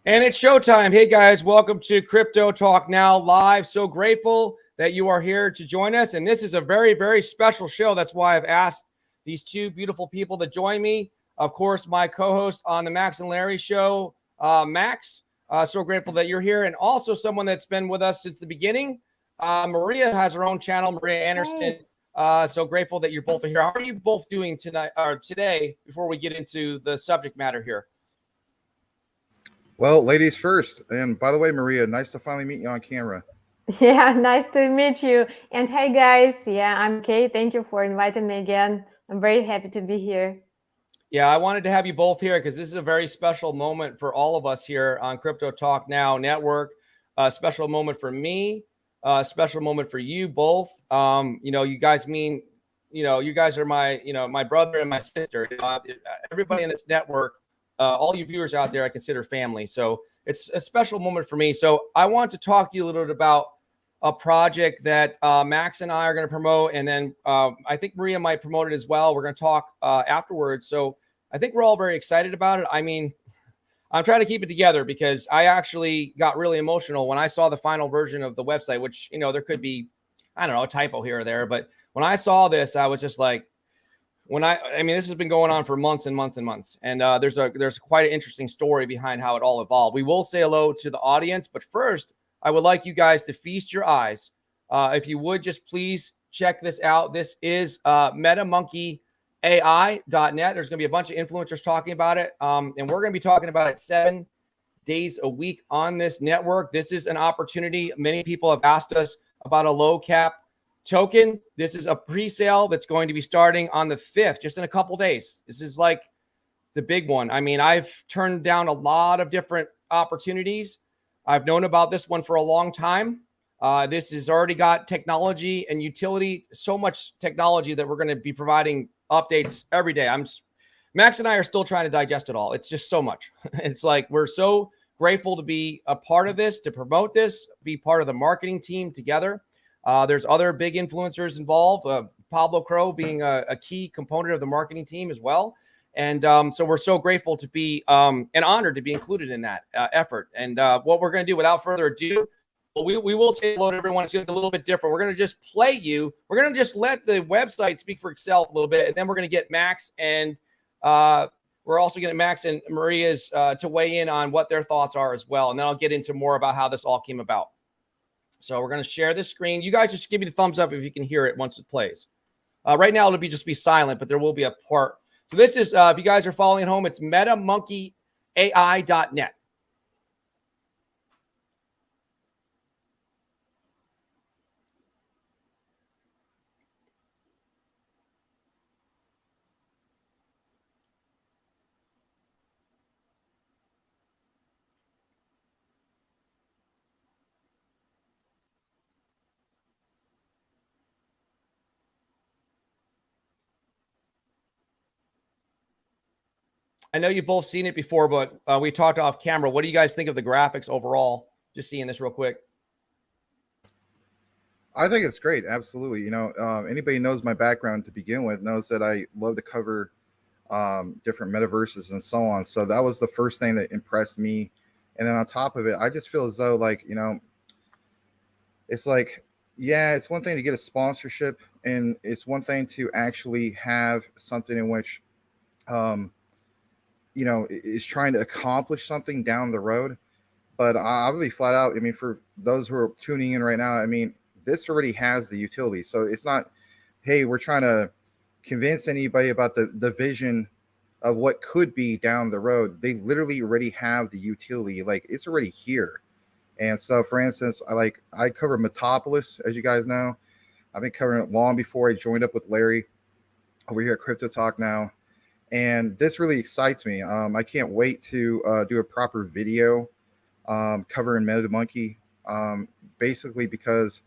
And it's showtime. Hey guys, welcome to Crypto Talk Now Live. So grateful that you are here to join us. And this is a very, very special show. That's why I've asked these two beautiful people to join me. Of course, my co-host on the Max and Larry show, Max. So grateful that you're here. And also someone that's been with us since the beginning. Maria has her own channel, Maria Anderson. So grateful that you're both here. How are you both doing tonight or today before we get into the subject matter here? Well, ladies first. And by the way, Maria, nice to finally meet you on camera. Yeah, nice to meet you. And hey, guys. Yeah, I'm Kay. Thank you for inviting me again. I'm very happy to be here. Yeah, I wanted to have you both here because this is a very special moment for all of us here on Crypto Talk Now Network. A special moment for me, a special moment for you both. You guys mean, you guys are my, my brother and my sister. Everybody in this network, all you viewers out there, I consider family. So it's a special moment for me. So I want to talk to you a little bit about a project that Max and I are going to promote. And then I think Maria might promote it as well. We're going to talk afterwards. So I think we're all very excited about it. I mean, I'm trying to keep it together because I actually got really emotional when I saw the final version of the website, which, there could be, I don't know, a typo here or there. But when I saw this, I was just like, this has been going on for months and months and months. And there's quite an interesting story behind how it all evolved. We will say hello to the audience, but first, I would like you guys to feast your eyes. If you would just please check this out. This is MetaMonkeyAI.net. There's going to be a bunch of influencers talking about it. And we're going to be talking about it 7 days a week on this network. This is an opportunity. Many people have asked us about a low cap token. This is a pre-sale that's going to be starting on the 5th, just in a couple days. This is like the big one. I mean, I've turned down a lot of different opportunities. I've known about this one for a long time. This has already got technology and utility, so much technology that we're going to be providing updates every day. Max and I are still trying to digest it all. It's just so much. It's like we're so grateful to be a part of this, to promote this, be part of the marketing team together. There's other big influencers involved, Pablo Crow being a key component of the marketing team as well. And so we're so grateful to be and honored to be included in that effort. And what we're going to do without further ado, we will say hello to everyone. It's going to be a little bit different. We're going to just play you. We're going to just let the website speak for itself a little bit. And then we're going to get Max and we're also getting Max and Maria's to weigh in on what their thoughts are as well. And then I'll get into more about how this all came about. So we're going to share this screen. You guys just give me the thumbs up if you can hear it once it plays. Right now, it'll just be silent, but there will be a part. So this is, if you guys are following at home, it's MetaMonkeyAI.net. I know you've both seen it before, but we talked off camera. What do you guys think of the graphics overall? Just seeing this real quick. I think it's great. Absolutely. Anybody knows my background to begin with knows that I love to cover different metaverses and so on. So that was the first thing that impressed me. And then on top of it, I just feel as though it's like, yeah, it's one thing to get a sponsorship and it's one thing to actually have something in which, is trying to accomplish something down the road. But I'll be flat out. I mean, for those who are tuning in right now, I mean, this already has the utility. So it's not, hey, we're trying to convince anybody about the vision of what could be down the road. They literally already have the utility. Like, it's already here. And so, for instance, I cover Metapolis, as you guys know. I've been covering it long before I joined up with Larry over here at Crypto Talk Now. And this really excites me. I can't wait to do a proper video covering MetaMonkey, basically because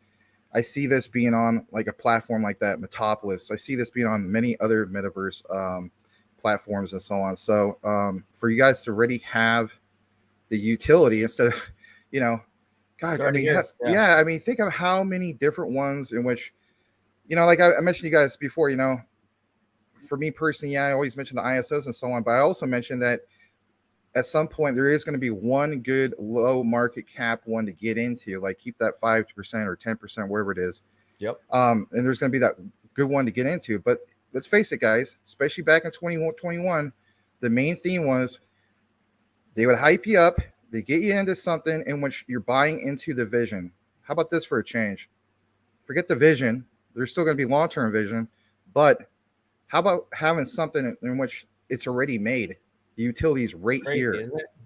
I see this being on like a platform like that, Metapolis. I see this being on many other metaverse platforms and so on. So for you guys to already have the utility instead of, God, I mean, I mean, think of how many different ones in which, like I mentioned you guys before, for me personally, I always mention the ISOs and so on, but I also mentioned that at some point there is going to be one good low market cap one to get into, like keep that 5% or 10%, wherever it is. Yep. And there's going to be that good one to get into. But let's face it, guys, especially back in 2021, the main theme was they would hype you up, they get you into something in which you're buying into the vision. How about this for a change? Forget the vision. There's still going to be long-term vision, but how about having something in which it's already made? The utilities right here.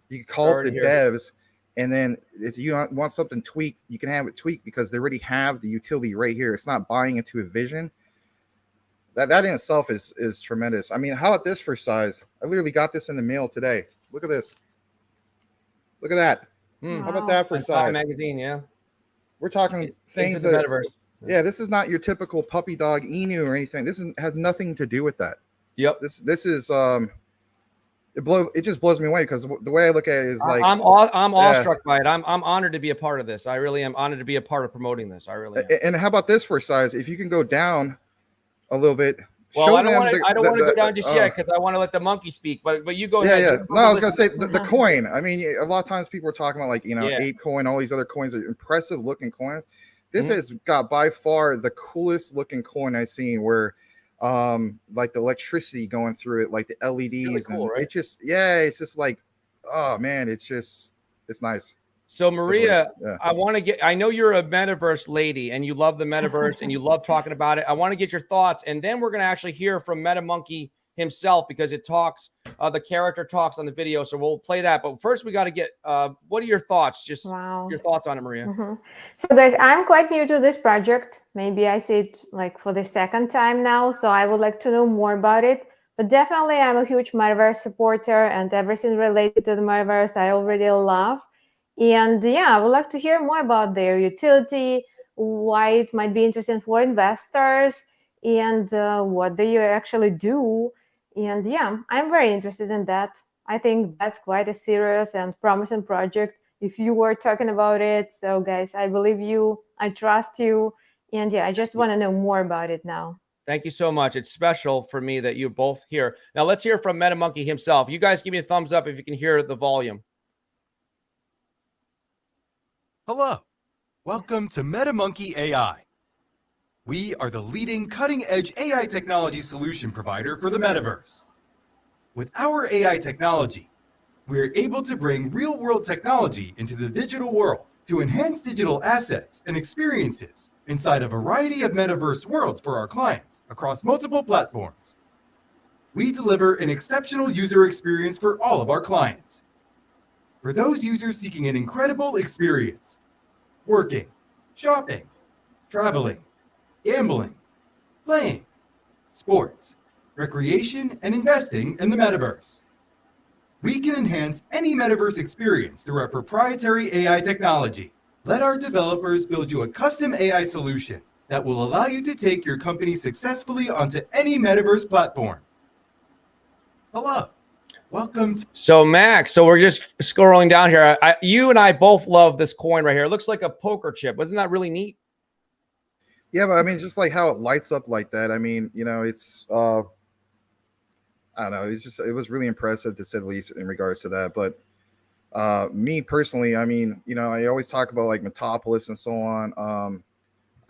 You can call it the devs, and then if you want something tweaked, you can have it tweaked because they already have the utility right here. It's not buying into a vision. That in itself is tremendous. I mean, how about this for size? I literally got this in the mail today. Look at this. Look at that. Wow. How about that for size? Magazine, yeah. We're talking things that metaverse. Yeah, this is not your typical puppy dog Inu or anything. This has nothing to do with that. Yep. This is it just blows me away because the way I look at it is like I'm awestruck by it. I'm honored to be a part of this. I really am honored to be a part of promoting this. I really am. And how about this for size? If you can go down a little bit. Well, I don't want to go down just yet because I want to let the monkey speak. But you go ahead. Yeah. No, I was gonna say the coin. I mean, a lot of times people are talking about like Ape coin, all these other coins are impressive looking coins. This has got by far the coolest looking coin I've seen, where like the electricity going through it, like the LEDs, really cool, and right? It's just like, oh man, it's nice. So Maria, I know you're a metaverse lady and you love the metaverse and you love talking about it. I want to get your thoughts, and then we're going to actually hear from Metamonkey himself because it talks, the character talks on the video. So we'll play that. But first we got to get, what are your thoughts? Just your thoughts on it, Maria. So guys, I'm quite new to this project. Maybe I see it like for the second time now. So I would like to know more about it. But definitely I'm a huge metaverse supporter, and everything related to the metaverse I already love. And yeah, I would like to hear more about their utility, why it might be interesting for investors, and what they actually do. And yeah, I'm very interested in that. I think that's quite a serious and promising project if you were talking about it. So guys, I believe you, I trust you. And yeah, I just want to know more about it now. Thank you so much. It's special for me that you're both here. Now let's hear from Metamonkey himself. You guys give me a thumbs up if you can hear the volume. Hello, welcome to MetaMonkeyAI. We are the leading cutting-edge AI technology solution provider for the metaverse. With our AI technology, we are able to bring real-world technology into the digital world to enhance digital assets and experiences inside a variety of metaverse worlds for our clients across multiple platforms. We deliver an exceptional user experience for all of our clients. For those users seeking an incredible experience, working, shopping, traveling, gambling, playing, sports, recreation, and investing in the metaverse. We can enhance any metaverse experience through our proprietary AI technology. Let our developers build you a custom AI solution that will allow you to take your company successfully onto any metaverse platform. Hello. Welcome to So Max, so we're just scrolling down here. You and I both love this coin right here. It looks like a poker chip. Wasn't that really neat? Yeah, but I mean, just like how it lights up like that. I mean, it's I don't know. It was really impressive to say the least in regards to that. But me personally, I mean, I always talk about like Metapolis and so on.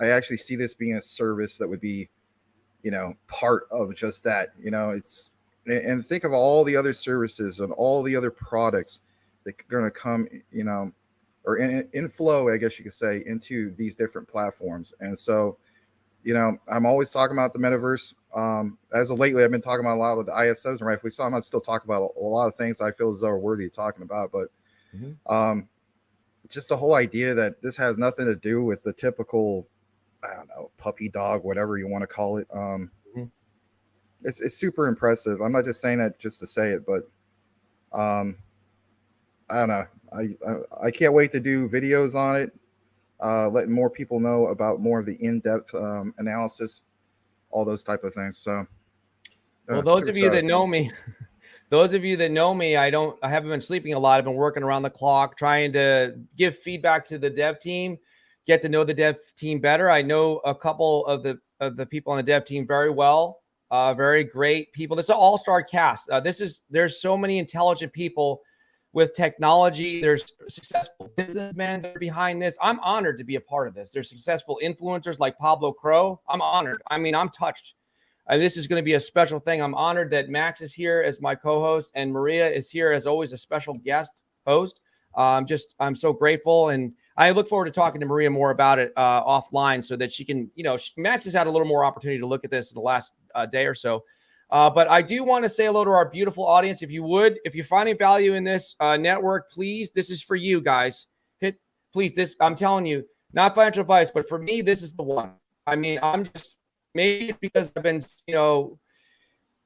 I actually see this being a service that would be, part of just that. And think of all the other services and all the other products that are going to come, or in flow, I guess you could say, into these different platforms. And so, I'm always talking about the metaverse. As of lately, I've been talking about a lot of the ISOs, and rightfully so. I'm not still talking about a lot of things I feel as though are worthy of talking about, but just the whole idea that this has nothing to do with the typical, I don't know, puppy dog, whatever you want to call it. It's super impressive. I'm not just saying that just to say it, but I don't know. I can't wait to do videos on it, letting more people know about more of the in-depth analysis, all those type of things. So, well, those of you that know me, I haven't been sleeping a lot. I've been working around the clock, trying to give feedback to the dev team, get to know the dev team better. I know a couple of the people on the dev team very well. Very great people. This is an all-star cast. There's so many intelligent people with technology. There's successful businessmen that are behind this. I'm honored to be a part of this. There's successful influencers like Pablo Crow. I'm honored. I mean, I'm touched. This is going to be a special thing. I'm honored that Max is here as my co-host and Maria is here as always, a special guest host. I'm so grateful. And I look forward to talking to Maria more about it offline so that she can, Max has had a little more opportunity to look at this in the last day or so. But I do want to say hello to our beautiful audience. If you're finding value in this network, please, this is for you guys. I'm telling you, not financial advice, but for me, this is the one. I mean, maybe it's because I've been,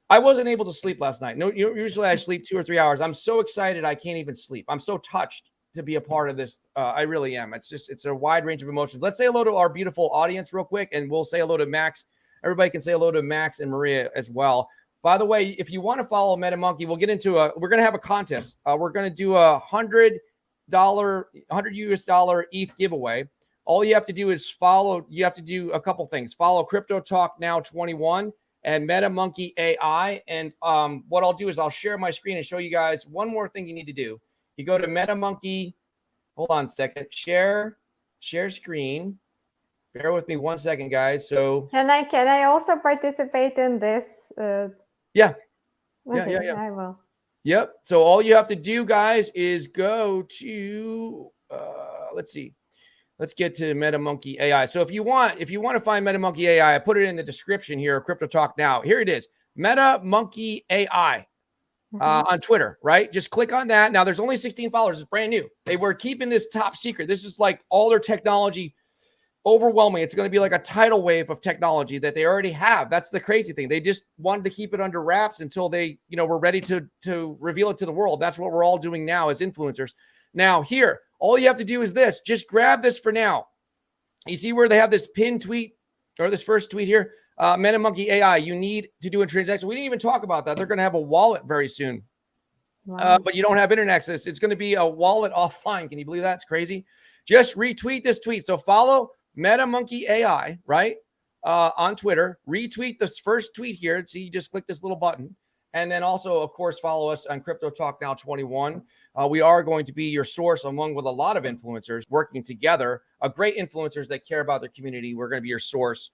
I wasn't able to sleep last night. No, usually I sleep 2 or 3 hours. I'm so excited I can't even sleep. I'm so touched to be a part of this. I really am. It's a wide range of emotions. Let's say hello to our beautiful audience real quick, and we'll say hello to Max. Everybody can say hello to Max and Maria as well. By the way, if you want to follow MetaMonkey, we're going to have a contest. We're going to do a $100 US ETH giveaway. All you have to do is you have to do a couple things. Follow Crypto Talk Now 21 and METAMONKEYAI. And what I'll do is I'll share my screen and show you guys one more thing you need to do. You go to MetaMonkey. Hold on a second. Share screen. Bear with me 1 second, guys. So can I also participate in this? Yeah. Okay, Yeah. I will. Yep. So all you have to do, guys, is go to let's see. Let's get to MetaMonkEYAI. So if you want to find MetaMonkEYAI, I put it in the description here. Crypto Talk Now. Here it is. MetaMonkEYAI. On Twitter, right? Just click on that. Now there's only 16 followers. It's brand new. They were keeping this top secret. This is like all their technology overwhelming. It's going to be like a tidal wave of technology that they already have. That's the crazy thing. They just wanted to keep it under wraps until they, were ready to reveal it to the world. That's what we're all doing now as influencers. Now here, all you have to do is this. Just grab this for now. You see where they have this pinned tweet or this first tweet here? MetaMonkEYAI, you need to do a transaction. We didn't even talk about that. They're going to have a wallet very soon. Wow. But you don't have internet access. It's going to be a wallet offline. Can you believe that? It's crazy. Just retweet this tweet. So follow MetaMonkEYAI, right? On Twitter. Retweet this first tweet here. See, you just click this little button. And then also, of course, follow us on Crypto Talk Now 21. We are going to be your source along with a lot of influencers working together, great influencers that care about their community. We're going to be your source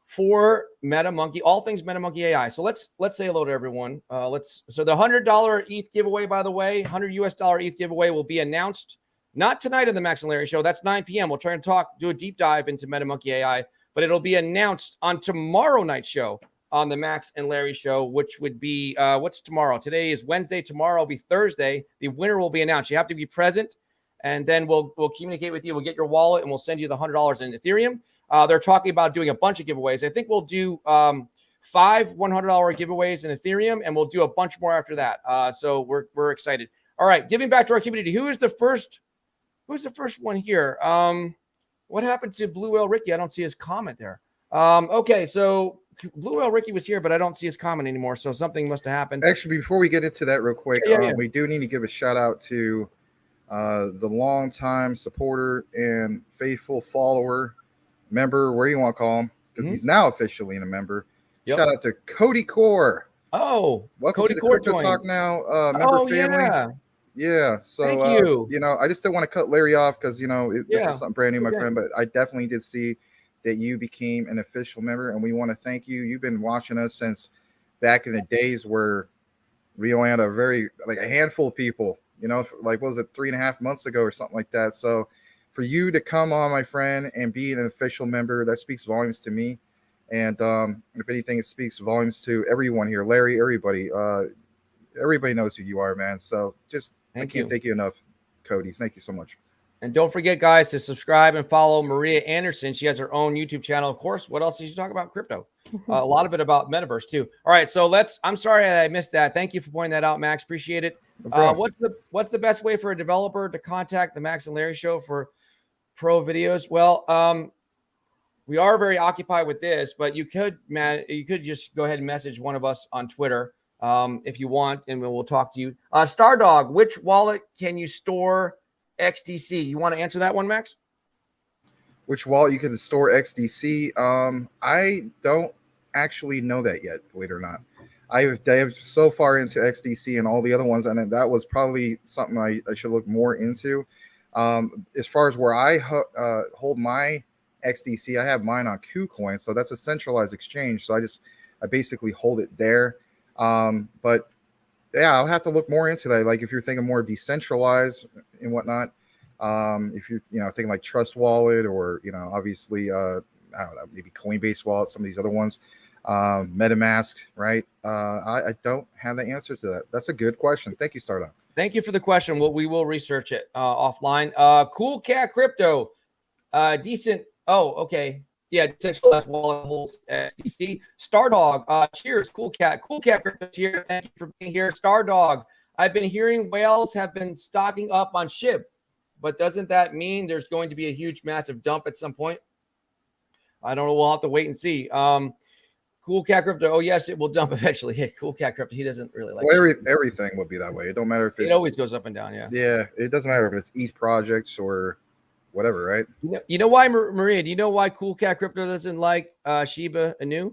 for MetaMonkey, all things MetaMonkEYAI. So let's say hello to everyone. So the $100 ETH giveaway, by the way, $100 US ETH giveaway will be announced not tonight on the Max and Larry show. That's 9 p.m. We'll try and do a deep dive into MetaMonkEYAI, but it'll be announced on tomorrow night's show on the Max and Larry show, which would be what's tomorrow? Today is Wednesday. Tomorrow will be Thursday. The winner will be announced. You have to be present, and then we'll communicate with you. We'll get your wallet, and we'll send you the $100 in Ethereum. They're talking about doing a bunch of giveaways. I think we'll do 5 $100 giveaways in Ethereum, and we'll do a bunch more after that. So we're excited. All right, giving back to our community. Who's the first one here? What happened to Blue Whale Ricky? I don't see his comment there. Okay, so Blue Whale Ricky was here, but I don't see his comment anymore. So something must have happened. Actually, before we get into that real quick, we do need to give a shout out to the longtime supporter and faithful follower, member, where you want to call him, because he's now officially a member. Yep. Shout out to Cody Core. Oh, welcome Cody to the Core Crypto Talk Now member family. Yeah. So thank you. I just didn't want to cut Larry off because this is something brand new, my friend. But I definitely did see that you became an official member, and we want to thank you. You've been watching us since back in the days where we only had a handful of people. What was it, 3.5 months ago or something like that. So for you to come on, my friend, and be an official member, that speaks volumes to me. And if anything, it speaks volumes to everyone here. Larry, everybody. Everybody knows who you are, man. So I can't thank you enough, Cody. Thank you so much. And don't forget, guys, to subscribe and follow Maria Anderson. She has her own YouTube channel. Of course, what else did you talk about? Crypto. A lot of it about Metaverse, too. All right, so I'm sorry I missed that. Thank you for pointing that out, Max. Appreciate it. What's the best way for a developer to contact the Max and Larry show for pro videos? Well, we are very occupied with this, but you could just go ahead and message one of us on Twitter if you want, and we'll talk to you. Stardog, which wallet can you store XDC? You want to answer that one, Max? Which wallet you can store XDC? I don't actually know that yet, believe it or not. I've dived so far into XDC and all the other ones, and that was probably something I should look more into. As far as where I hold my XDC, I have mine on KuCoin, so that's a centralized exchange. So I basically hold it there. But yeah, I'll have to look more into that. Like if you're thinking more decentralized and whatnot, if you're thinking like Trust Wallet or obviously I don't know, maybe Coinbase Wallet, some of these other ones, MetaMask, right? I don't have the answer to that. That's a good question. Thank you, Startup. Thank you for the question. Well, we will research it offline. Cool Cat Crypto, decent. Oh, okay. Yeah, decentralized wallet holds XDC. Stardog, cheers. Cool Cat Crypto here. Thank you for being here. Stardog, I've been hearing whales have been stocking up on SHIB, but doesn't that mean there's going to be a huge, massive dump at some point? I don't know. We'll have to wait and see. Cool Cat Crypto. Oh, yes, it will dump eventually. Hey, Cool Cat Crypto. He doesn't really like everything would be that way. It don't matter if it always goes up and down. Yeah. Yeah. It doesn't matter if it's ETH projects or whatever, right? You know why, Maria? Do you know why Cool Cat Crypto doesn't like Shiba Inu?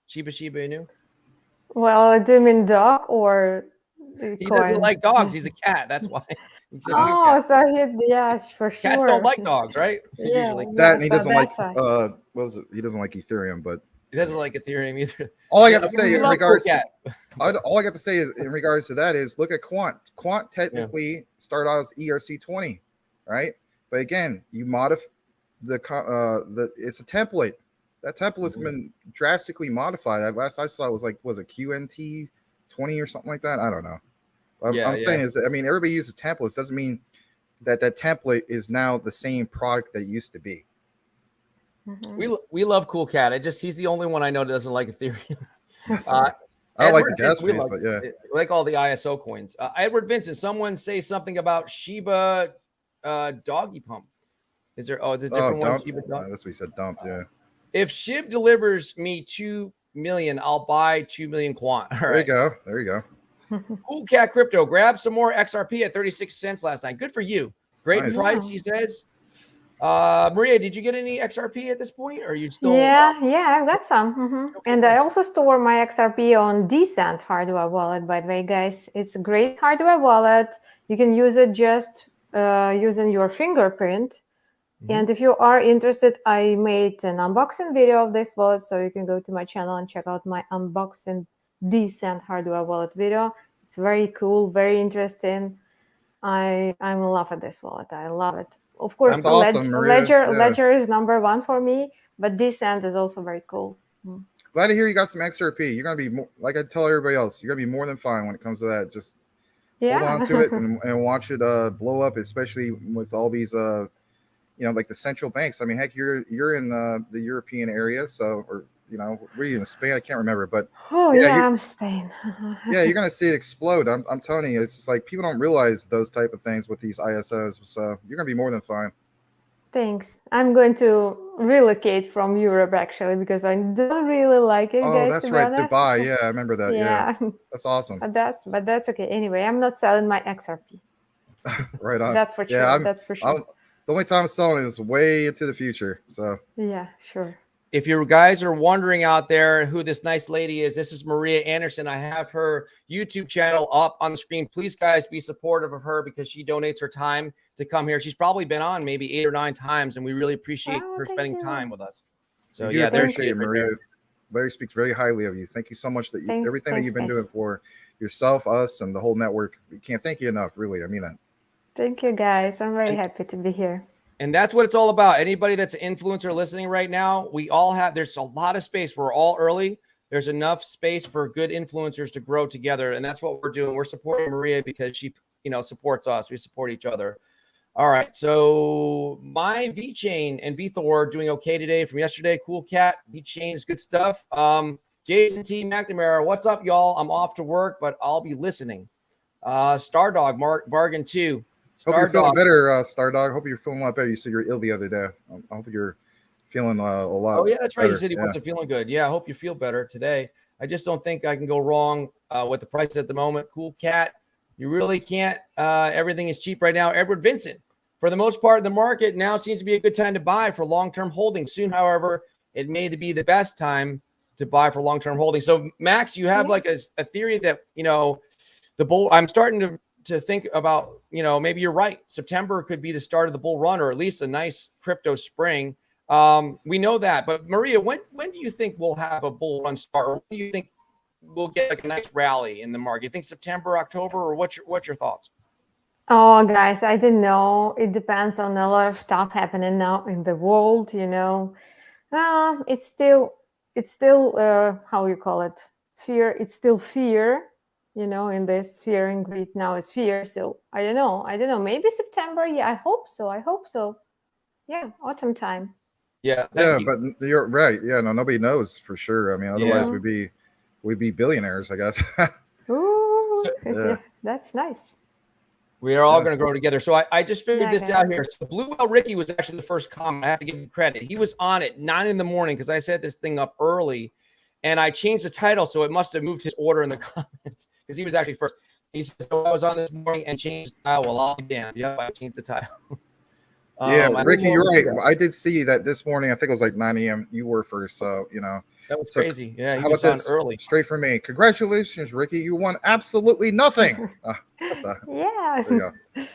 Shiba Inu? Well, do you mean dog or he coin? Doesn't like dogs. He's a cat. That's why. Oh, so yeah, for sure. Cats don't like dogs, right? Yeah, Usually. That and he doesn't like why. he doesn't like Ethereum, but he doesn't like Ethereum either. All I got to say in regards all I got to say is in regards to that is look at Quant. Quant technically started out as ERC20, right? But again, you modify it's a template. That template has been drastically modified. Last I saw it was it QNT 20 or something like that? I don't know. I'm saying is, I mean, everybody uses templates. Doesn't mean that template is now the same product that it used to be. Mm-hmm. We love Cool Cat. He's the only one I know that doesn't like Ethereum. I don't like the gas fees, but yeah, like all the ISO coins. Edward Vincent, someone say something about Shiba Doggy Pump. Is there? Oh, it's a different one. Dump. Shiba Dog. That's what he said. Dump. Yeah. If SHIB delivers me 2 million, I'll buy 2 million quant. All right. There you go. Cool Cat Crypto, grab some more XRP at 36 cents last night. Good for you. Great price, he says. Maria, did you get any XRP at this point? Or are you still? Yeah, I've got some. Mm-hmm. Okay. And I also store my XRP on Decent hardware wallet, by the way, guys. It's a great hardware wallet. You can use it just using your fingerprint. Mm-hmm. And if you are interested, I made an unboxing video of this wallet, so you can go to my channel and check out my unboxing Decent hardware wallet video. It's very cool, very interesting. I'm in love with this wallet. I love it. Of course, Ledger is number one for me, but Decent is also very cool. Glad to hear you got some XRP. You're gonna be more, like I tell everybody else, you're gonna be more than fine when it comes to that. Just hold on to it and watch it blow up, especially with all these like the central banks. I mean, heck, you're in the European area, so were you in Spain? I can't remember, but I'm Spain. Yeah, you're gonna see it explode. I'm telling you, it's just like people don't realize those type of things with these ISOs. So you're gonna be more than fine. Thanks. I'm going to relocate from Europe actually because I don't really like it. Oh, that's right, Dubai. Yeah, I remember that. Yeah, that's awesome. But that's okay. Anyway, I'm not selling my XRP. Right on. That's for sure. Yeah, that's for sure. The only time I'm selling is way into the future. So yeah, sure. If you guys are wondering out there who this nice lady is, this is Maria Anderson. I have her YouTube channel up on the screen. Please, guys, be supportive of her because she donates her time to come here. She's probably been on maybe 8 or 9 times, and we really appreciate her spending time with us. So, yeah, appreciate it, Maria. Larry speaks very highly of you. Thank you so much that everything that you've been doing for yourself, us, and the whole network. We can't thank you enough, really. I mean that. Thank you, guys. I'm very happy to be here. And that's what it's all about. Anybody that's an influencer listening right now, there's a lot of space. We're all early. There's enough space for good influencers to grow together. And that's what we're doing. We're supporting Maria because she, supports us. We support each other. All right. So my VeChain and VeThor doing okay today from yesterday. Cool Cat. VeChain is good stuff. Jason T. McNamara, what's up, y'all? I'm off to work, but I'll be listening. Stardog, bargain 2. Hope you're feeling better, Stardog. Hope you're feeling a lot better. You said you were ill the other day. I hope you're feeling a lot. Oh yeah, that's right. Better. You said he wasn't feeling good. Yeah, I hope you feel better today. I just don't think I can go wrong with the prices at the moment. Cool Cat, you really can't. Everything is cheap right now. Edward Vincent, for the most part, the market now seems to be a good time to buy for long-term holding. Soon, however, it may be the best time to buy for long-term holding. So Max, you have like a theory that, you know, the bull, I'm starting to think about, you know, maybe you're right. September could be the start of the bull run, or at least a nice crypto spring. We know that, but Maria, when do you think we'll have a bull run start? Or when do you think we'll get like a nice rally in the market? You think September, October, or what's your thoughts? Oh, guys, I don't know. It depends on a lot of stuff happening now in the world, you know. It's still how you call it, fear. It's still fear, you know, in this fear and greed now is fear. So I don't know. Maybe September. Yeah, I hope so. Yeah, autumn time. Yeah. Yeah, but you're right. Yeah, no, nobody knows for sure. I mean, otherwise we'd be billionaires, I guess. Ooh, So, yeah, that's nice. We are all going to grow together. So I just figured this out guys. here. So Blue Whale Ricky was actually the first comment. I have to give him credit. He was on at 9 in the morning because I set this thing up early, and I changed the title, so it must have moved his order in the comments because he was actually first. He said, so I was on this morning and changed the title. Well, I'll be damned. Yep, I changed the title. Yeah, Ricky, you're right. I did see that this morning. I think it was like 9 a.m. You were first, so you know. That was crazy. Yeah, he how was about on this? Early. Straight from me. Congratulations, Ricky. You won absolutely nothing. Yeah. There you go.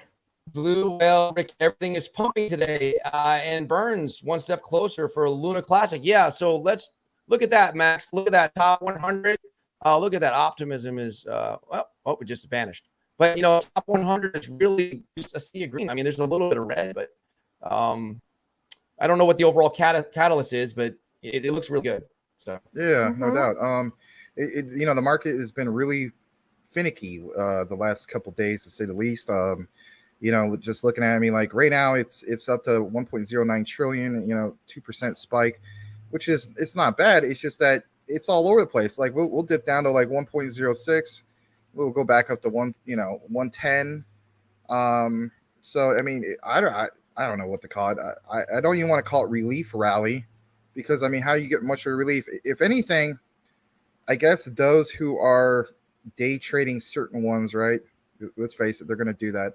Blue Whale Ricky, everything is pumping today. And Burns one step closer for Luna Classic. Yeah, so let's look at that, Max. Look at that top 100. Look at that. Optimism is it just vanished. But you know, top 100 is really just a sea of green. I mean, there's a little bit of red, but I don't know what the overall catalyst is, but it looks really good. So yeah, no doubt. You know, the market has been really finicky the last couple of days, to say the least. You know, just looking at me, like right now, it's up to 1.09 trillion. You know, 2% spike, which is it's not bad. It's just that it's all over the place. Like we'll dip down to like 1.06. We'll go back up to 110. So I mean, I don't know what to call it. I don't even want to call it relief rally, because I mean, how you get much of a relief? If anything, I guess those who are day trading certain ones, right? Let's face it, they're going to do that.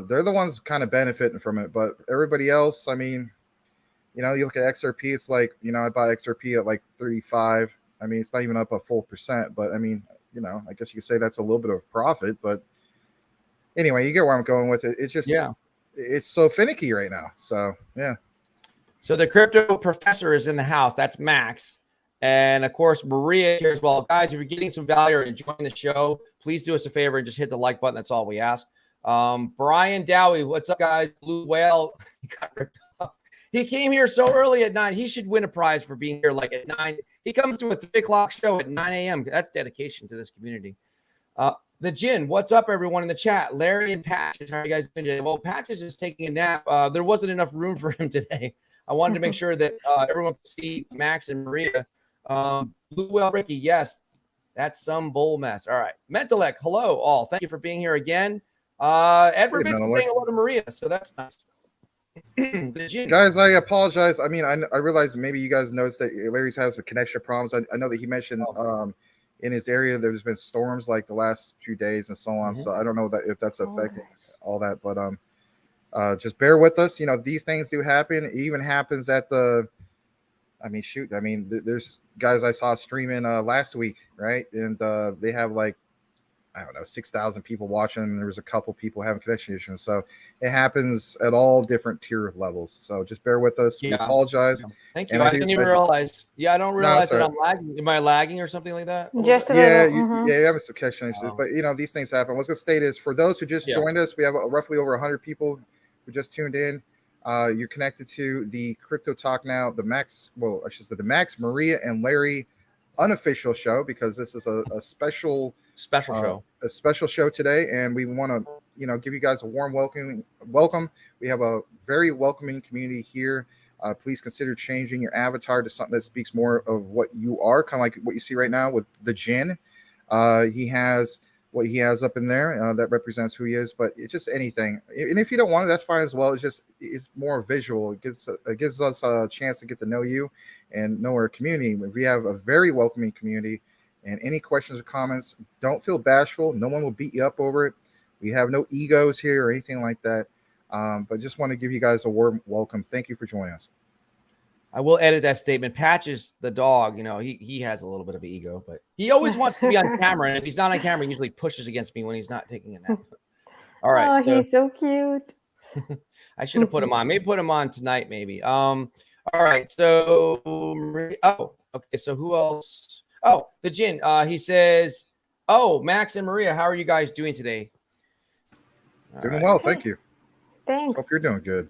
They're the ones kind of benefiting from it, but everybody else, I mean, you know, you look at XRP, it's like, you know, I bought XRP at like 35. I mean, it's not even up a full percent, but I mean, you know, I guess you could say that's a little bit of profit, but anyway, you get where I'm going with it. It's just, it's so finicky right now. So, yeah. So the crypto professor is in the house. That's Max. And of course, Maria here as well. Guys, if you're getting some value or enjoying the show, please do us a favor and just hit the like button. That's all we ask. Brian Dowie, what's up, guys? Blue Whale. He got ripped up. He came here so early at 9. He should win a prize for being here like at 9. He comes to a 3 o'clock show at 9 a.m. That's dedication to this community. The Gin, what's up, everyone in the chat? Larry and Patches, how are you guys doing today? Well, Patches is taking a nap. There wasn't enough room for him today. I wanted to make sure that everyone could see Max and Maria. Blue Whale Ricky, yes, that's some bull mess. All right. Mentalek, hello, all. Thank you for being here again. Edward Bits is saying hello to Maria, so that's nice. Guys, I apologize. I mean, I realize maybe you guys noticed that Larry's has a connection problems. I know that he mentioned in his area there's been storms like the last few days and so on. So I don't know if that's affecting all that, but just bear with us. You know, these things do happen. It even happens at the, I mean, shoot. I mean, there's guys I saw streaming last week, right? And they have like, I don't know, 6,000 people watching. And there was a couple people having connection issues. So it happens at all different tier levels. So just bear with us. We apologize. Thank you. I didn't even realize. Yeah, I don't realize that I'm lagging. Am I lagging or something like that? Just a little. You have some connection issues. But, you know, these things happen. What's going to state is for those who just joined us, we have roughly over 100 people who just tuned in. You're connected to the Crypto Talk Now, the Max, well, I should say the Max, Maria, and Larry unofficial show, because this is a special show today, and we want to, you know, give you guys a warm welcome. We have a very welcoming community here. Please consider changing your avatar to something that speaks more of what you are, kind of like what you see right now with the Gin. He has what he has up in there that represents who he is, but it's just anything. And if you don't want it, that's fine as well. It's more visual. It gives us a chance to get to know you and know our community. We have a very welcoming community, and any questions or comments, don't feel bashful. No one will beat you up over it. We have no egos here or anything like that. But just want to give you guys a warm welcome. Thank you for joining us. I will edit that statement. Patches the dog, you know, he has a little bit of an ego, but he always wants to be on camera. And if he's not on camera, he usually pushes against me when he's not taking a nap. All right. Oh, he's so cute. I should have put him on. Maybe put him on tonight, maybe. All right. So, oh, okay. So who else? Oh, the Jin. He says, oh, Max and Maria, how are you guys doing today? Doing well, thank you. Thanks. Hope you're doing good.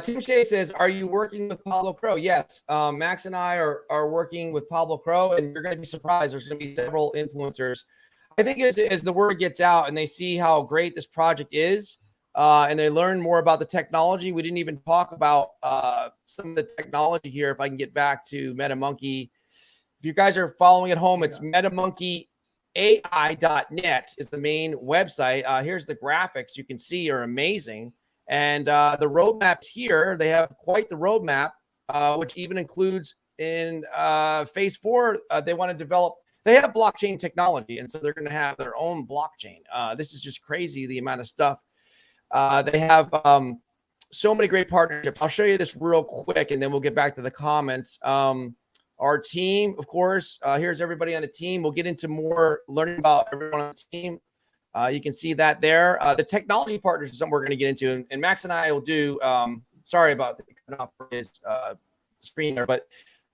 Tim Shea says, are you working with Pablo Crow? Yes. Max and I are working with Pablo Crow, and you're going to be surprised. There's going to be several influencers. I think as the word gets out and they see how great this project is, and they learn more about the technology. We didn't even talk about some of the technology here. If I can get back to MetaMonkey. If you guys are following at home, it's MetaMonkeyAI.net is the main website. Here's the graphics you can see are amazing. And the roadmaps here, they have quite the roadmap, which even includes in phase 4, they want to develop, they have blockchain technology. And so they're going to have their own blockchain. This is just crazy, the amount of stuff. They have so many great partnerships. I'll show you this real quick, and then we'll get back to the comments. Our team, of course, here's everybody on the team. We'll get into more learning about everyone on the team. You can see that there. The technology partners is something we're going to get into. And Max and I will do, sorry about the cut off his screen there, but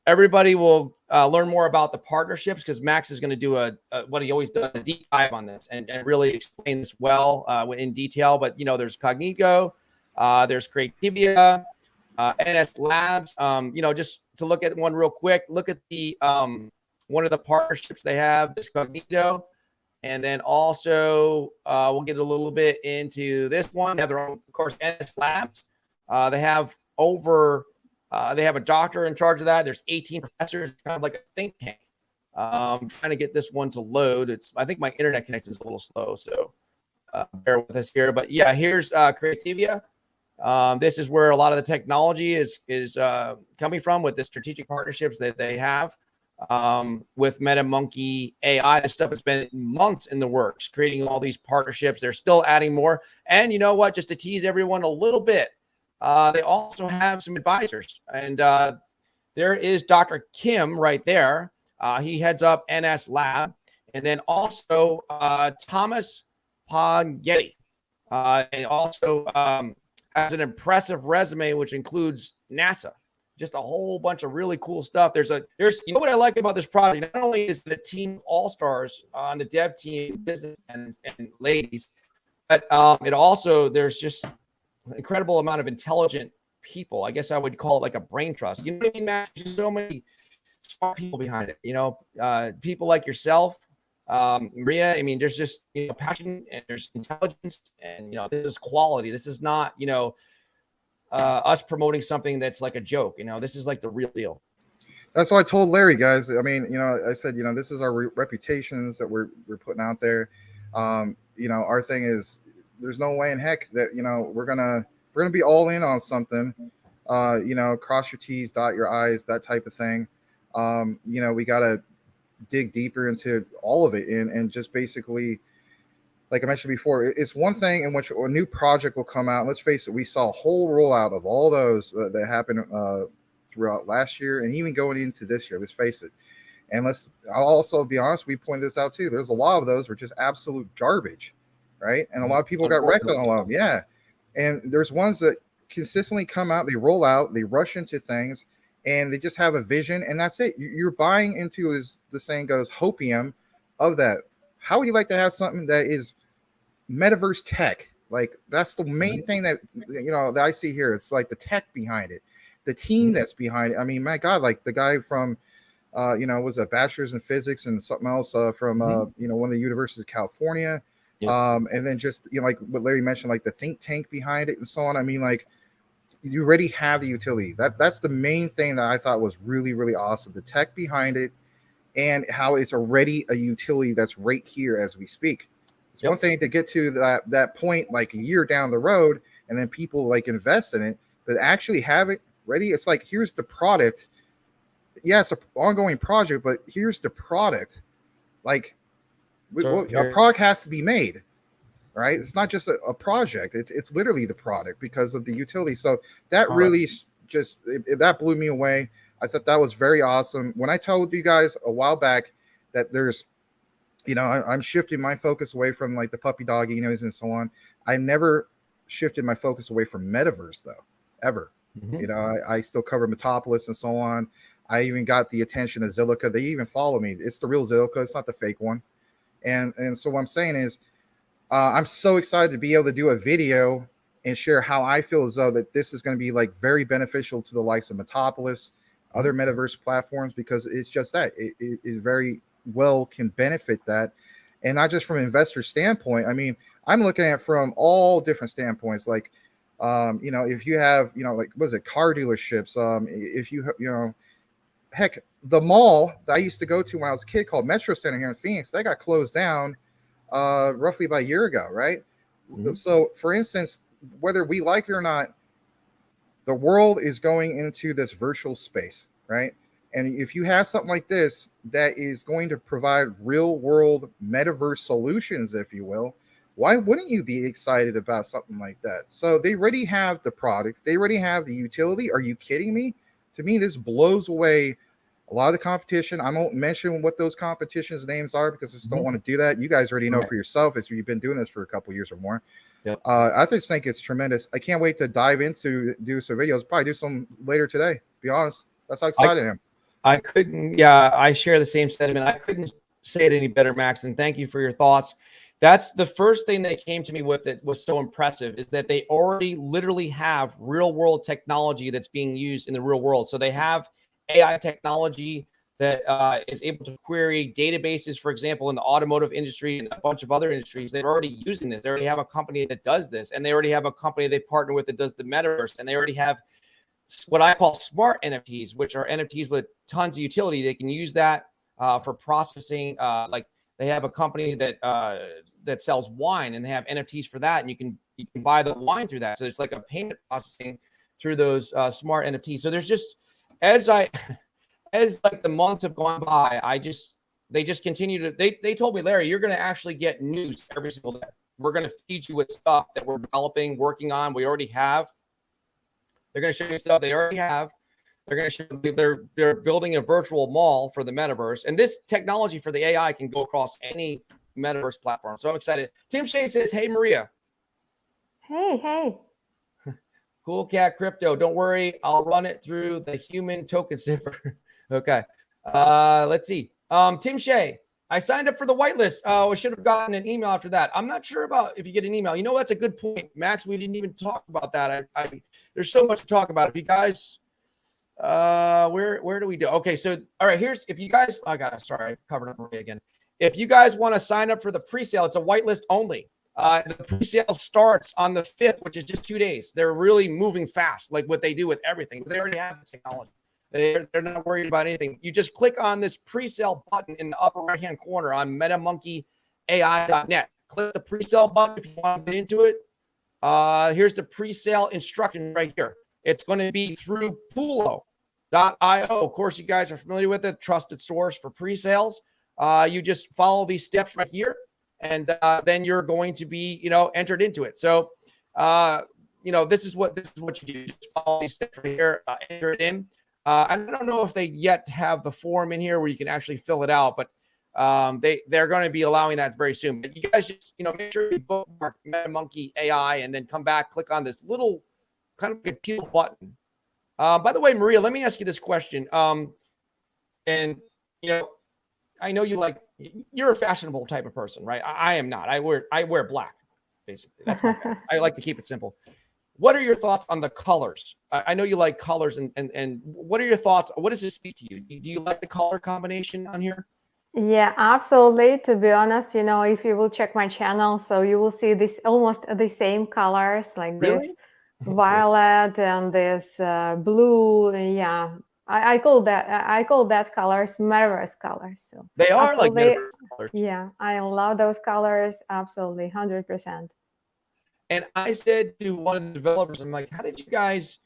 everybody will learn more about the partnerships because Max is going to do what he always does, a deep dive on this and really explain this well in detail. But, you know, there's Cognito, there's Creativia, NS Labs. You know, just to look at one real quick, look at the one of the partnerships they have, this Cognito. And then also we'll get a little bit into this one. They have their own, of course, NS Labs. They have they have a doctor in charge of that. There's 18 professors, kind of like a think tank. I'm trying to get this one to load. I think my internet connection is a little slow, so bear with us here. But yeah, here's Creativia. This is where a lot of the technology is coming from with the strategic partnerships that they have. With MetaMonkeyAI, this stuff has been months in the works, creating all these partnerships. They're still adding more. And you know what? Just to tease everyone a little bit, they also have some advisors. And there is Dr. Kim right there. He heads up NS Lab. And then also Thomas Poggetti. And also has an impressive resume, which includes NASA. Just a whole bunch of really cool stuff. There's you know what I like about this project? Not only is it a team of all-stars on the dev team, business and ladies, but it also, there's just an incredible amount of intelligent people. I guess I would call it like a brain trust. You know what I mean, Matt? There's so many smart people behind it. You know, people like yourself, Maria. I mean, there's just, you know, passion and there's intelligence, and, you know, this is quality. This is not, you know, us promoting something that's like a joke. You know, this is like the real deal. That's what I told Larry, guys. I mean, you know, I said, you know, this is our reputations that we're putting out there. You know, our thing is, there's no way in heck that, you know, we're gonna be all in on something. You know, cross your T's, dot your I's, that type of thing. You know, we gotta dig deeper into all of it and just basically, like I mentioned before, it's one thing in which a new project will come out. Let's face it, we saw a whole rollout of all those that happened throughout last year and even going into this year. Let's face it. And I'll also be honest, we pointed this out too. There's a lot of those were just absolute garbage, right? And a lot of people got wrecked on a lot of them. Yeah. And there's ones that consistently come out, they roll out, they rush into things, and they just have a vision, and that's it. You're buying into, as the saying goes, hopium of that. How would you like to have something that is metaverse tech? Like, that's the main thing that, you know, that I see here. It's like the tech behind it, the team that's behind it. I mean, my God, like the guy from, you know, was a bachelor's in physics and something else from, you know, one of the universities of California. Yeah. And then just, you know, like what Larry mentioned, like the think tank behind it and so on. I mean, like, you already have the utility. That's the main thing that I thought was really, really awesome. The tech behind it and how it's already a utility that's right here as we speak. It's one thing to get to that point like a year down the road and then people like invest in it, but actually have it ready. It's like, here's the product. Yeah, it's an ongoing project, but here's the product. Like, a product has to be made, right? It's not just a project. It's literally the product because of the utility. So that really that blew me away. I thought that was very awesome. When I told you guys a while back that there's, I'm shifting my focus away from like the puppy dog enos and so on. I never shifted my focus away from Metaverse though, ever. I still cover Metapolis and so on. I even got the attention of Zilliqa. They even follow me. It's the real Zilliqa. It's not the fake one. And so what I'm saying is, I'm so excited to be able to do a video and share how I feel as though that this is going to be like very beneficial to the likes of Metapolis, other metaverse platforms, because it's just that it very well can benefit that. And not just from an investor standpoint. I mean, I'm looking at it from all different standpoints. Like, if you have, like, what is it, car dealerships, if you, heck, the mall that I used to go to when I was a kid called Metro Center here in Phoenix, that got closed down roughly about a year ago, right? So, for instance, whether we like it or not, the world is going into this virtual space, right? And if you have something like this that is going to provide real world metaverse solutions, if you will, why wouldn't you be excited about something like that? So they already have the products. They already have the utility. Are you kidding me? To me, this blows away a lot of the competition. I won't mention what those competitions names are because I just don't want to do that. You guys already know for yourself as you've been doing this for a couple years or more. Yep. I just think it's tremendous. I can't wait to dive into do some videos. Probably do some later today. To be honest, that's how excited I am. I couldn't. Yeah, I share the same sentiment. I couldn't say it any better, Max. And thank you for your thoughts. That's the first thing they came to me with that was so impressive, is that they already literally have real world technology that's being used in the real world. So they have AI technology that is able to query databases, for example, in the automotive industry and a bunch of other industries. They're already using this. They already have a company that does this, and they already have a company they partner with that does the metaverse, and they already have what I call smart NFTs, which are NFTs with tons of utility. They can use that for processing. Like they have a company that sells wine, and they have NFTs for that, and you can buy the wine through that. So it's like a payment processing through those smart NFTs. So there's just as like the months have gone by, they just continue to. They told me, Larry, you're going to actually get news every single day. We're going to feed you with stuff that we're developing, working on. We already have. They're going to show you stuff they already have. They're going to show you they're building a virtual mall for the metaverse. And this technology for the AI can go across any metaverse platform. So I'm excited. Tim Shea says, hey, Maria. Hey. Cool Cat Crypto. Don't worry. I'll run it through the human token sniffer. Okay. Let's see. Tim Shea. I signed up for the whitelist. I should have gotten an email after that. I'm not sure about if you get an email. You know, that's a good point, Max. We didn't even talk about that. There's so much to talk about. If you guys, where do we do? Okay, so all right. If you guys, sorry, I covered up Maria again. If you guys want to sign up for the pre-sale, it's a whitelist only. The pre-sale starts on the 5th, which is just 2 days. They're really moving fast, like what they do with everything, because they already have the technology. They're not worried about anything. You just click on this pre-sale button in the upper right-hand corner on MetaMonkeyAI.net. Click the pre-sale button if you want to get into it. Here's the pre-sale instruction right here. It's going to be through Pulo.io. Of course, you guys are familiar with it. Trusted source for pre-sales. You just follow these steps right here, and then you're going to be, entered into it. So, this is what you do. Just follow these steps right here, enter it in. I don't know if they yet have the form in here where you can actually fill it out, but they're going to be allowing that very soon. But you guys just, make sure you bookmark MetaMonkey AI and then come back, click on this little kind of a teal button. By the way, Maria, let me ask you this question. I know you're a fashionable type of person, right? I am not. I wear black, basically. That's my fashion. I like to keep it simple. What are your thoughts on the colors? I know you like colors, and what are your thoughts? What does this speak to you? Do you like the color combination on here? Yeah, absolutely. To be honest, if you will check my channel, so you will see this almost the same colors, like this violet and this blue. Yeah, I call that colors metaverse colors. So they are like metaverse colors. Yeah, I love those colors. Absolutely, 100%. And I said to one of the developers, I'm like, how did you guys,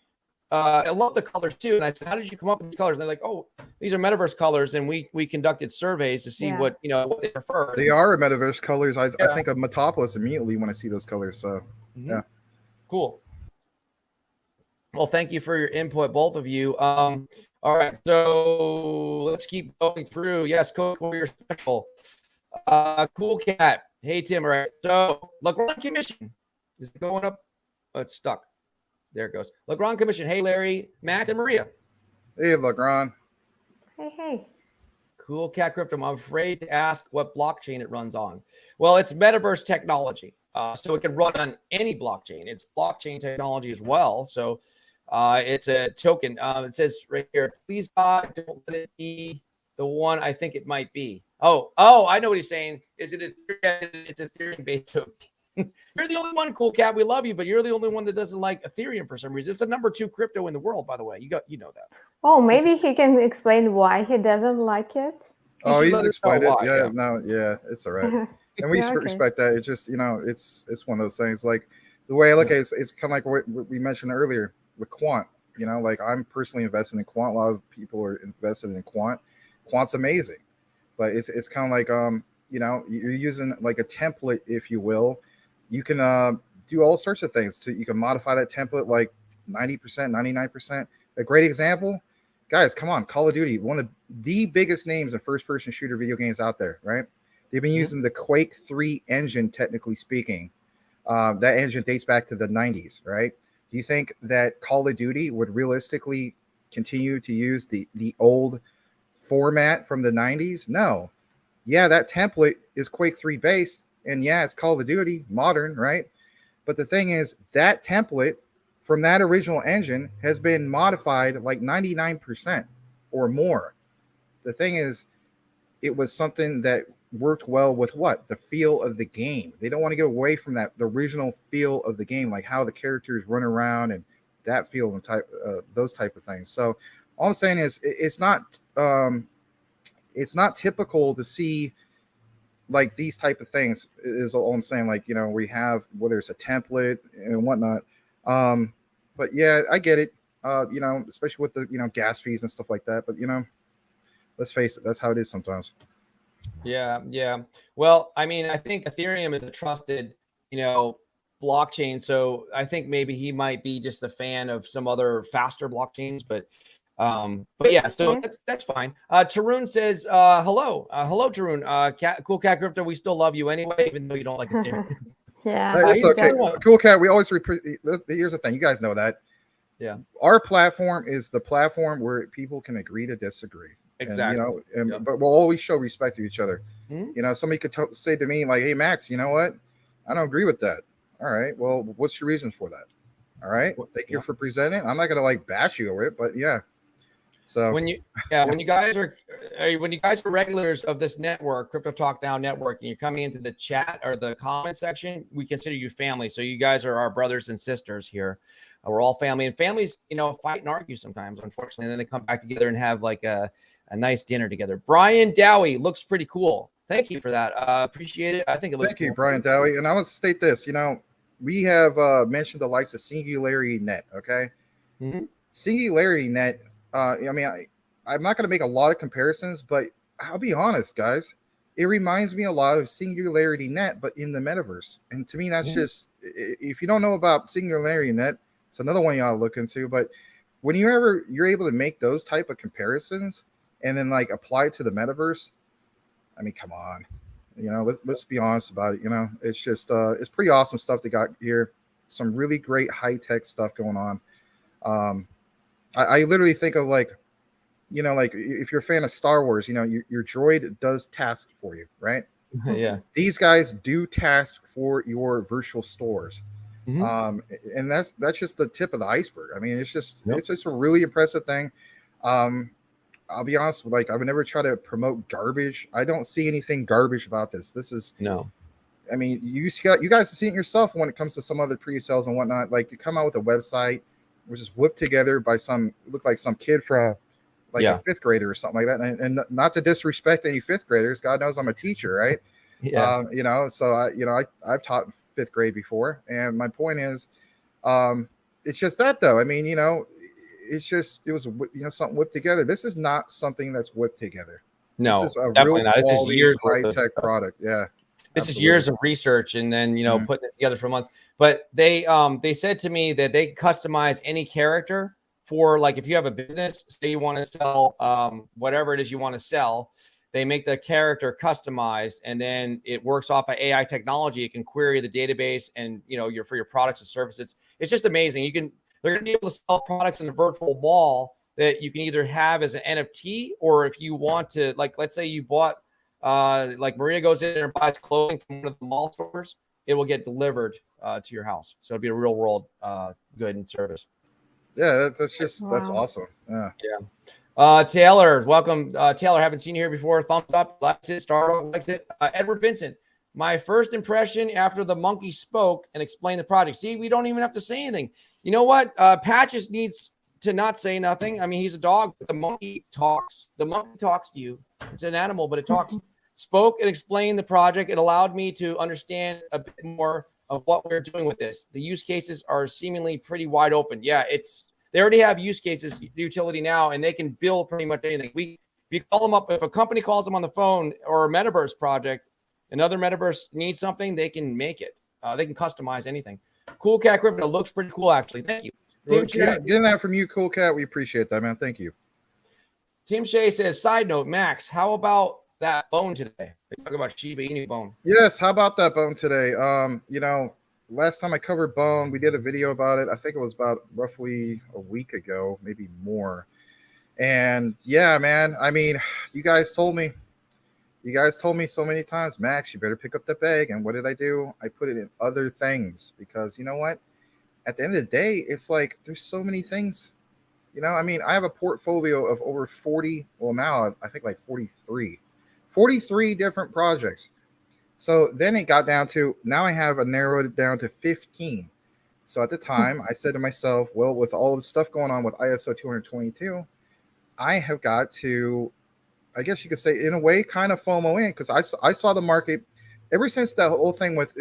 I love the colors too. And I said, how did you come up with these colors? And they're like, oh, these are metaverse colors. And we conducted surveys to see what they prefer. They are metaverse colors. I think of Metapolis immediately when I see those colors. So, yeah. Cool. Well, thank you for your input, both of you. All right, so let's keep going through. Yes, Coach Warrior Special. Cool Cat. Hey, Tim. All right. So, Legrand Commission. Is it going up? Oh, it's stuck. There it goes. Legrand Commission. Hey, Larry, Matt, and Maria. Hey, Legrand. Hey. Cool Cat Crypto. I'm afraid to ask what blockchain it runs on. Well, it's metaverse technology. So it can run on any blockchain. It's blockchain technology as well. So it's a token. It says right here, please God, don't let it be the one I think it might be. Oh, I know what he's saying. Is it it's Ethereum-based token? You're the only one, Cool Cat. We love you, but you're the only one that doesn't like Ethereum for some reason. It's the #2 crypto in the world, by the way. You know that. Oh, maybe he can explain why he doesn't like it. Oh, he's explained it. Why, Yeah, it's all right. And we Okay. respect that. It's just, it's one of those things. Like the way I look at it, it's kind of like what we mentioned earlier with quant. Like I'm personally invested in quant. A lot of people are invested in quant. Quant's amazing, but it's kind of like you're using like a template, if you will. You can do all sorts of things. So you can modify that template like 90%, 99%. A great example, guys, come on, Call of Duty, one of the biggest names in first-person shooter video games out there, right? They've been using the Quake 3 engine, technically speaking. That engine dates back to the 90s, right? Do you think that Call of Duty would realistically continue to use the old format from the 90s? No. Yeah, that template is Quake 3 based, and yeah, it's Call of Duty modern, right? But the thing is, that template from that original engine has been modified like 99% or more. The thing is, it was something that worked well with what? The feel of the game. They don't want to get away from that, the original feel of the game, like how the characters run around and that feel and those type of things. So all I'm saying is it's not typical to see like these type of things is all I'm saying. Like, we have, whether it's a template and whatnot. But yeah, I get it. Especially with the, gas fees and stuff like that. But, let's face it, that's how it is sometimes. Yeah. Well, I mean, I think Ethereum is a trusted, blockchain. So I think maybe he might be just a fan of some other faster blockchains, but yeah, so that's fine. Tarun says, hello, Tarun, Cool Cat Crypto. We still love you anyway, even though you don't like Ethereum. Yeah, it's okay. Cool Cat. We always here's the thing. You guys know that. Yeah. Our platform is the platform where people can agree to disagree. Exactly. And, but we'll always show respect to each other. Mm-hmm. Somebody could say to me like, "Hey, Max, you know what? I don't agree with that." All right. Well, what's your reason for that? All right. Well, thank you for presenting. I'm not gonna like bash you over it, but yeah. So when you guys are regulars of this network, Crypto Talk Now network, and you're coming into the chat or the comment section, we consider you family. So you guys are our brothers and sisters here. We're all family, and families, fight and argue sometimes, unfortunately. And then they come back together and have like a nice dinner together. Brian Dowie looks pretty cool. Thank you for that. Appreciate it. I think it looks cool. Thank you, Brian Dowie. And I want to state this, we have mentioned the likes of Singularity Net. Okay. Mm-hmm. Singularity Net. I'm not going to make a lot of comparisons, but I'll be honest, guys. It reminds me a lot of Singularity Net, but in the metaverse. And to me, that's just, if you don't know about Singularity Net, it's another one you ought to look into. But when you're able to make those type of comparisons and then like apply it to the metaverse, I mean, come on, let's be honest about it. It's just, it's pretty awesome stuff they got here. Some really great high tech stuff going on. I literally think of like if you're a fan of Star Wars, your droid does tasks for you, right? Yeah. These guys do tasks for your virtual stores. Mm-hmm. And that's just the tip of the iceberg. I mean, it's just a really impressive thing. I'll be honest, like I would never try to promote garbage. I don't see anything garbage about this. This is no. I mean, you guys see it yourself when it comes to some other pre-sales and whatnot. Like to come out with a website which is whipped together by look like some kid from like a fifth grader or something like that. And not to disrespect any fifth graders. God knows I'm a teacher, right? Yeah. So I've taught fifth grade before. And my point is, it's just that though. I mean, it was something whipped together. This is not something that's whipped together. No, this is a definitely real not. quality years high-tech product. Yeah. this is years of research, and then putting it together for months. But they said to me that they customize any character for, like, if you have a business, say you want to sell whatever it is you want to sell, they make the character customized, and then it works off of AI technology. It can query the database, and for your products and services. It's just amazing. They're going to be able to sell products in a virtual mall that you can either have as an NFT, or if you want to, like, let's say you bought, like Maria goes in and buys clothing from one of the mall stores, it will get delivered to your house. So it'd be a real world good and service. Yeah, that's awesome. Yeah. Taylor, welcome. Taylor, haven't seen you here before. Thumbs up, likes it. Starro likes it. Edward Vincent, my first impression after the monkey spoke and explained the project. See, we don't even have to say anything. You know what? Patches needs to not say nothing. I mean, he's a dog, but the monkey talks. The monkey talks to you. It's an animal, but it talks. Spoke and explained the project. It allowed me to understand a bit more of what we're doing with this. The use cases are seemingly pretty wide open. Yeah, they already have use cases, utility now, and they can build pretty much anything. We call them up. If a company calls them on the phone, or a metaverse project, another metaverse needs something, they can make it. They can customize anything. Cool Cat Crypto looks pretty cool, actually. Thank you. Well, getting that from you, Cool Cat, we appreciate that, man. Thank you. Tim Shea says, side note, Max, how about that bone today? They talk about Shiba Inu bone. Yes, how about that bone today? Last time I covered bone, we did a video about it. I think it was about roughly a week ago, maybe more. And yeah, man, I mean, you guys told me so many times, Max, you better pick up the bag. And what did I do? I put it in other things, because you know what? At the end of the day, it's like there's so many things. I mean, I have a portfolio of over 40, well, now I think like 43 different projects. So then it got down to, now I have narrowed it down to 15. So at the time, I said to myself, well, with all the stuff going on with ISO 222, I have got to, I guess you could say, in a way, kind of FOMO in, because I saw the market ever since that whole thing with,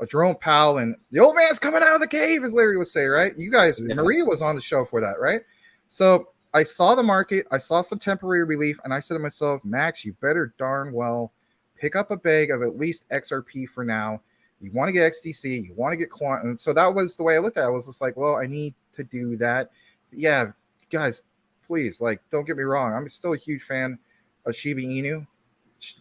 Jerome Powell and the old man's coming out of the cave, as Larry would say, right? You guys, Maria was on the show for that, right? So I saw the market, I saw some temporary relief, and I said to myself, Max, you better darn well pick up a bag of at least XRP for now. You want to get XDC, you want to get Quant. And so that was the way I looked at it. I was just like, well, I need to do that. Yeah, guys, please, like, don't get me wrong. I'm still a huge fan of Shiba Inu.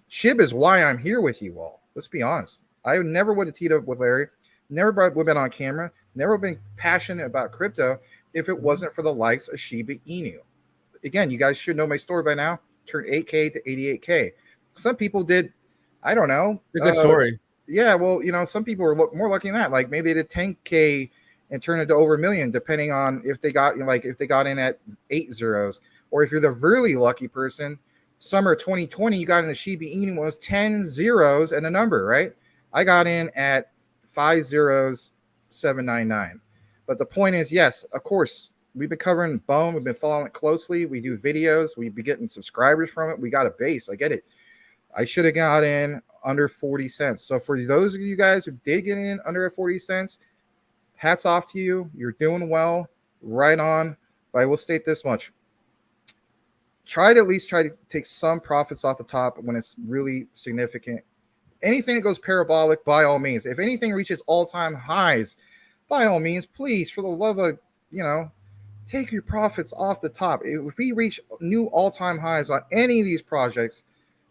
SHIB is why I'm here with you all. Let's be honest. I never would have teed up with Larry, never would have been on camera, never been passionate about crypto if it wasn't for the likes of Shiba Inu. Again, you guys should know my story by now. Turned 8K to 88K. Some people did, I don't know. A good story. Yeah, well, some people were more lucky than that. Like maybe they did 10K and turned it to over $1 million, depending on if they got if they got in at 8 zeros, or if you're the really lucky person. Summer 2020, you got in the Shiba Inu was 10 zeros and a number, right? I got in at 5 zeros, 799. But the point is, yes, of course, we've been covering Bone. We've been following it closely. We do videos. We've been getting subscribers from it. We got a base. I get it. I should have got in under 40 cents. So for those of you guys who did get in under 40 cents, hats off to you. You're doing well. Right on. But I will state this much. Try to take some profits off the top when it's really significant. Anything that goes parabolic, by all means. If anything reaches all-time highs, by all means, please, for the love of, take your profits off the top. If we reach new all-time highs on any of these projects,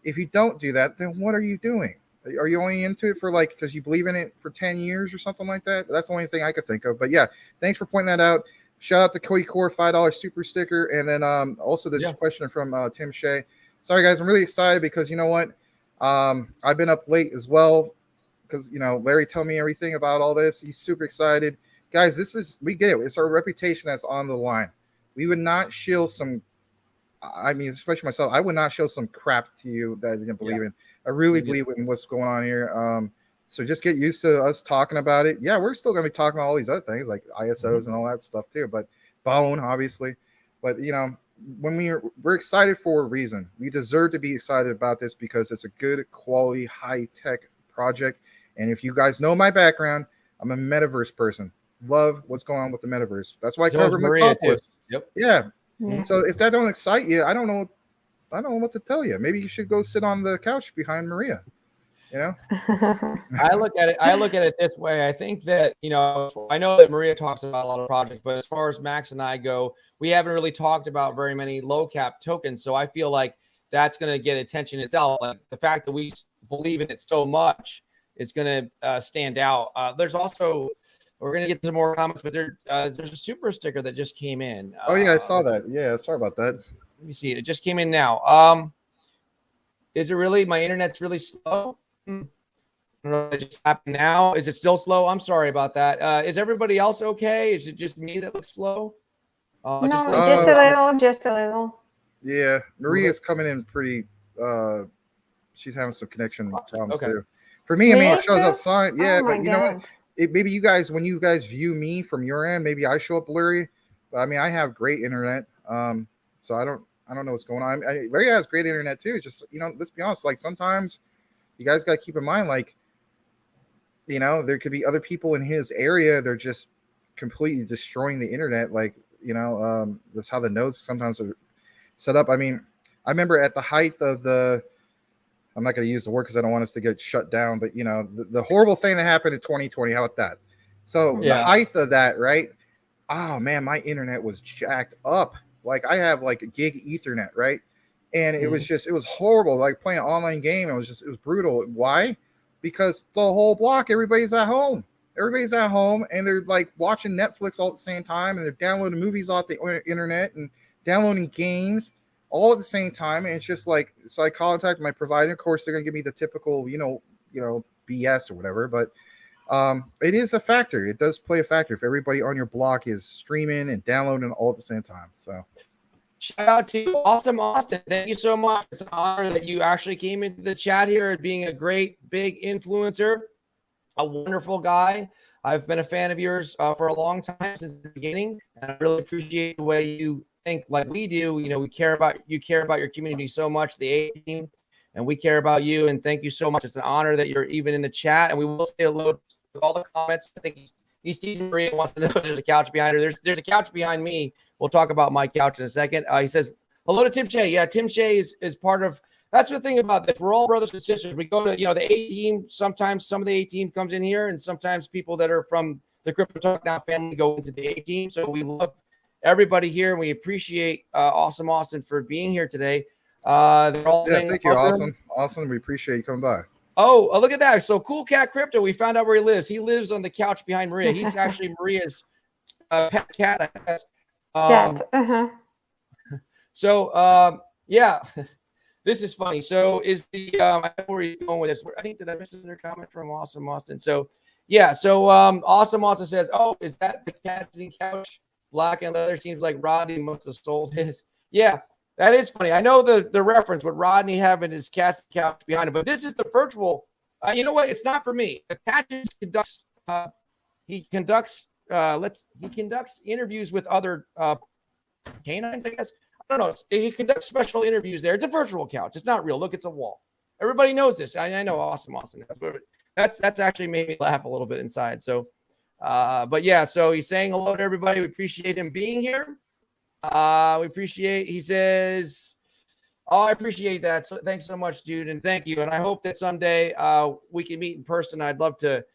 if you don't do that, then what are you doing? Are you only into it for because you believe in it for 10 years or something like that? That's the only thing I could think of. But yeah, thanks for pointing that out. Shout out to Cody Core, $5 super sticker. And then also the question from Tim Shea. Sorry, guys, I'm really excited because you know what? I've been up late as well because, Larry told me everything about all this. He's super excited. Guys, we get it. It's our reputation that's on the line. We would not shield especially myself, I would not show some crap to you that I didn't believe in. I really believe in what's going on here. So just get used to us talking about it. Yeah, we're still going to be talking about all these other things like ISOs and all that stuff too, but Bone, obviously. But, when we're excited for a reason. We deserve to be excited about this because it's a good quality, high-tech project. And if you guys know my background, I'm a metaverse person. Love what's going on with the metaverse. That's why I cover Metropolis. Yep. Yeah. So if that don't excite you, I don't know what to tell you. Maybe you should go sit on the couch behind Maria. You know? I look at it this way. I think that, I know that Maria talks about a lot of projects, but as far as Max and I go, we haven't really talked about very many low cap tokens. So I feel like that's going to get attention itself. Like the fact that we believe in it so much is going to stand out. There's also, we're going to get to more comments, but there's a super sticker that just came in. Oh yeah, I saw that. Yeah, sorry about that. Let me see. It just came in now. Is it really? My internet's really slow. I don't know if it just happened now. Is it still slow? I'm sorry about that. Is everybody else okay? Is it just me that looks slow? No, just a little. Yeah, Maria's coming in pretty. She's having some connection problems too. For me, I mean, it shows up fine. Yeah, but you know what? Maybe you guys, when you guys view me from your end, maybe I show up blurry. But I mean, I have great internet. So I don't know what's going on. Larry has great internet too. Just, let's be honest. Like sometimes you guys got to keep in mind, like, there could be other people in his area. They're just completely destroying the internet. Like, that's how the nodes sometimes are set up. I mean, I remember at the height of I'm not going to use the word because I don't want us to get shut down, but the horrible thing that happened in 2020. How about that? So the height of that, right? Oh man, my internet was jacked up. Like I have like a gig Ethernet, right? And it was horrible. Like playing an online game, it was brutal. Why? Because the whole block, everybody's at home. Everybody's at home and they're like watching Netflix all at the same time, and they're downloading movies off the internet and downloading games all at the same time. And it's just like, so I contacted my provider. Of course, they're gonna give me the typical, BS or whatever. But it is a factor. It does play a factor if everybody on your block is streaming and downloading all at the same time. So shout out to Awesome Austin. Thank you so much. It's an honor that you actually came into the chat here and being a great big influencer, a wonderful guy. I've been a fan of yours for a long time, since the beginning, and I really appreciate the way you think like we do. We care about your community so much, the A team, and we care about you. And thank you so much. It's an honor that you're even in the chat, and we will say hello to all the comments. I think he sees Maria, wants to know there's a couch behind her. There's a couch behind me. We'll talk about my couch in a second. He says hello to Tim Shea. Yeah, Tim Shea is part of. That's the thing about this. We're all brothers and sisters. We go to the A team. Sometimes some of the A team comes in here, and sometimes people that are from the Crypto Talk Now family go into the A team. So we love everybody here, and we appreciate Awesome Austin for being here today. They're all saying, thank you, awesome. We appreciate you coming by. Oh, look at that! So Cool Cat Crypto, we found out where he lives. He lives on the couch behind Maria. He's actually Maria's pet cat, I guess. So yeah. This is funny. So is I know where he's going with this. I think, did I miss another comment from Awesome Austin? So yeah. So Awesome Austin says, oh, is that the catching couch? Black and leather, seems like Rodney must have sold his. Yeah, that is funny. I know the reference with Rodney having his casting couch behind him, but this is the virtual. You know what? It's not for me. The Patches conducts. He conducts interviews with other canines, I guess. I don't know. He conducts special interviews there. It's a virtual couch. It's not real. Look, it's a wall. Everybody knows this. I know. Awesome Austin. That's actually made me laugh a little bit inside. So, but yeah. So he's saying hello to everybody. We appreciate him being here. He says, oh, I appreciate that. So thanks so much, dude, and thank you. And I hope that someday we can meet in person. I'd love to.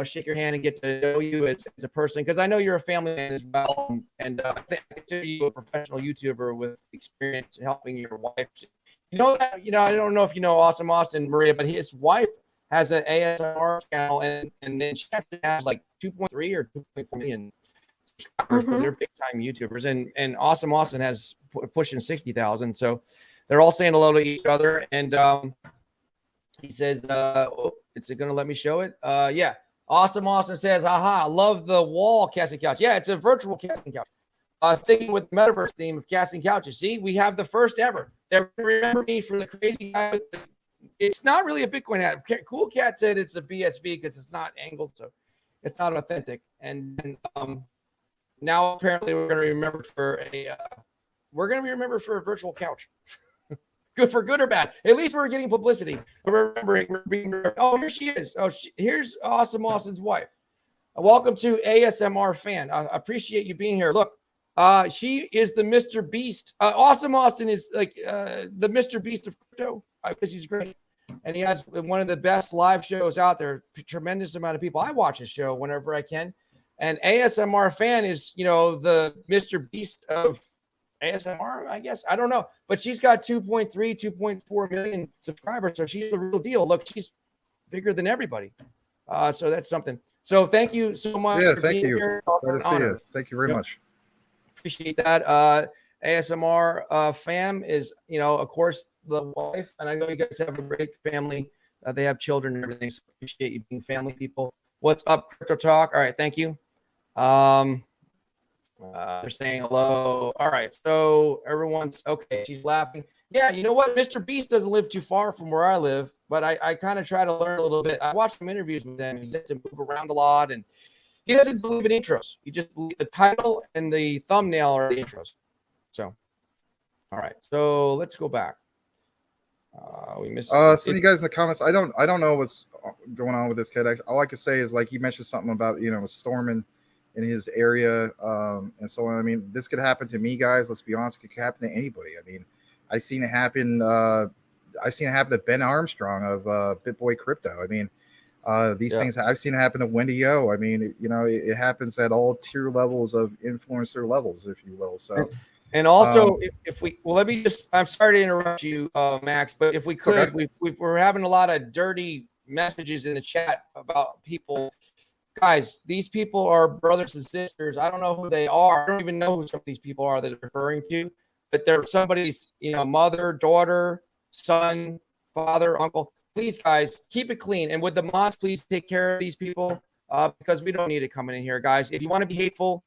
Shake your hand and get to know you as a person, because I know you're a family man as well, and I think I consider you a professional YouTuber with experience helping your wife. I don't know if you know Awesome Austin, Maria, but his wife has an ASMR channel, and then she actually has like 2.3 or 2.4 million subscribers. Mm-hmm. They're big time YouTubers, and Awesome Austin has pushing 60,000. So they're all saying hello to each other, and he says, is it going to let me show it? Yeah. Awesome Austin says, aha, love the wall casting couch. Yeah, it's a virtual casting couch. Sticking with the Metaverse theme of casting couches. See, we have the first ever. Remember me for the crazy guy. It's not really a Bitcoin ad. Cool Cat said it's a BSV because it's not angled, so it's not authentic. And now apparently we're going to be remembered for a virtual couch. Good for good or bad. At least we're getting publicity. We're being. Oh, here she is. Oh, here's Awesome Austin's wife. Welcome to ASMR fan. I appreciate you being here. Look, she is the Mr. Beast. Awesome Austin is like the Mr. Beast of crypto because she's great. and he has one of the best live shows out there. Tremendous amount of people. I watch his show whenever I can. And ASMR fan is, the Mr. Beast of ASMR, I guess. I don't know. But she's got 2.3, 2.4 million subscribers. So she's the real deal. Look, she's bigger than everybody. So that's something. So thank you so much. Yeah, for thank being you. Here. Glad to see you. Thank you very much. Appreciate that. ASMR fam is, of course, the wife. And I know you guys have a great family. They have children and everything. So appreciate you being family people. What's up, Crypto Talk? All right, thank you. They're saying hello. All right, so everyone's okay. She's laughing. Yeah, you know what? Mr. Beast doesn't live too far from where I live, but I kind of try to learn a little bit. I watched some interviews with him. He gets to move around a lot, and he doesn't believe in intros. He just believes the title and the thumbnail are the intros. So, all right, so let's go back. We missed. Some of you guys in the comments. I don't know what's going on with this kid. All I can say is, like, he mentioned something about storming in his area, and so on. I mean, this could happen to me, guys. Let's be honest, it could happen to anybody. I mean, I've seen it happen. I've seen it happen to Ben Armstrong of BitBoy Crypto. I mean, these things. I've seen it happen to Wendy O. I mean, it happens at all tier levels of influencer levels, if you will. So. And also, if we, let me just, I'm sorry to interrupt you, Max, but if we could, okay. we're having a lot of dirty messages in the chat about people. Guys, these people are brothers and sisters. I don't know who they are. I don't even know who some of these people are that are referring to, but they're somebody's, mother, daughter, son, father, uncle. Please, guys, keep it clean. And with the mods, please take care of these people because we don't need it coming in here, guys. If you want to be hateful,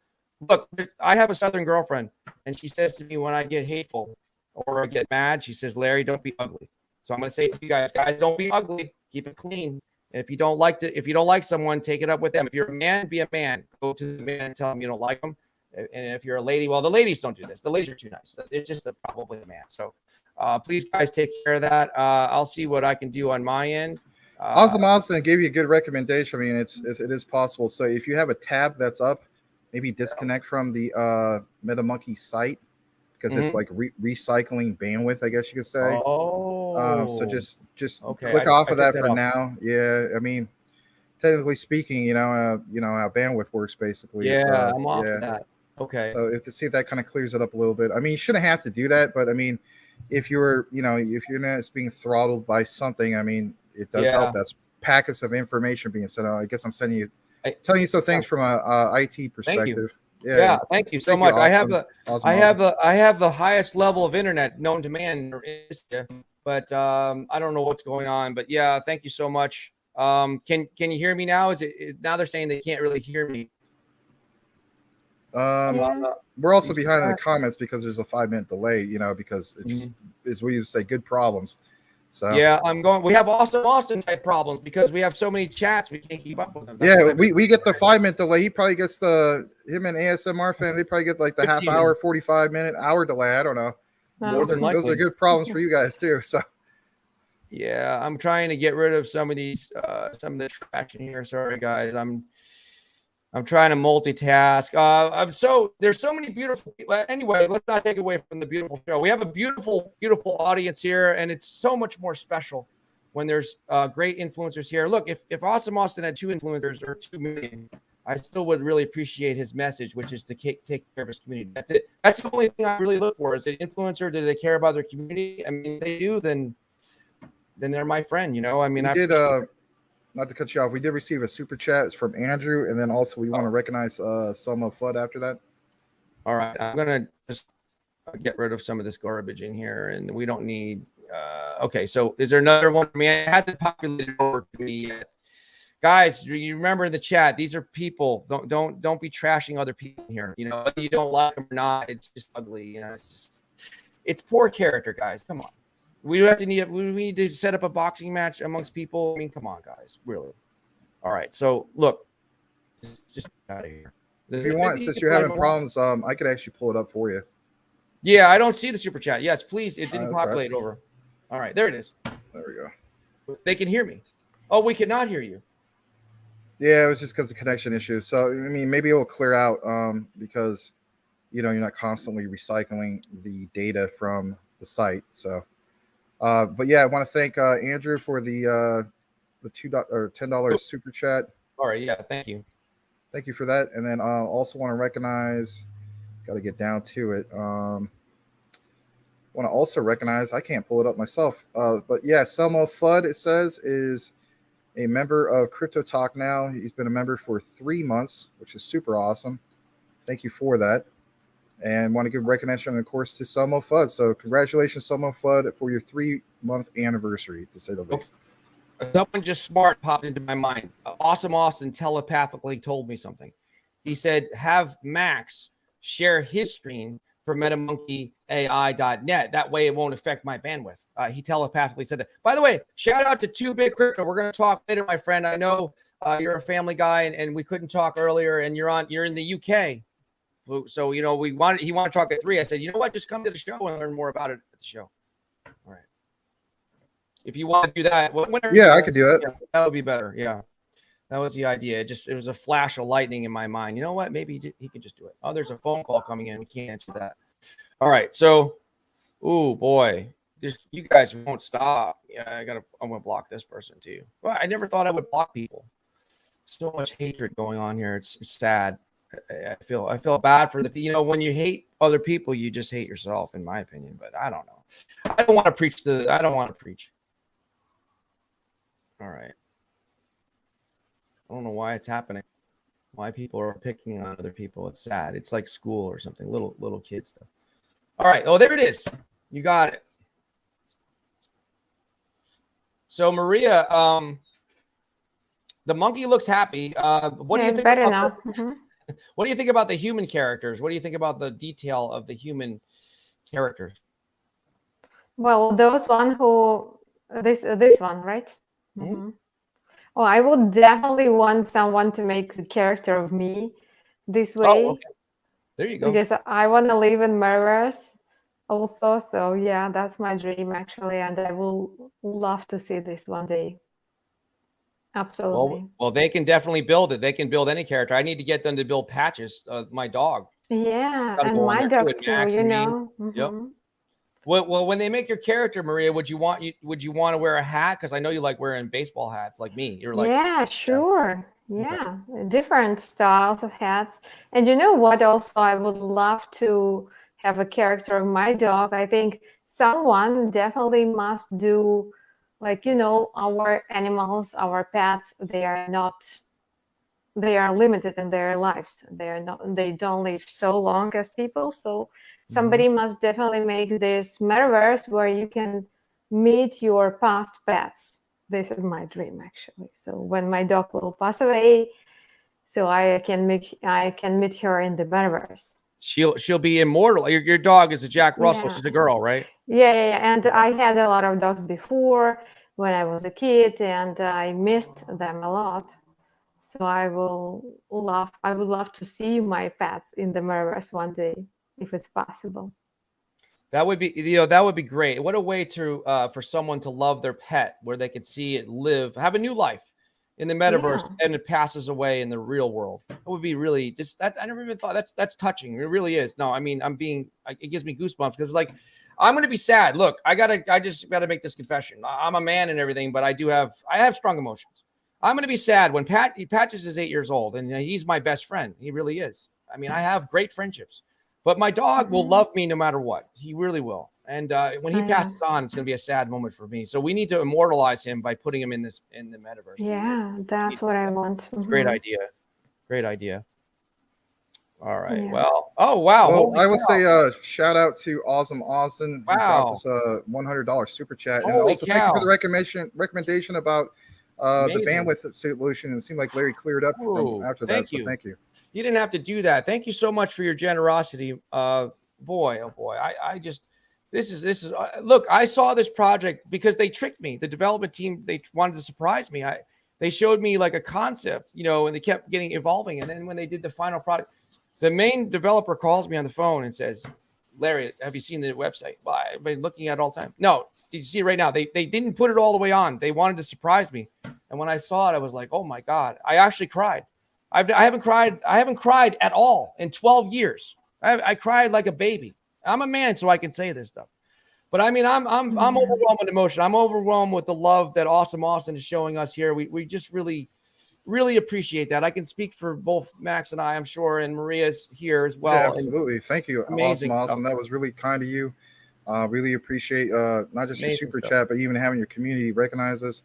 look, I have a Southern girlfriend, and she says to me when I get hateful or I get mad, she says, Larry, don't be ugly. So I'm going to say to you guys, don't be ugly. Keep it clean. And if you don't like someone, take it up with them. If you're a man, be a man. Go to the man and tell him you don't like them. And if you're a lady, well, the ladies don't do this. The ladies are too nice. It's just probably a man. So please, guys, take care of that. I'll see what I can do on my end. Awesome Austin gave you a good recommendation. I mean, it is possible. So if you have a tab that's up, maybe disconnect from the MetaMonkey site because it's like recycling bandwidth, I guess you could say. So just click off of that for now. Yeah, I mean, technically speaking, how bandwidth works basically. Yeah, so, I'm off that. Okay. So see if that kind of clears it up a little bit. I mean, you shouldn't have to do that, but I mean, if you're not being throttled by something, I mean, it does help. That's packets of information being sent out. I guess I'm telling you some things from a IT perspective. Yeah, thank you so much. Awesome. I have the highest level of internet known to man, but I don't know what's going on. But yeah, thank you so much. Can you hear me now? Now they're saying they can't really hear me. We're also behind in the comments because there's a 5-minute delay. Because it just is we say good problems. So yeah, we have Austin type problems because we have so many chats we can't keep up with them. That's we get the 5-minute delay. He probably gets him and ASMR fan, they probably get like the half hour, 45-minute, hour delay. I don't know. Those are good problems for you guys too. So yeah, I'm trying to get rid of some of these some of the trash in here. Sorry guys. I'm trying to multitask. There's so many beautiful people. Anyway, let's not take away from the beautiful show. We have a beautiful, beautiful audience here, and it's so much more special when there's great influencers here. Look, if Awesome Austin had 2 influencers or 2 million, I still would really appreciate his message, which is to take care of his community. That's it. That's the only thing I really look for. Is an influencer, do they care about their community? I mean, if they do, then they're my friend. I mean, not to cut you off, we did receive a super chat from Andrew, and then also we want to recognize Selma Flood after that. All right, I'm gonna just get rid of some of this garbage in here, and we don't need. Okay, so is there another one for me? It hasn't populated over to me yet, guys. You remember in the chat, these are people. Don't be trashing other people here. Whether you don't like them or not, it's just ugly. It's poor character, guys. Come on. We need to set up a boxing match amongst people. I mean, come on, guys, really. All right, so look, just out of here. If you want, since you're having problems, I could actually pull it up for you. Yeah, I don't see the super chat. Yes, please. It didn't populate over. All right, there it is. There we go. They can hear me. Oh, we cannot hear you. Yeah, it was just because of connection issues. So I mean, maybe it will clear out because you're not constantly recycling the data from the site. So. But yeah, I want to thank Andrew for the $10 super chat. All right, yeah, thank you. Thank you for that. And then also want to recognize, got to get down to it. Want to also recognize, I can't pull it up myself, but yeah, Selmo Fudd, it says, is a member of Crypto Talk now. He's been a member for 3 months, which is super awesome. Thank you for that. And want to give recognition, of course, to Selmo Fudd. So congratulations, Selmo Fudd, for your 3-month anniversary, to say the least. Someone just smart popped into my mind. Awesome Austin telepathically told me something. He said, have Max share his screen for MetaMonkeyAI.net. That way it won't affect my bandwidth. He telepathically said that. By the way, shout out to 2Bit Crypto. We're going to talk later, my friend. I know you're a family guy and we couldn't talk earlier, and you're in the UK. So, you know, he wanted to talk at 3. I said, you know what? Just come to the show and learn more about it at the show. All right. If you want to do that, yeah, I could do it. Yeah, that would be better. Yeah, that was the idea. It was a flash of lightning in my mind. You know what? Maybe he could just do it. Oh, there's a phone call coming in. We can't answer that. All right. So, oh boy, you guys won't stop. Yeah, I'm gonna block this person too. Well, I never thought I would block people. So much hatred going on here. It's sad. I feel bad for when you hate other people, you just hate yourself, in my opinion. But I don't know. I don't want to preach. All right. I don't know why it's happening. Why people are picking on other people. It's sad. It's like school or something. Little kid stuff. All right. Oh, there it is. You got it. So Maria, the monkey looks happy. What do you think? Better now. What do you think about the human characters? What do you think about the detail of the human characters? Well, this one, right? Mm-hmm. Oh, I would definitely want someone to make a character of me this way. Oh, okay. There you go. Because I want to live in Metaverse also. So yeah, that's my dream actually, and I will love to see this one day. Absolutely. Well, they can definitely build it. They can build any character. I need to get them to build Patches, my dog. Yeah, and my dog too. You know. Yep. Well, when they make your character, Maria, would you want to wear a hat? Because I know you like wearing baseball hats, like me. You're like, yeah, sure. Yeah, different styles of hats. And you know what? Also, I would love to have a character of my dog. I think someone definitely must do, like, our animals, our pets. They are limited in their lives. They don't live so long as people. So somebody must definitely make this metaverse where you can meet your past pets. This is my dream, actually. So when my dog will pass away, so I can meet her in the metaverse. She'll be immortal. Your dog is a Jack Russell. Yeah. She's a girl, right? Yeah. And I had a lot of dogs before when I was a kid, and I missed them a lot. So I would love to see my pets in the metaverse one day, if it's possible. That would be great. What a way to for someone to love their pet, where they can see it live, have a new life in the metaverse, and it passes away in the real world. It would be really just that. I never even thought that's touching. It really is. No, I mean, it gives me goosebumps because like I'm going to be sad. Look, I just gotta make this confession. I'm a man and everything, but I have strong emotions. I'm going to be sad when Patches is 8 years old, and he's my best friend. He really is. I mean, I have great friendships. But my dog will love me no matter what. He really will. And when he passes on, it's going to be a sad moment for me. So we need to immortalize him by putting him in the metaverse. Yeah, that's what I want. Great idea. Great idea. All right. Yeah. Well, oh, wow. Well, I would say shout out to Awesome Austin. Wow. Who dropped us $100 super chat. And also thank you for the recommendation about the bandwidth solution. It seemed like Larry cleared up after that. So thank you. You didn't have to do that. Thank you so much for your generosity. Boy, oh boy. This is look, I saw this project because they tricked me. The development team, they wanted to surprise me. They showed me like a concept, and they kept evolving. And then when they did the final product, the main developer calls me on the phone and says, Larry, have you seen the website? Well, I've been looking at it all the time. No, did you see it right now? They didn't put it all the way on. They wanted to surprise me. And when I saw it, I was like, oh my God, I actually cried. I haven't cried at all in 12 years. I cried like a baby. I'm a man, so I can say this stuff. But I mean, I'm overwhelmed with emotion. I'm overwhelmed with the love that Awesome Austin is showing us here. We just really appreciate that. I can speak for both Max and I'm sure, and Maria's here as well. Yeah, absolutely. Thank you. Amazing Awesome. That was really kind of you. Really appreciate not just your super chat, but even having your community recognize us.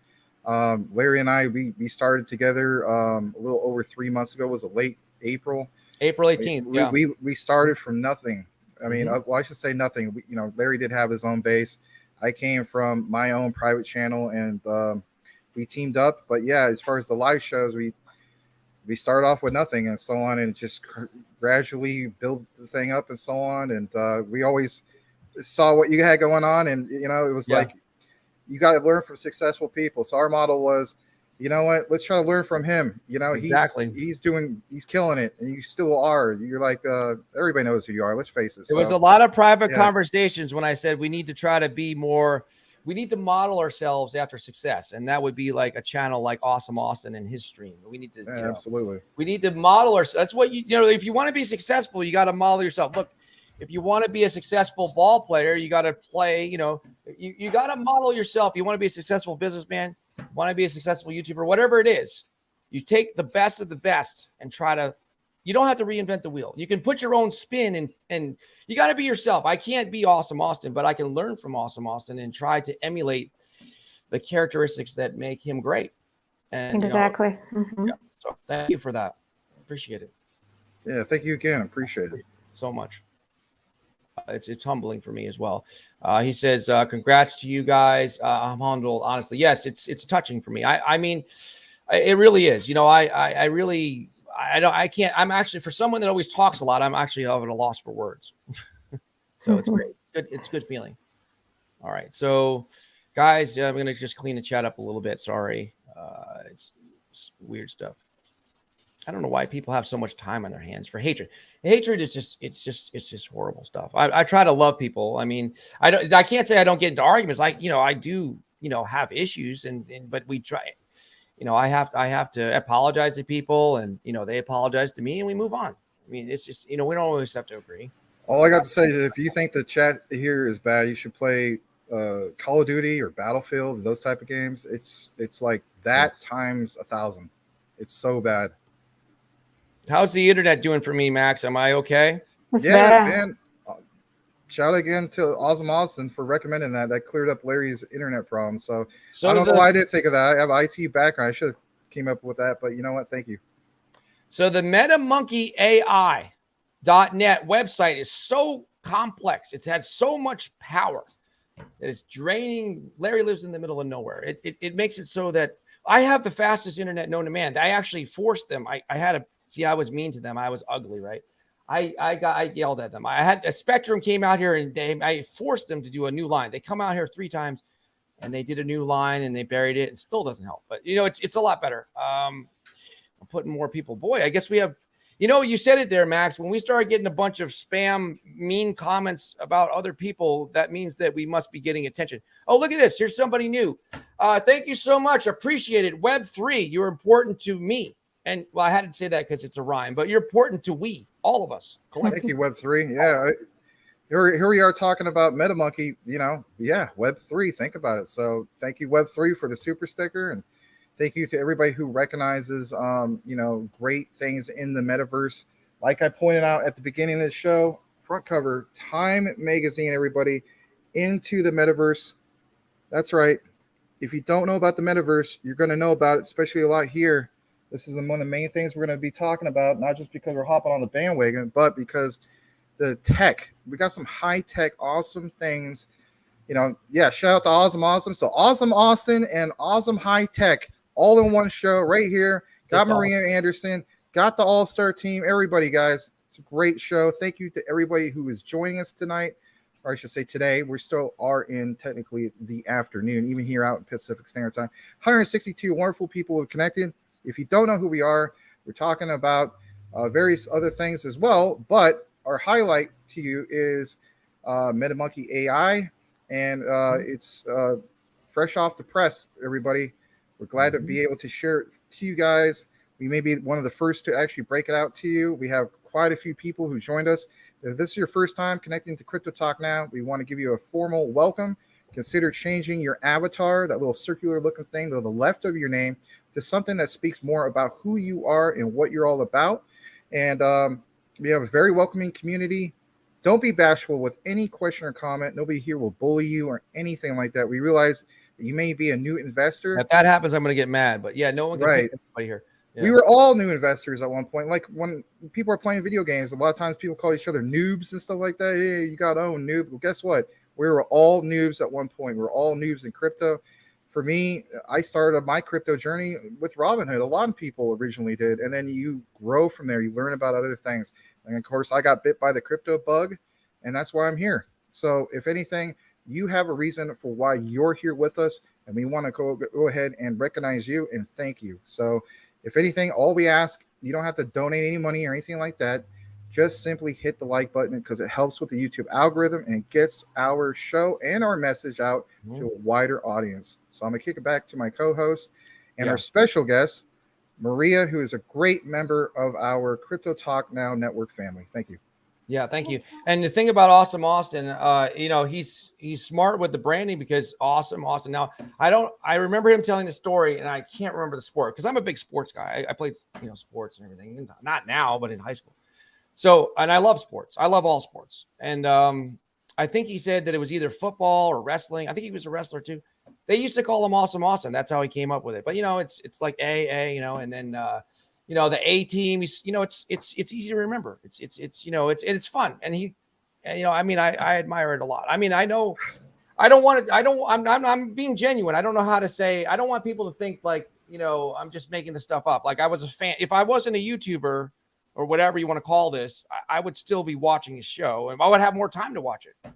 Larry and I, we started together a little over 3 months ago. It was a late April 18th. We started from nothing. I mean, well, I should say nothing. Larry did have his own base. I came from my own private channel, and we teamed up. But yeah, as far as the live shows, we started off with nothing and so on, and just gradually built the thing up and so on. And we always saw what you had going on, and it was like, you got to learn from successful people. So our model was, you know what, let's try to learn from him. Exactly. He's killing it, and you still are. You're like, everybody knows who you are. Let's face it. There was a lot of private conversations when I said we need to try to be more. We need to model ourselves after success, and that would be like a channel like Awesome Austin and his stream. We need to, absolutely. We need to model ourselves. That's what if you want to be successful, you got to model yourself. Look, if you want to be a successful ball player, you got to play. You got to model yourself. You want to be a successful businessman, want to be a successful YouTuber, whatever it is. You take the best of the best and try to. You don't have to reinvent the wheel. You can put your own spin, and you got to be yourself. I can't be Awesome Austin, but I can learn from Awesome Austin and try to emulate the characteristics that make him great. And exactly. So thank you for that. Appreciate it. Yeah, thank you again. Appreciate it so much. It's humbling for me as well. He says, "Congrats to you guys." I'm humbled, honestly. Yes, it's touching for me. I mean, it really is. I can't. I'm actually, for someone that always talks a lot, I'm actually at a loss for words. So it's great. It's good. It's a good feeling. All right. So guys, I'm going to just clean the chat up a little bit. Sorry. It's weird stuff. I don't know why people have so much time on their hands for hatred. Hatred is just horrible stuff. I try to love people. I mean, I can't say I don't get into arguments. I do, have issues but we try. I have to apologize to people, and they apologize to me, and we move on. I mean, it's just we don't always have to agree. All I got to say is, if you think the chat here is bad, you should play Call of Duty or Battlefield, those type of games. It's like that times 1,000. It's so bad. How's the internet doing for me, Max? Am I okay? Man. Shout out again to Awesome Austin for recommending that. That cleared up Larry's internet problem. So I don't know why I didn't think of that. I have an IT background. I should have came up with that, but you know what? Thank you. So the MetaMonkeyAI.net website is so complex. It's had so much power that it's draining. Larry lives in the middle of nowhere. It makes it so that I have the fastest internet known to man. I actually forced them. I was mean to them. I was ugly, right? I yelled at them. I had a Spectrum came out here, and I forced them to do a new line. They come out here 3 times, and they did a new line, and they buried it. It still doesn't help, but it's a lot better. I'm putting more people. Boy, I guess we have. You said it there, Max. When we start getting a bunch of spam, mean comments about other people, that means that we must be getting attention. Oh, look at this. Here's somebody new. Thank you so much. Appreciate it. Web3, you're important to me. And well, I had to say that because it's a rhyme, but you're important to all of us. Thank you, Web3. Yeah. Here we are talking about MetaMonkey, Web3. Think about it. So thank you, Web3, for the super sticker. And thank you to everybody who recognizes, great things in the metaverse. Like I pointed out at the beginning of the show, front cover, Time Magazine, everybody, into the metaverse. That's right. If you don't know about the metaverse, you're going to know about it, especially a lot here. This is one of the main things we're going to be talking about, not just because we're hopping on the bandwagon, but because the tech. We got some high-tech, awesome things. Shout out to Awesome Austin. So Awesome Austin and Awesome High Tech all in one show right here. Got Maria Anderson, got the all-star team. Everybody, guys, it's a great show. Thank you to everybody who is joining us tonight, or I should say today. We still are in technically the afternoon, even here out in Pacific Standard Time. 162 wonderful people have connected. If you don't know who we are, we're talking about various other things as well. But our highlight to you is METAMONKEYAI, and it's fresh off the press, everybody. We're glad to be able to share it to you guys. We may be one of the first to actually break it out to you. We have quite a few people who joined us. If this is your first time connecting to Crypto Talk Now, we want to give you a formal welcome. Consider changing your avatar, that little circular looking thing to the left of your name, to something that speaks more about who you are and what you're all about. And we have a very welcoming community. Don't be bashful with any question or comment. Nobody here will bully you or anything like that. We realize that you may be a new investor. If that happens, I'm going to get mad. But yeah, no one can pick anybody here. Yeah. We were all new investors at one point. Like when people are playing video games, a lot of times people call each other noobs and stuff like that. Hey, you got owned, noob. Well, guess what? We were all noobs at one point. We're all noobs in crypto. For me, I started my crypto journey with Robinhood. A lot of people originally did. And then you grow from there. You learn about other things. And of course, I got bit by the crypto bug, and that's why I'm here. So if anything, you have a reason for why you're here with us, and we want to go ahead and recognize you and thank you. So if anything, all we ask, you don't have to donate any money or anything like that. Just simply hit the like button because it helps with the YouTube algorithm and gets our show and our message out to a wider audience. So I'm going to kick it back to my co-host and our special guest, Maria, who is a great member of our Crypto Talk Now network family. Thank you. Yeah, thank you. And the thing about Awesome Austin, you know, he's smart with the branding because Awesome Austin. Now, I remember him telling the story, and I can't remember the sport because I'm a big sports guy. I played, you know, sports and everything. Not now, but in high school. So, and I love sports. I love all sports. And I think he said that it was either football or wrestling. I think he was a wrestler too. They used to call him Awesome Austin. That's how he came up with it. But you know, it's like A, you know, and then you know, the A team. You know, it's easy to remember. It's you know, it's fun. And you know, I mean, I admire it a lot. I mean, I know, I'm being genuine. I don't know how to say. I don't want people to think like, you know, I'm just making this stuff up. Like I was a fan. If I wasn't a YouTuber or whatever you want to call this, I would still be watching his show, and I would have more time to watch it.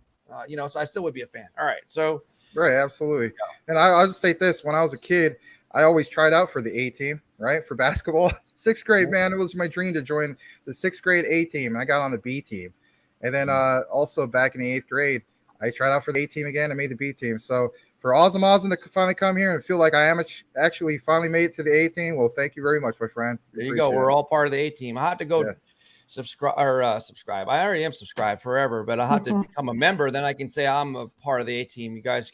You know, so I still would be a fan. All right, so right, absolutely. And I'll just state this: when I was a kid, I always tried out for the A team, right, for basketball. Sixth grade, man, it was my dream to join the sixth grade A team. I got on the B team, and then also back in the eighth grade, I tried out for the A team again. I made the B team. So for Awesome Austin to finally come here and feel like I am actually finally made it to the A team, well, thank you very much, my friend. There you go. We're all part of the A team. I have to go subscribe. I already am subscribed forever, but I have to become a member. Then I can say I'm a part of the A team. You guys,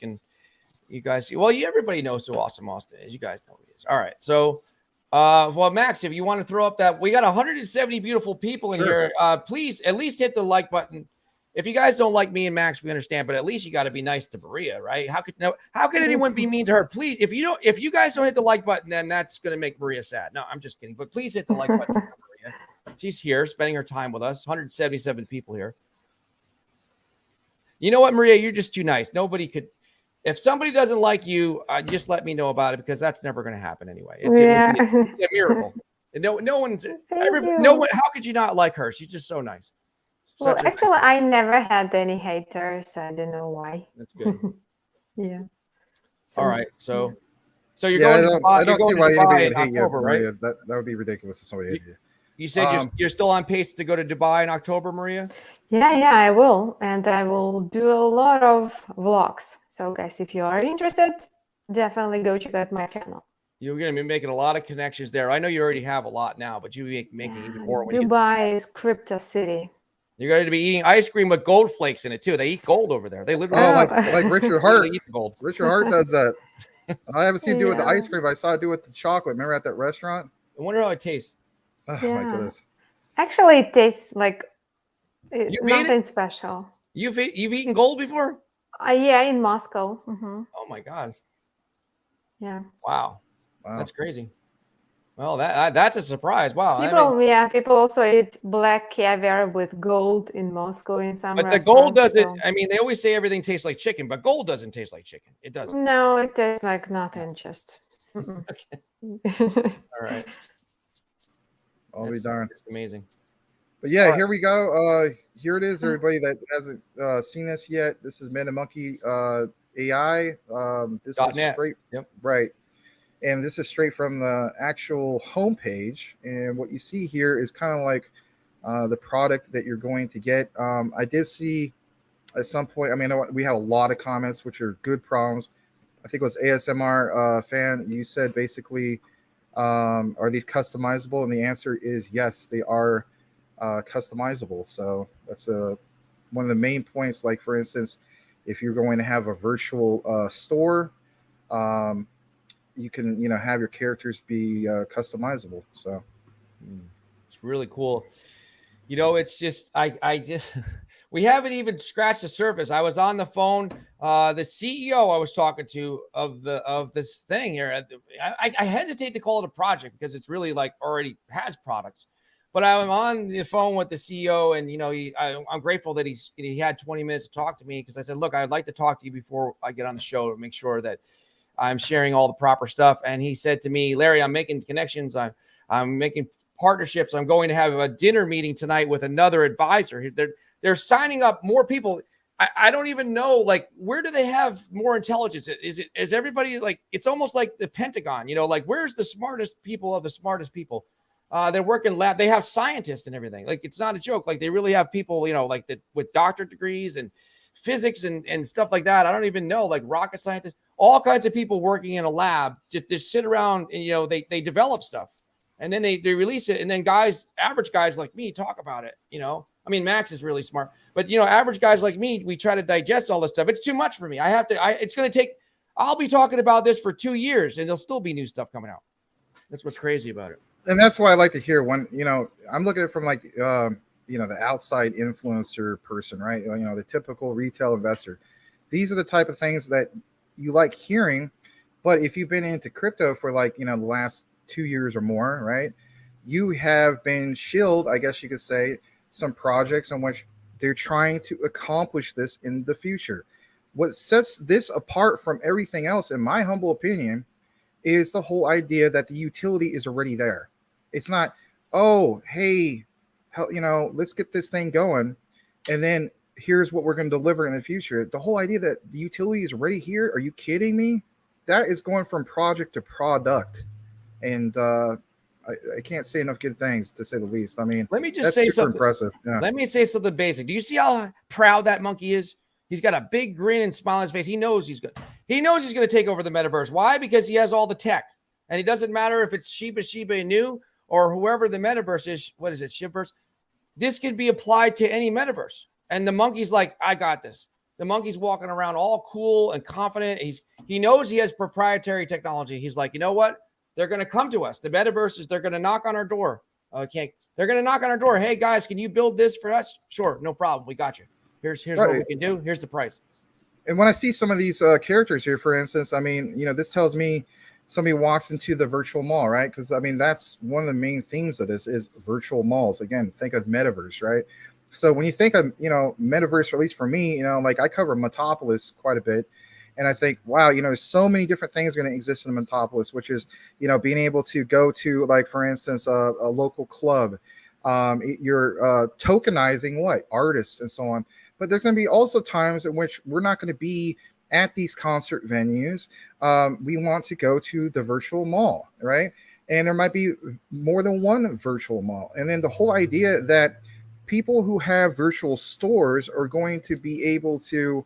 well, everybody knows who Awesome Austin is. You guys know who he is. All right. So, well, Max, if you want to throw up that, we got 170 beautiful people in here. Please at least hit the like button. If you guys don't like me and Max, we understand, but at least you got to be nice to Maria, right? How could anyone be mean to her? Please, if you guys don't hit the like button, then that's going to make Maria sad. No, I'm just kidding. But please hit the like button for Maria. She's here spending her time with us. 177 people here. You know what, Maria? You're just too nice. Nobody could. If somebody doesn't like you, just let me know about it because that's never going to happen anyway. It's a miracle. And no one. How could you not like her? She's just so nice. Well, actually, I never had any haters. I don't know why. That's good. Yeah. So, all right. So you're going to Dubai. I don't see why anybody would hate you, October, Maria. Right? That would be ridiculous if somebody hated you. You said you're still on pace to go to Dubai in October, Maria? Yeah, I will. And I will do a lot of vlogs. So guys, if you are interested, definitely go check out my channel. You're going to be making a lot of connections there. I know you already have a lot now, but you'll be making even more. Dubai is crypto city. You're going to be eating ice cream with gold flakes in it too. They eat gold over there. They literally like Richard Hart. They eat gold. Richard Hart does that. I haven't seen him do it with the ice cream, but I saw it do it with the chocolate. Remember at that restaurant? I wonder how it tastes. Oh my goodness. Actually, it tastes like nothing special. You've eaten gold before? Yeah, in Moscow. Oh my God. Yeah. Wow. That's crazy. Well, that's a surprise. Wow. People also eat black caviar with gold in Moscow in some restaurants. But the gold doesn't, I mean, they always say everything tastes like chicken, but gold doesn't taste like chicken. It doesn't. No, it tastes like nothing, just. Okay. All right. I'll be darned. It's amazing. But yeah, here we go. Here it is, everybody that hasn't seen this yet. This is MetaMonkey AI. This is straight. Yep. Right. And this is straight from the actual homepage. And what you see here is kind of like the product that you're going to get. I did see at some point, I mean, we have a lot of comments, which are good problems. I think it was ASMR fan. You said basically, are these customizable? And the answer is yes, they are customizable. So that's one of the main points. Like for instance, if you're going to have a virtual store, you can have your characters be customizable. So it's really cool. It's just I just we haven't even scratched the surface. I was on the phone. The CEO I was talking to of this thing here. I hesitate to call it a project because it's really like already has products. But I'm on the phone with the CEO, and I'm grateful that he had 20 minutes to talk to me, because I said, look, I'd like to talk to you before I get on the show to make sure that I'm sharing all the proper stuff. And he said to me, Larry, I'm making connections. I'm making partnerships. I'm going to have a dinner meeting tonight with another advisor. They're signing up more people. I don't even know, like, where do they have more intelligence? Is everybody like, it's almost like the Pentagon, like, where's the smartest people of the smartest people? They're working lab. They have scientists and everything. Like, it's not a joke. Like, they really have people, like that with doctorate degrees and physics and stuff like that. I don't even know, like rocket scientists, all kinds of people working in a lab, just sit around and, they develop stuff. And then they release it. And then average guys like me talk about it. I mean, Max is really smart, but average guys like me, we try to digest all this stuff. It's too much for me. It's going to take, I'll be talking about this for 2 years and there'll still be new stuff coming out. That's what's crazy about it. And that's why I like to hear when, I'm looking at it from like, the outside influencer person, right? The typical retail investor. These are the type of things that you like hearing. But if you've been into crypto for like, the last 2 years or more, right? You have been shielded, I guess you could say, some projects in which they're trying to accomplish this in the future. What sets this apart from everything else, in my humble opinion, is the whole idea that the utility is already there. It's not, oh, hey, let's get this thing going, and then here's what we're going to deliver in the future. The whole idea that the utility is already here, are you kidding me? That is going from project to product. And I can't say enough good things, to say the least. I mean, let me just that's say super something impressive. Yeah. Let me say something basic. Do you see how proud that monkey is? He's got a big grin and smile on his face. He knows he's good. He knows he's going to take over the metaverse. Why? Because he has all the tech, and it doesn't matter if it's Shiba Inu or whoever the metaverse is. What is it? Shibaverse. This could be applied to any metaverse. And the monkey's like, I got this. The monkey's walking around all cool and confident. He knows he has proprietary technology. He's like, you know what? They're going to come to us. The metaverses, they're going to knock on our door. They're going to knock on our door. Hey guys, can you build this for us? Sure, no problem. We got you. Here's right. What we can do. Here's the price. And when I see some of these characters here, for instance, I mean, this tells me somebody walks into the virtual mall, right? Because I mean, that's one of the main themes of this is virtual malls. Again, think of metaverse, right? So when you think of, metaverse, at least for me, like I cover Metapolis quite a bit. And I think, wow, so many different things are going to exist in Metapolis, which is, being able to go to, like, for instance, a local club. You're tokenizing what? Artists and so on. But there's going to be also times in which we're not going to be at these concert venues. We want to go to the virtual mall, right? And there might be more than one virtual mall. And then the whole idea that people who have virtual stores are going to be able to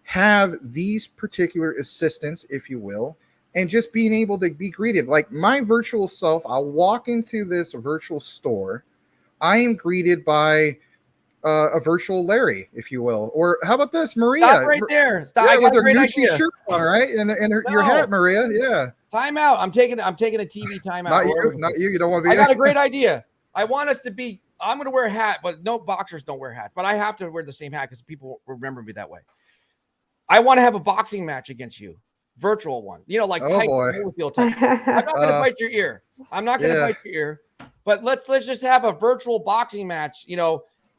have these particular assistants, if you will, and just being able to be greeted. Like my virtual self, I'll walk into this virtual store. I am greeted by a virtual Larry, if you will. Or how about this, Maria? Stop right there. Stop. Yeah, I got with a great her idea. shirt on, right? And your hat, Maria. Yeah. Time out. I'm taking a TV timeout. Not you. You don't want to be. I got a great idea. I want us to be. I'm going to wear a hat, but no, boxers don't wear hats. But I have to wear the same hat because people remember me that way. I want to have a boxing match against you, virtual one. Like Tyson Holyfield type. I'm not going to bite your ear. I'm not going to bite your ear. But let's just have a virtual boxing match.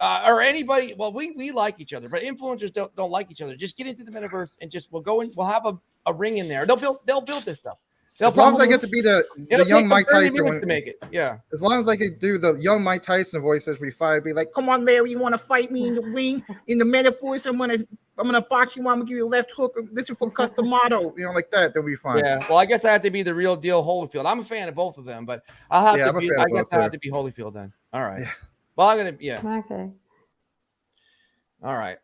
Or anybody. Well, we like each other, but influencers don't like each other. Just get into the metaverse and we'll go in. We'll have a ring in there. They'll build this stuff. As long as I get to be the young Mike Tyson to make it, yeah. As long as I could do the young Mike Tyson voice as we fight, be like, "Come on, Larry, you want to fight me in the ring in the metaverse? I'm gonna box you. I'm gonna give you a left hook. This is for custom motto, like that. Then we fine." Yeah. Well, I guess I have to be the real deal Holyfield. I'm a fan of both of them, but I'll have to be. I guess I have to be Holyfield then. All right. Yeah. Well, I'm gonna. Yeah. Okay. All right.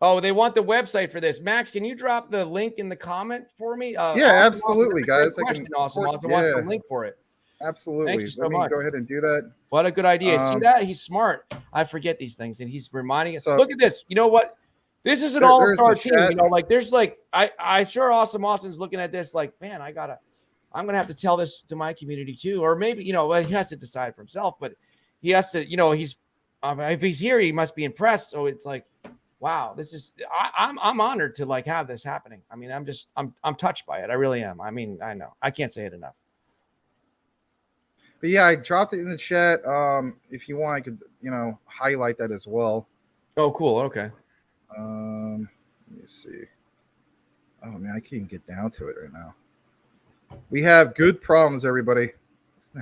Oh, they want the website for this. Max, can you drop the link in the comment for me? Yeah, absolutely, guys. I can. Awesome. Also wants the link for it. Absolutely. Thank you so Let me much. go ahead and do that. What a good idea. See that? He's smart. I forget these things, and he's reminding us. So- Look at this. You know what? This is an There's all-star the team. chat. You know, like there's like I'm sure Awesome Austin's looking at this like, man, I'm gonna have to tell this to my community too, or maybe well, he has to decide for himself, but he has to. He's if he's here, he must be impressed. So it's like, wow, this is I'm honored to like have this happening. I mean, I'm touched by it. I really am. I mean, I know I can't say it enough. But yeah, I dropped it in the chat. If you want, I could, highlight that as well. Oh, cool. Okay. Let me see. Oh man, I can't even get down to it right now. We have good problems, everybody.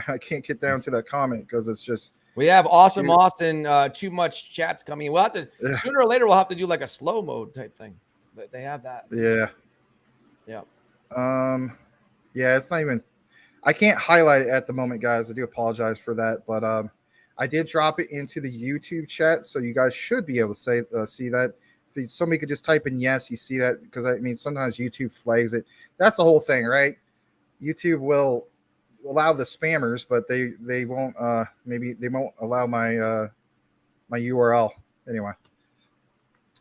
I can't get down to that comment because it's just. We have Awesome Austin. Too much chats coming. We'll have to sooner or later. We'll have to do like a slow mode type thing. But they have that. Yeah. Yeah. Yeah, it's not even. I can't highlight it at the moment, guys. I do apologize for that, but I did drop it into the YouTube chat, so you guys should be able to see that. If somebody could just type in yes, you see that, because I mean sometimes YouTube flags it. That's the whole thing, right? YouTube will allow the spammers, but they won't. Maybe they won't allow my my URL anyway.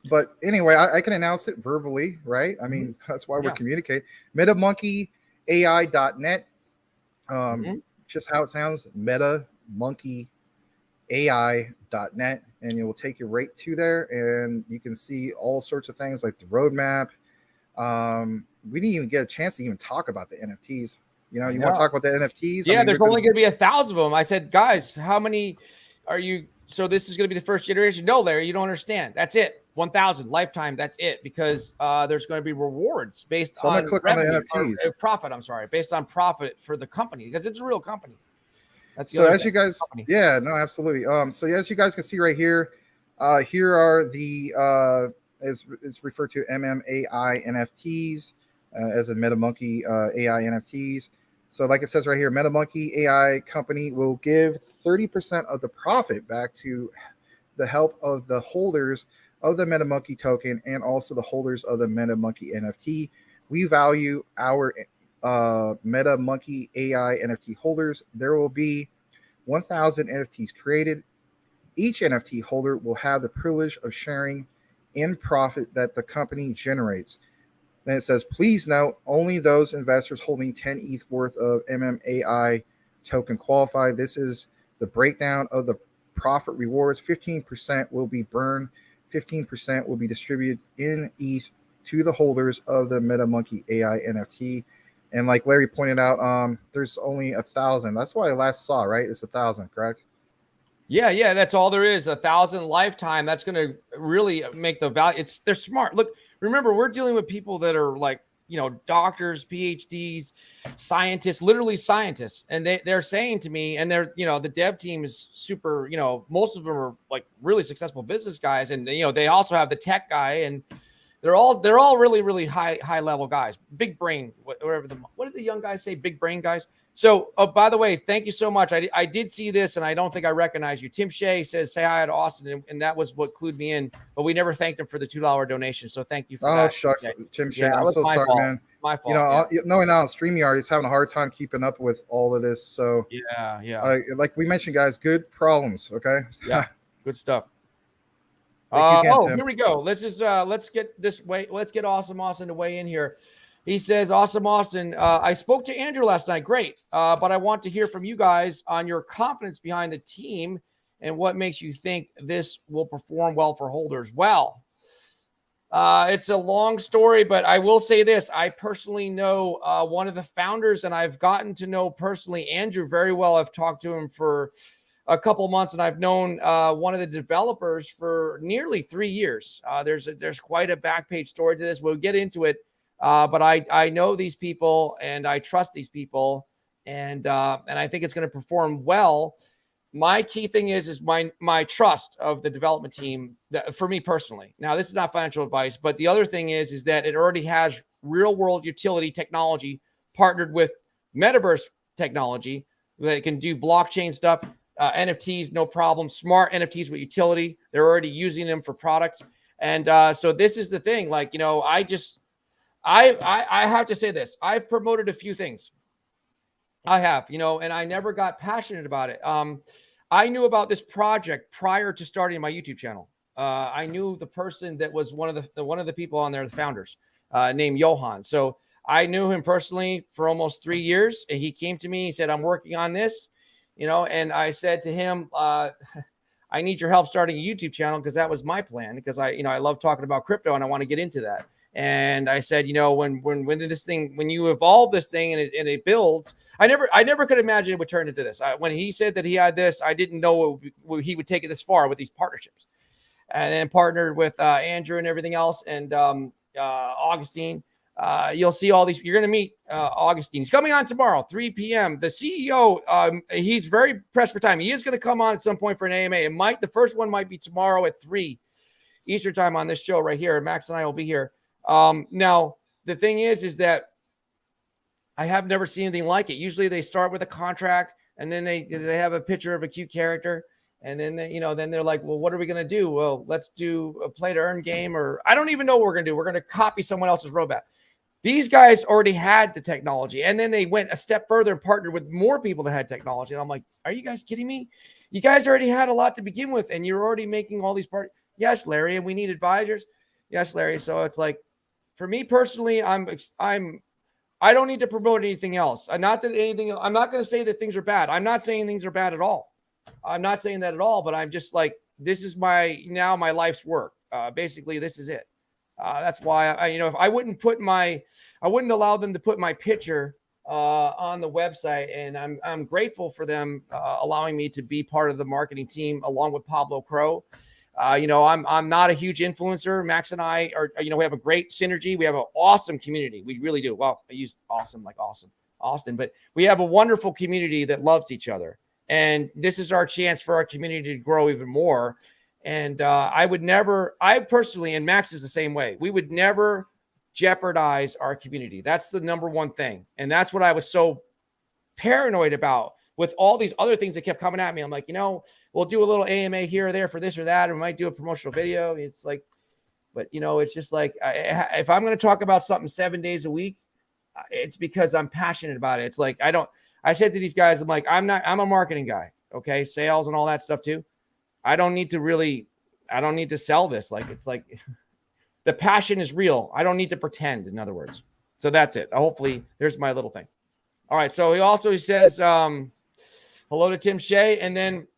But anyway, I can announce it verbally, right? I mean that's why we're communicating. MetaMonkeyAI.net. Just how it sounds, MetaMonkeyAI.net, and it will take you right to there, and you can see all sorts of things like the roadmap. We didn't even get a chance to even talk about the NFTs. You want to talk about the NFTs? Yeah, there's only going to be 1,000 of them. I said, guys, how many are you? So this is going to be the first generation. No, Larry, you don't understand. That's it. 1,000 lifetime. That's it, because there's going to be rewards based on revenue, or profit. I'm sorry, based on profit for the company, because it's a real company. That's so as you guys, yeah, no, absolutely. So as you guys can see right here, here are the as it's referred to MMAI NFTs, as in MetaMonkey AI NFTs. So like it says right here, MetaMonkey AI company will give 30% of the profit back to the help of the holders of the MetaMonkey token and also the holders of the MetaMonkey NFT. We value our MetaMonkey AI NFT holders. There will be 1,000 NFTs created. Each NFT holder will have the privilege of sharing in profit that the company generates. Then it says, please note, only those investors holding 10 ETH worth of MMAI token qualify. This is the breakdown of the profit rewards. 15% will be burned. 15% will be distributed in ETH to the holders of the MetaMonkey AI NFT. And like Larry pointed out, there's only 1,000. That's what I last saw, right? It's 1,000, correct? Yeah, that's all there is. 1,000 lifetime. That's going to really make the value. They're smart. Look, remember, we're dealing with people that are like, doctors, PhDs, scientists, literally scientists. And they're saying to me, and they're, the dev team is super, most of them are like really successful business guys. And, they also have the tech guy, and they're all really, really high level guys, big brain, what did the young guys say? Big brain guys. So, by the way, thank you so much. I did see this, and I don't think I recognize you. Tim Shea says, say hi to Austin, and that was what clued me in, but we never thanked him for the $2 donation, so thank you for that. Oh, shucks, Tim Shea, I'm so sorry, man. My fault. Knowing now on StreamYard, it's having a hard time keeping up with all of this, so yeah. Like we mentioned, guys, good problems, okay? Yeah, good stuff. Here we go. Let's get Awesome Austin to weigh in here. He says, Awesome Austin, I spoke to Andrew last night. Great. But I want to hear from you guys on your confidence behind the team and what makes you think this will perform well for holders. Well, it's a long story, but I will say this. I personally know one of the founders, and I've gotten to know personally Andrew very well. I've talked to him for a couple months, and I've known one of the developers for nearly 3 years. There's quite a back page story to this. We'll get into it. But I know these people, and I trust these people, and I think it's going to perform well. My key thing is my trust of the development team for me personally. Now, this is not financial advice, but the other thing is that it already has real world utility technology partnered with metaverse technology that can do blockchain stuff, NFTs, no problem. Smart NFTs with utility. They're already using them for products. And so this is the thing, like, I have to say this. I've promoted a few things. I have, and I never got passionate about it. I knew about this project prior to starting my YouTube channel. I knew the person that was one of the people on there, the founders, named Johan. So I knew him personally for almost 3 years. And he came to me, he said, I'm working on this, and I said to him, I need your help starting a YouTube channel, because that was my plan, because I love talking about crypto and I want to get into that. And I said, when you evolve this thing and it builds, I never could imagine it would turn into this. When he said that he had this, I didn't know he would take it this far with these partnerships, and then partnered with Andrew and everything else. And Augustine, you'll see all these. You're going to meet Augustine. He's coming on tomorrow, 3 p.m. The CEO, he's very pressed for time. He is going to come on at some point for an AMA. The first one might be tomorrow at 3 Eastern time on this show right here. Max and I will be here. Now, the thing is that I have never seen anything like it. Usually they start with a contract, and then they have a picture of a cute character. And then then they're like, well, what are we going to do? Well, let's do a play to earn game, or I don't even know what we're going to do. We're going to copy someone else's roadmap. These guys already had the technology, and then they went a step further and partnered with more people that had technology. And I'm like, are you guys kidding me? You guys already had a lot to begin with, and you're already making all these parts. Yes, Larry, and we need advisors. Yes, Larry. So it's like, for me personally, I don't need to promote anything else. I'm not going to say that things are bad. I'm not saying things are bad at all. I'm not saying that at all, but I'm just like, this is my life's work. Basically, this is it. That's why if I wouldn't allow them to put my picture on the website, and I'm grateful for them allowing me to be part of the marketing team along with Pablo Crow. I'm not a huge influencer. Max and I are, we have a great synergy. We have an awesome community. We really do. Well, I used awesome, like awesome, Austin, but we have a wonderful community that loves each other. And this is our chance for our community to grow even more. And I personally, and Max is the same way, we would never jeopardize our community. That's the number one thing. And that's what I was so paranoid about with all these other things that kept coming at me. I'm like, we'll do a little AMA here or there for this or that, or we might do a promotional video. It's like, but it's just like, if I'm going to talk about something 7 days a week, it's because I'm passionate about it. It's like, I said to these guys, I'm like, I'm a marketing guy. Okay. Sales and all that stuff too. I don't need to sell this. Like, it's like the passion is real. I don't need to pretend, in other words. So that's it. Hopefully there's my little thing. All right. So he says, hello to Tim Shea. And then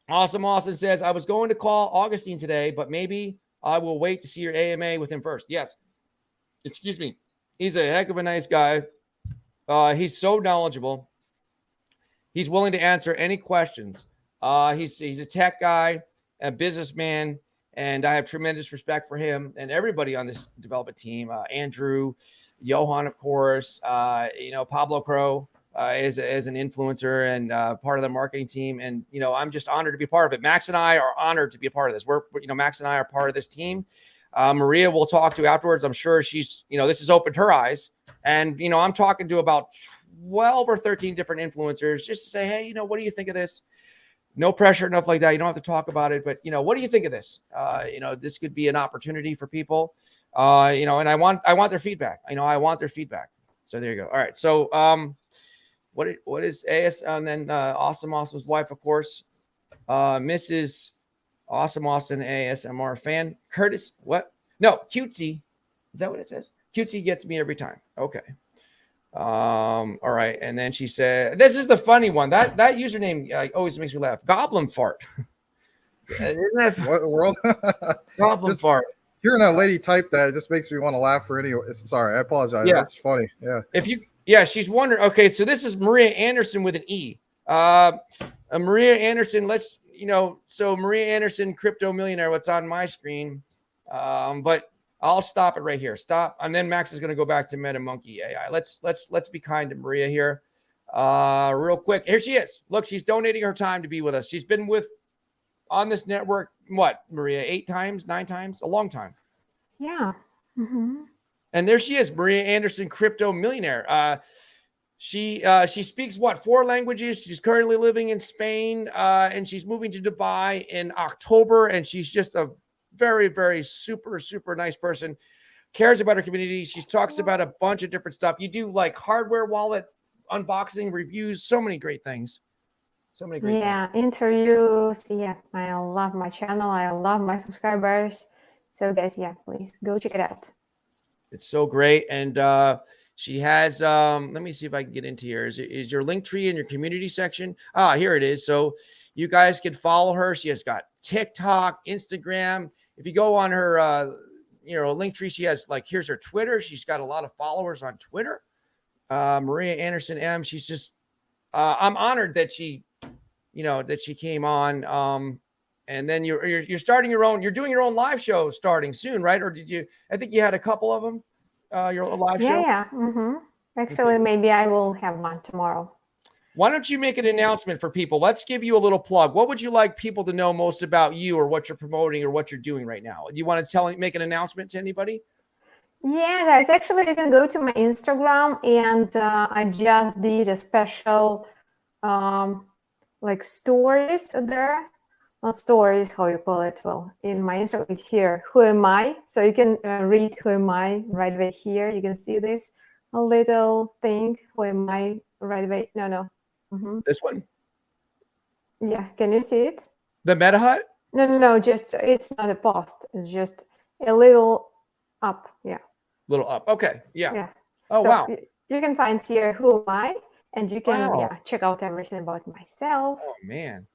Awesome Austin says, I was going to call Augustine today, but maybe I will wait to see your AMA with him first. Yes. Excuse me. He's a heck of a nice guy. He's so knowledgeable. He's willing to answer any questions. He's a tech guy, a businessman, and I have tremendous respect for him and everybody on this development team. Andrew, Johan, of course, Pablo Crow is an influencer and part of the marketing team. And, I'm just honored to be part of it. Max and I are honored to be a part of this. Max and I are part of this team. Maria we'll talk to afterwards. I'm sure she's, this has opened her eyes. And, I'm talking to about 12 or 13 different influencers just to say, hey, what do you think of this? No pressure, enough like that. You don't have to talk about it, but what do you think of this? This could be an opportunity for people. And I want their feedback. I want their feedback. So there you go. All right. So what is AS? And then Awesome Austin's wife, of course, Mrs. Awesome Austin, ASMR fan. Curtis, what? No, Cutesy. Is that what it says? Cutesy gets me every time. Okay. All right. And then she said, this is the funny one. That username always makes me laugh. Goblin fart. Isn't that what world? Goblin fart? Hearing that lady type that, it just makes me want to laugh for any. Sorry, I apologize. Yeah. That's funny. Yeah. She's wondering. Okay, so this is Maria Anderson with an E. Maria Anderson, so Maria Anderson, crypto millionaire, what's on my screen. But I'll stop it right here. Stop. And then Max is going to go back to MetaMonkEYai. Let's be kind to Maria here. Real quick. Here she is. Look, she's donating her time to be with us. She's been on this network, what, Maria, 8 times, 9 times? A long time. Yeah. Mm-hmm. And there she is, Maria Anderson, crypto millionaire. She speaks 4 languages. She's currently living in Spain, and she's moving to Dubai in October. And she's just a very, very super, super nice person. Cares about her community. She talks about a bunch of different stuff. You do like hardware wallet unboxing, reviews, so many great things. So many great things. Interviews. Yeah, I love my channel. I love my subscribers. So guys, yeah, please go check it out. It's so great. And she has, let me see if I can get into here. Is your link tree in your community section? Ah, here it is. So you guys can follow her. She has got TikTok, Instagram. If you go on her, link tree, she has like, here's her Twitter. She's got a lot of followers on Twitter. Maria Anderson M. She's just, I'm honored that she came on. And then you're starting your own, you're doing your own live show starting soon, right? Or did you, I think you had a couple of them, your live show? Yeah. Actually, maybe I will have one tomorrow. Why don't you make an announcement for people? Let's give you a little plug. What would you like people to know most about you, or what you're promoting, or what you're doing right now? Do you want to make an announcement to anybody? Yeah, guys, actually, you can go to my Instagram, and I just did a special like stories there. Not stories, how you call it. Well, in my Instagram here, who am I? So you can read who am I right away here. You can see this a little thing. Who am I right away? No. This one? Yeah, can you see it? The Meta Hut? No, just it's not a post. It's just a little up. Yeah. Little up. Okay. Yeah. Oh, so wow. You can find here who am I, and you can check out everything about myself. Oh man,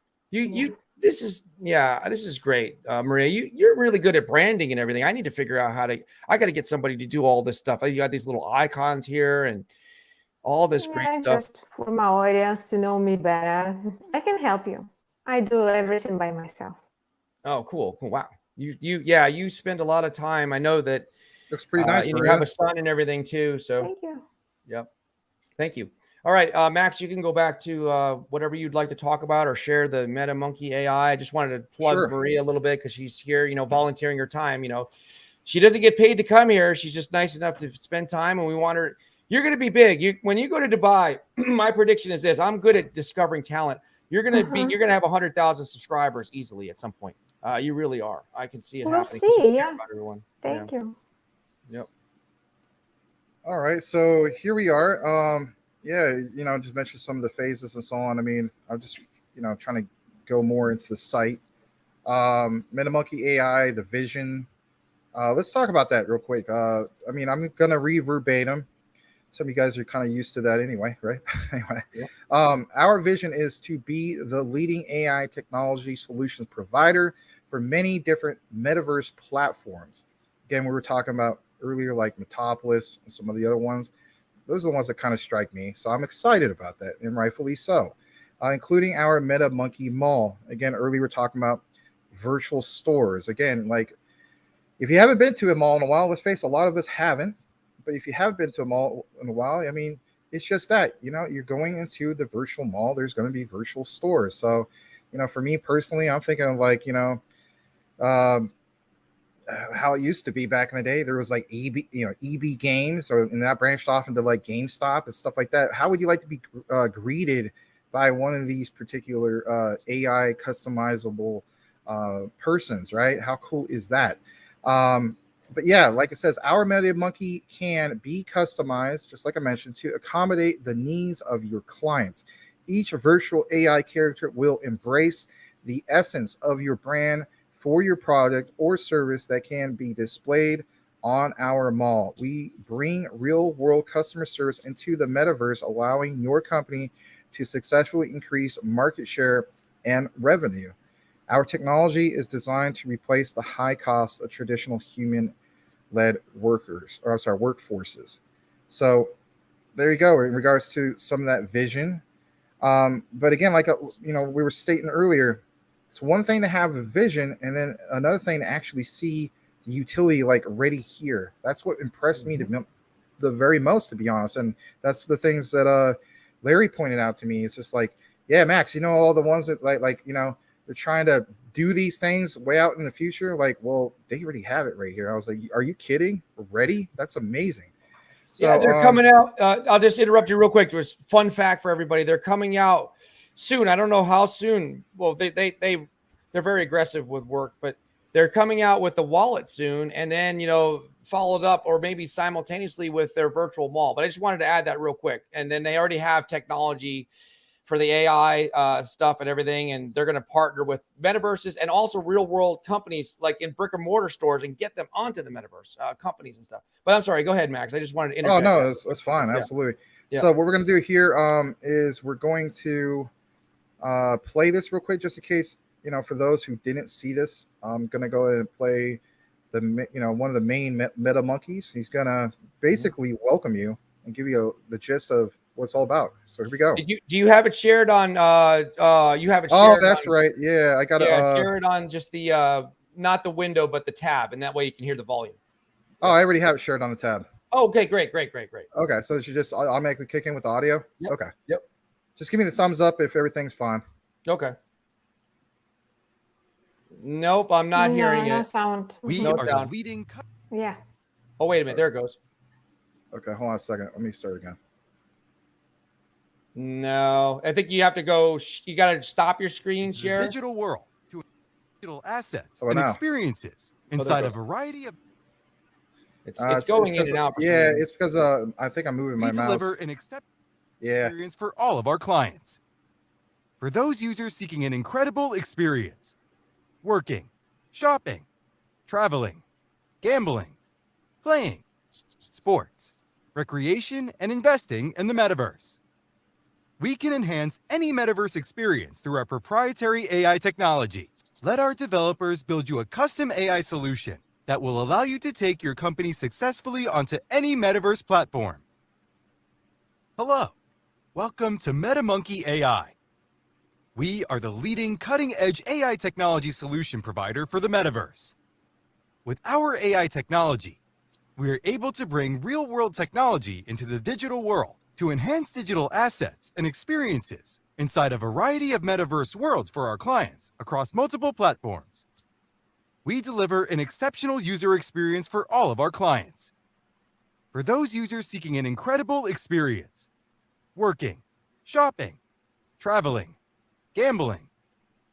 this is great, Maria. You're really good at branding and everything. I need to figure out I got to get somebody to do all this stuff. You got these little icons here and all this great stuff. Just for my audience to know me better, I can help you. I do everything by myself. Oh, cool. Wow. You spend a lot of time. I know that. Looks pretty nice. You have a son and everything too. So thank you. Yep. Thank you. All right, Max, you can go back to whatever you'd like to talk about or share the MetaMonkey AI. I just wanted to plug Maria a little bit because she's here, volunteering her time. She doesn't get paid to come here. She's just nice enough to spend time, and we want her. You're going to be big. When you go to Dubai, my prediction is this: I'm good at discovering talent. You're going to have 100,000 subscribers easily at some point. You really are. I can see it happening. We'll see. Yeah. About everyone. Thank you. Yep. All right, so here we are. Just mention some of the phases and so on. I mean, I'm just, trying to go more into the site. MetaMonkey AI, the vision. Let's talk about that real quick. I'm going to read verbatim. Some of you guys are kind of used to that anyway, right? Anyway, our vision is to be the leading AI technology solutions provider for many different metaverse platforms. Again, we were talking about earlier, like Metapolis and some of the other ones. Those are the ones that kind of strike me. So I'm excited about that, and rightfully so, including our MetaMonkey Mall. Again, earlier we were talking about virtual stores. Again, like if you haven't been to a mall in a while, let's face it, a lot of us haven't. But if you haven't been to a mall in a while, I mean, it's just that, you're going into the virtual mall. There's going to be virtual stores. So, for me personally, I'm thinking of like, how it used to be back in the day. There was like EB Games, and that branched off into like GameStop and stuff like that. How would you like to be greeted by one of these particular AI customizable persons, right? How cool is that? But yeah, like it says, our MetaMonkey can be customized, just like I mentioned, to accommodate the needs of your clients. Each virtual AI character will embrace the essence of your brand for your product or service that can be displayed on our mall. We bring real-world customer service into the metaverse, allowing your company to successfully increase market share and revenue. Our technology is designed to replace the high cost of traditional human-led workforces. So there you go in regards to some of that vision. But again, like we were stating earlier, it's one thing to have a vision, and then another thing to actually see the utility like already here. That's what impressed me the very most, to be honest. And that's the things that Larry pointed out to me. It's just like, yeah, Max, all the ones that they're trying to do these things way out in the future. Like, well, they already have it right here. I was like, are you kidding? Already? That's amazing. So yeah, they're coming out. I'll just interrupt you real quick. There's fun fact for everybody. They're coming out soon. I don't know how soon. Well, they're very aggressive with work, but they're coming out with the wallet soon, and then, you know, followed up or maybe simultaneously with their virtual mall. But I just wanted to add that real quick. And then they already have technology for the AI stuff and everything, and they're going to partner with metaverses and also real world companies like in brick and mortar stores and get them onto the metaverse companies and stuff. But I'm sorry, go ahead, Max. I just wanted to interject. Oh no, that's fine. Absolutely. Yeah. So what we're going to do here is we're going to play this real quick, just in case, you know, for those who didn't see this. I'm going to go ahead and play one of the main MetaMonkeys. He's going to basically welcome you and give you the gist of what it's all about. So here we go. Do you have it shared on you have it shared? Oh, that's right. Yeah, I got to share it on just the not the window but the tab, and that way you can hear the volume. Oh, I already have it shared on the tab. Oh, okay, great. Okay, so it should just automatically kick in with the audio. Yep. Okay. Yep. Just give me the thumbs up if everything's fine. Okay. Nope, I'm not hearing no it. Sound. We No are sound. the leading. Yeah. Oh, wait a minute. There it goes. Okay, hold on a second. Let me start again. No, I think you have to go. You got to stop your screen share. Digital world to digital assets Oh, and now. experiences there inside we a go. variety of. It's going in and out. for some Yeah, reason. it's because I think I'm moving my We mouse. deliver an exceptional Yeah. experience for all of our clients. For those users seeking an incredible experience, working, shopping, traveling, gambling, playing, sports, recreation, and investing in the metaverse. We can enhance any metaverse experience through our proprietary AI technology. Let our developers build you a custom AI solution that will allow you to take your company successfully onto any metaverse platform. Hello, welcome to MetaMonkeyAI. We are the leading cutting-edge AI technology solution provider for the metaverse. With our AI technology, we are able to bring real-world technology into the digital world to enhance digital assets and experiences inside a variety of metaverse worlds for our clients across multiple platforms. We deliver an exceptional user experience for all of our clients. For those users seeking an incredible experience, working, shopping, traveling, gambling,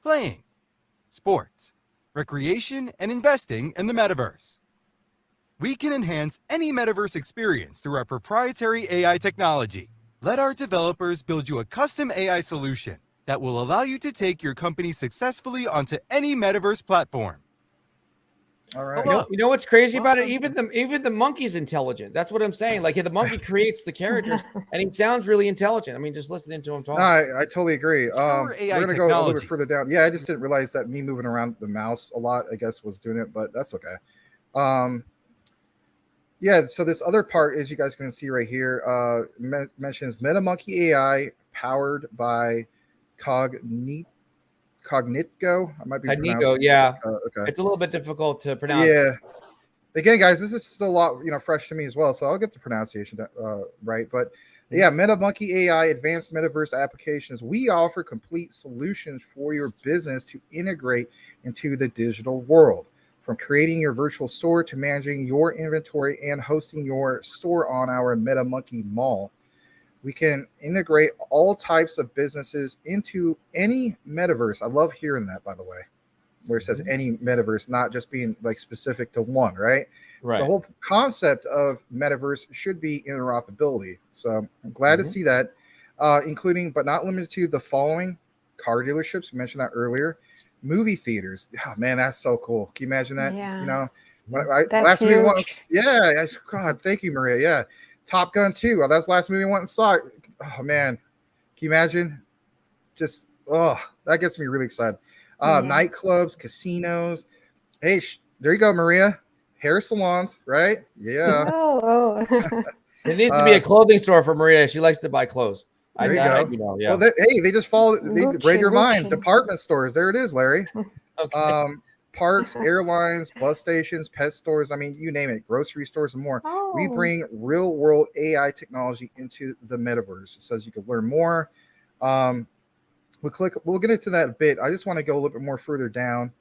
playing, sports, recreation, and investing in the metaverse. We can enhance any metaverse experience through our proprietary AI technology. Let our developers build you a custom AI solution that will allow you to take your company successfully onto any metaverse platform. All right. Hello. You know what's crazy about it? Even the monkey's intelligent. That's what I'm saying. Like the monkey creates the characters, and he sounds really intelligent. I mean, just listening to him talk. No, I totally agree. Our We're AI gonna go a little bit technology. further down. Yeah, I just didn't realize that me moving around the mouse a lot, I guess, was doing it, but that's okay. Yeah, so this other part, as you guys can see right here, mentions MetaMonkey AI powered by Cognitgo. I might be Nico, pronouncing yeah. okay. It's a little bit difficult to pronounce. Yeah. Again, guys, this is still a lot, fresh to me as well, so I'll get the pronunciation right. But yeah, MetaMonkey AI advanced metaverse applications. We offer complete solutions for your business to integrate into the digital world. From creating your virtual store to managing your inventory and hosting your store on our MetaMonkey Mall. We can integrate all types of businesses into any metaverse. I love hearing that, by the way, where it says any metaverse, not just being like specific to one, right? Right. The whole concept of metaverse should be interoperability. So I'm glad to see that, including but not limited to the following: car dealerships. We mentioned that earlier. Movie theaters. Oh man, that's so cool. Can you imagine that? Yeah. You know, That's last movie huge. once. Yeah. God, thank you, Maria. Yeah. Top Gun 2. Oh, that's the last movie I went and saw. Oh man, can you imagine? Just that gets me really excited. Nightclubs, casinos. Hey, there you go, Maria. Hair salons, right? Yeah. Oh. It needs to be a clothing store for Maria. She likes to buy clothes. There you go. You know, yeah. Well, they just follow. They Gucci, read your mind. Gucci. Department stores. There it is, Larry. Okay. Parks, airlines, bus stations, pet stores. I mean, you name it. Grocery stores and more. We bring real world AI technology into the metaverse. It says you can learn more. We'll get into that a bit. I just want to go a little bit more further down.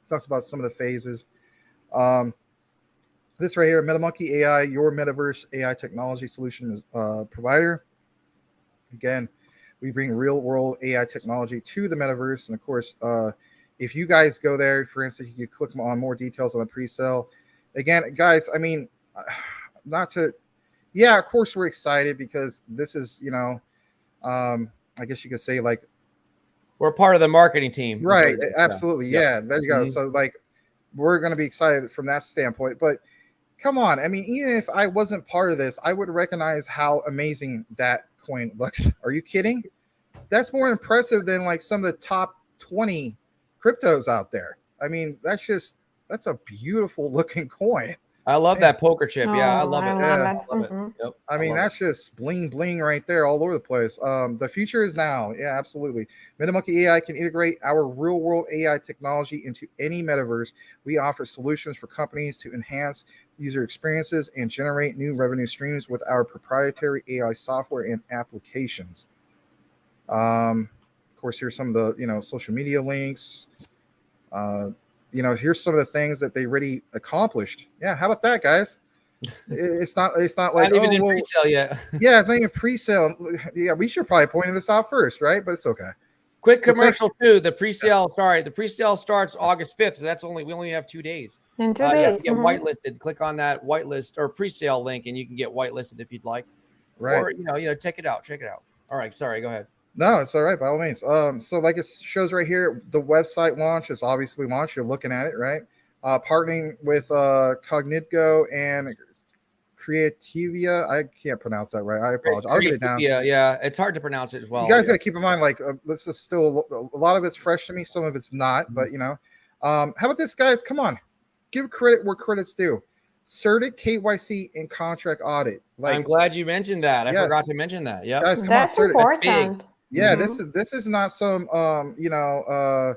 Talks about some of the phases. This right here, MetaMonkey AI, your metaverse AI technology solution provider. Again, we bring real world AI technology to the metaverse. And of course, If you guys go there, for instance, you could click on more details on the pre-sale. Again, guys, I mean, not to, yeah, of course we're excited because this is, you know, I guess you could say like, we're part of the marketing team. right? Absolutely, yeah. Yeah. There you go. So like, we're going to be excited from that standpoint. But come on, I mean, even if I wasn't part of this, I would recognize how amazing that coin looks. Are you kidding? That's more impressive than like some of the top 20 cryptos out there. I mean, that's a beautiful looking coin. I love that poker chip. Yeah, I love it. I love it. Yep, I mean, that's just bling bling right there all over the place. The future is now. Yeah, absolutely. MetaMonkey AI can integrate our real world AI technology into any metaverse. We offer solutions for companies to enhance user experiences and generate new revenue streams with our proprietary AI software and applications. Of course, here's some of the, you know, social media links. You know, here's some of the things that they already accomplished. Yeah, how about that, guys? It's not like, not even in pre-sale yet. Yeah, I think in pre-sale. Yeah, we should probably point this out first, right? But it's okay. Quick commercial too. The pre-sale, the pre-sale starts August 5th, so that's we only have 2 days. In 2 days. Get whitelisted. Click on that whitelist or pre-sale link, and you can get whitelisted if you'd like. Right. Or you know, check it out. All right. Sorry. Go ahead. No, it's all right, by all means. So like it shows right here, the website launch is obviously launched. You're looking at it, right? Partnering with Cognitgo and Creativia. I can't pronounce that right. I apologize. I'll get it down. Yeah, it's hard to pronounce it as well. You guys got to keep in mind, like, this is still a lot of it's fresh to me. Some of it's not, but you know. How about this, guys? Come on, give credit where credit's due. Certic, KYC, and contract audit. Like, I'm glad you mentioned that. I forgot to mention that. Yeah, guys, come that's on, important. Yeah, this is not some you know,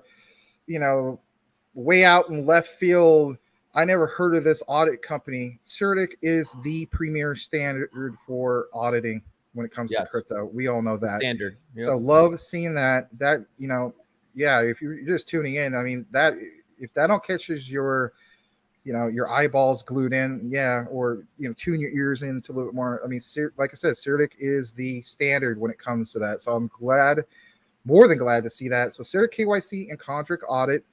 way out in left field. I never heard of this audit company. Certic is the premier standard for auditing when it comes to crypto. We all know that. Standard. Yep. So love seeing that. That, you know, yeah, if you're just tuning in, I mean, that if that don't catches your, you know, your eyeballs glued in, yeah, or, you know, tune your ears in to a little bit more. I mean, like I said, Certic is the standard when it comes to that. So I'm glad, more than glad to see that. So Certic, KYC, and contract audit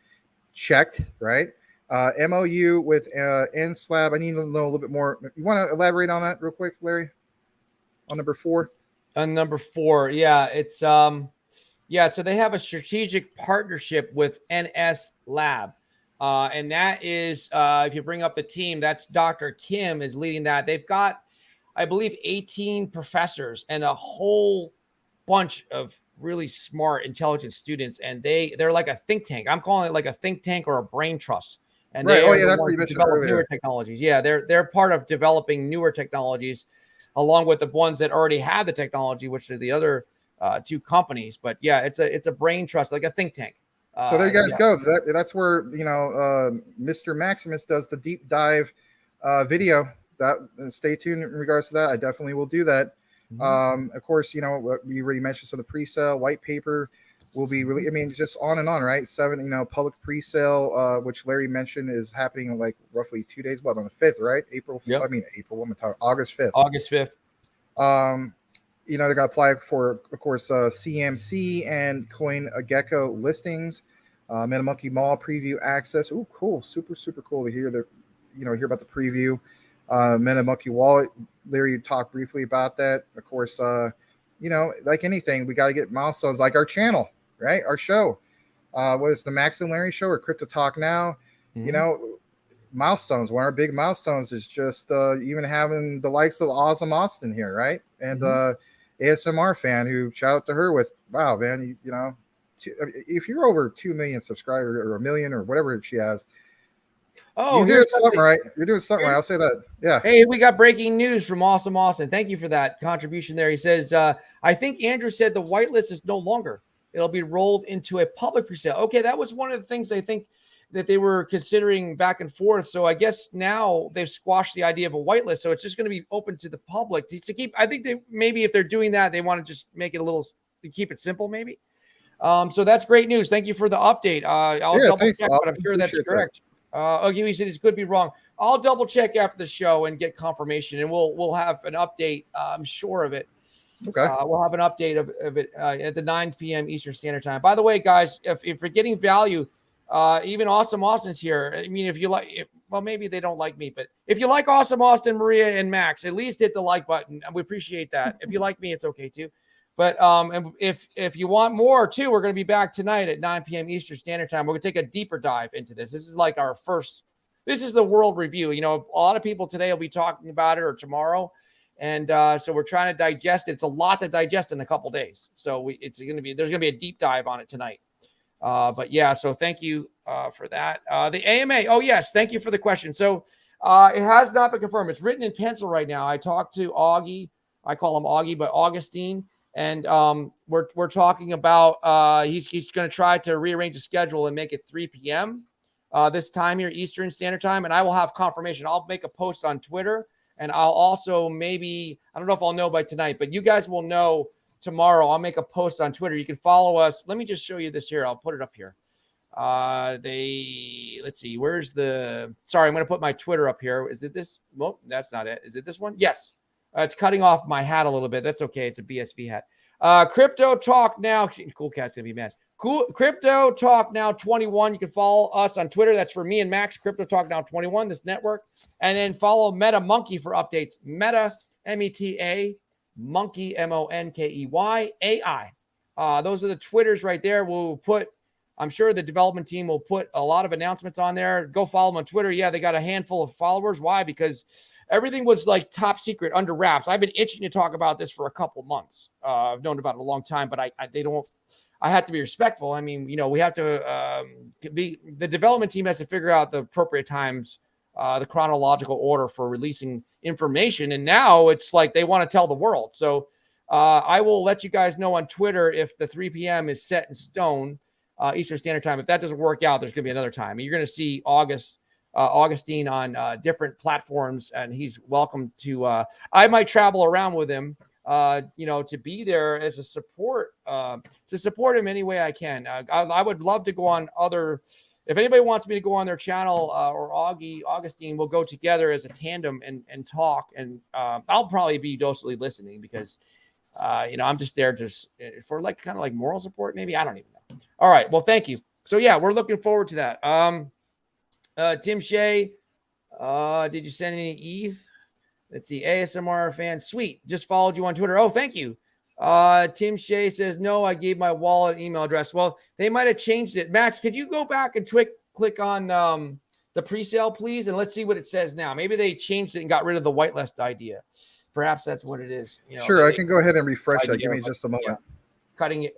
checked, right? MOU with NSLAB. I need to know a little bit more. You want to elaborate on that real quick, Larry? On number 4? On number 4, yeah, it's so they have a strategic partnership with NSLAB. And that is, if you bring up the team, that's Dr. Kim is leading that. They've got, I believe, 18 professors and a whole bunch of really smart, intelligent students. And they're like a think tank. I'm calling it like a think tank or a brain trust. And right. Oh, yeah, that's what you mentioned earlier. Newer technologies. Yeah, they're part of developing newer technologies, along with the ones that already have the technology, which are the other 2 companies. But yeah, it's a brain trust, like a think tank. So there you guys go. That's where, you know, Mr. Maximus does the deep dive video. That stay tuned in regards to that. I definitely will do that. Of course, you know what we already mentioned. So the pre-sale white paper will be really, I mean, just on and on, right? 7, you know, public pre-sale, which Larry mentioned is happening in like roughly 2 days. What, on the 5th, right? August 5th. August 5th. You know, they're going to apply for, of course, CMC and CoinGecko listings, MetaMonkey Mall preview access. Oh, cool. Super, super cool to hear hear about the preview. MetaMonkey Wallet, Larry, you talked briefly about that. Of course, you know, like anything, we got to get milestones like our channel, right? Our show. What is the Max and Larry show or Crypto Talk Now? You know, milestones. One of our big milestones is just even having the likes of Awesome Austin here, right? And ASMR fan who shout out to her with, wow, man, you know, if you're over 2 million subscribers or 1 million or whatever she has, you're doing something right. You're doing something right. I'll say that. Yeah. Hey, we got breaking news from Awesome Austin. Thank you for that contribution there. He says, I think Andrew said the whitelist is no longer. It'll be rolled into a public presale. Okay, that was one of the things I think that they were considering back and forth. So I guess now they've squashed the idea of a whitelist. So it's just going to be open to the public to keep. I think they maybe if they're doing that, they want to just make it a little, keep it simple, maybe. So that's great news. Thank you for the update. I'll double check, but I'm sure that's correct. He said it could be wrong. I'll double check after the show and get confirmation, and we'll have an update. I'm sure of it. Okay. We'll have an update of it at the 9 p.m. Eastern Standard Time. By the way, guys, if you're getting value Even Awesome Austin's here. I mean, if you like, well, maybe they don't like me, but if you like Awesome Austin, Maria, and Max, at least hit the like button. We appreciate that. If you like me, it's okay too. But and if you want more too, we're going to be back tonight at 9 p.m. Eastern Standard Time. We're going to take a deeper dive into this. This is like our first. This is the world review. You know, a lot of people today will be talking about it or tomorrow, and so we're trying to digest it. It's a lot to digest in a couple days. So there's going to be a deep dive on it tonight. But yeah, so thank you for that. The AMA. Oh yes, thank you for the question. So it has not been confirmed. It's written in pencil right now. I talked to Augie. I call him Augie, but Augustine. And we're talking about he's going to try to rearrange the schedule and make it 3 p.m. This time here, Eastern Standard Time. And I will have confirmation. I'll make a post on Twitter. And I'll also I don't know if I'll know by tonight, but you guys will know tomorrow. I'll make a post on Twitter. You can follow us. Let me just show you this here. I'll put it up here. Let's see. Sorry, I'm going to put my Twitter up here. Is it this? Well, that's not it. Is it this one? Yes. It's cutting off my hat a little bit. That's okay. It's a BSV hat. Crypto Talk Now. Cool Cat's going to be mad. Cool. Crypto Talk Now 21. You can follow us on Twitter. That's for me and Max. Crypto Talk Now 21, this network. And then follow MetaMonkey for updates. Meta, M-E-T-A, Monkey, M-O-N-K-E-Y, A-I. Those are the Twitters right there. I'm sure the development team will put a lot of announcements on there. Go follow them on Twitter. Yeah, they got a handful of followers. Why? Because everything was like top secret under wraps. I've been itching to talk about this for a couple months. I've known about it a long time, but I have to be respectful. I mean, we have to the development team has to figure out the appropriate times, the chronological order for releasing information. And now it's like they want to tell the world. So I will let you guys know on Twitter if the 3 p.m. is set in stone, Eastern Standard Time. If that doesn't work out, there's going to be another time. You're going to see Augustine on different platforms, and he's welcome to. I might travel around with him, to be there as a support, to support him any way I can. I would love to go on other. If anybody wants me to go on their channel or Augustine, we'll go together as a tandem and talk. And I'll probably be docilely listening because, I'm just there for like kind of like moral support. Maybe I don't even know. All right. Well, thank you. So yeah, we're looking forward to that. Tim Shea, did you send any ETH? Let's see. ASMR fan. Sweet. Just followed you on Twitter. Oh, thank you. Tim Shea says, no, I gave my wallet email address. Well, they might have changed it. Max, could you go back and click on the pre-sale, please? And let's see what it says now. Maybe they changed it and got rid of the whitelist idea. Perhaps that's what it is. Sure, I can go ahead and refresh that. Give me just a moment. Yeah.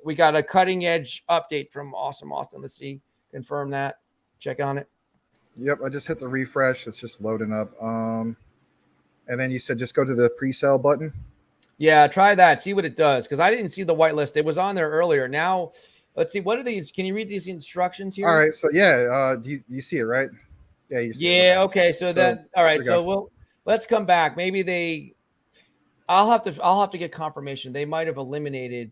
We got a cutting edge update from Awesome Austin. Let's see. Confirm that. Check on it. Yep, I just hit the refresh. It's just loading up. And then you said just go to the pre-sale button. Yeah, try that. See what it does. Because I didn't see the whitelist. It was on there earlier. Now, let's see. What are these? Can you read these instructions here? All right. So yeah, you see it, right? Yeah, you see it. Yeah. Okay. So that. All right. So let's come back. Maybe I'll have to get confirmation. They might have eliminated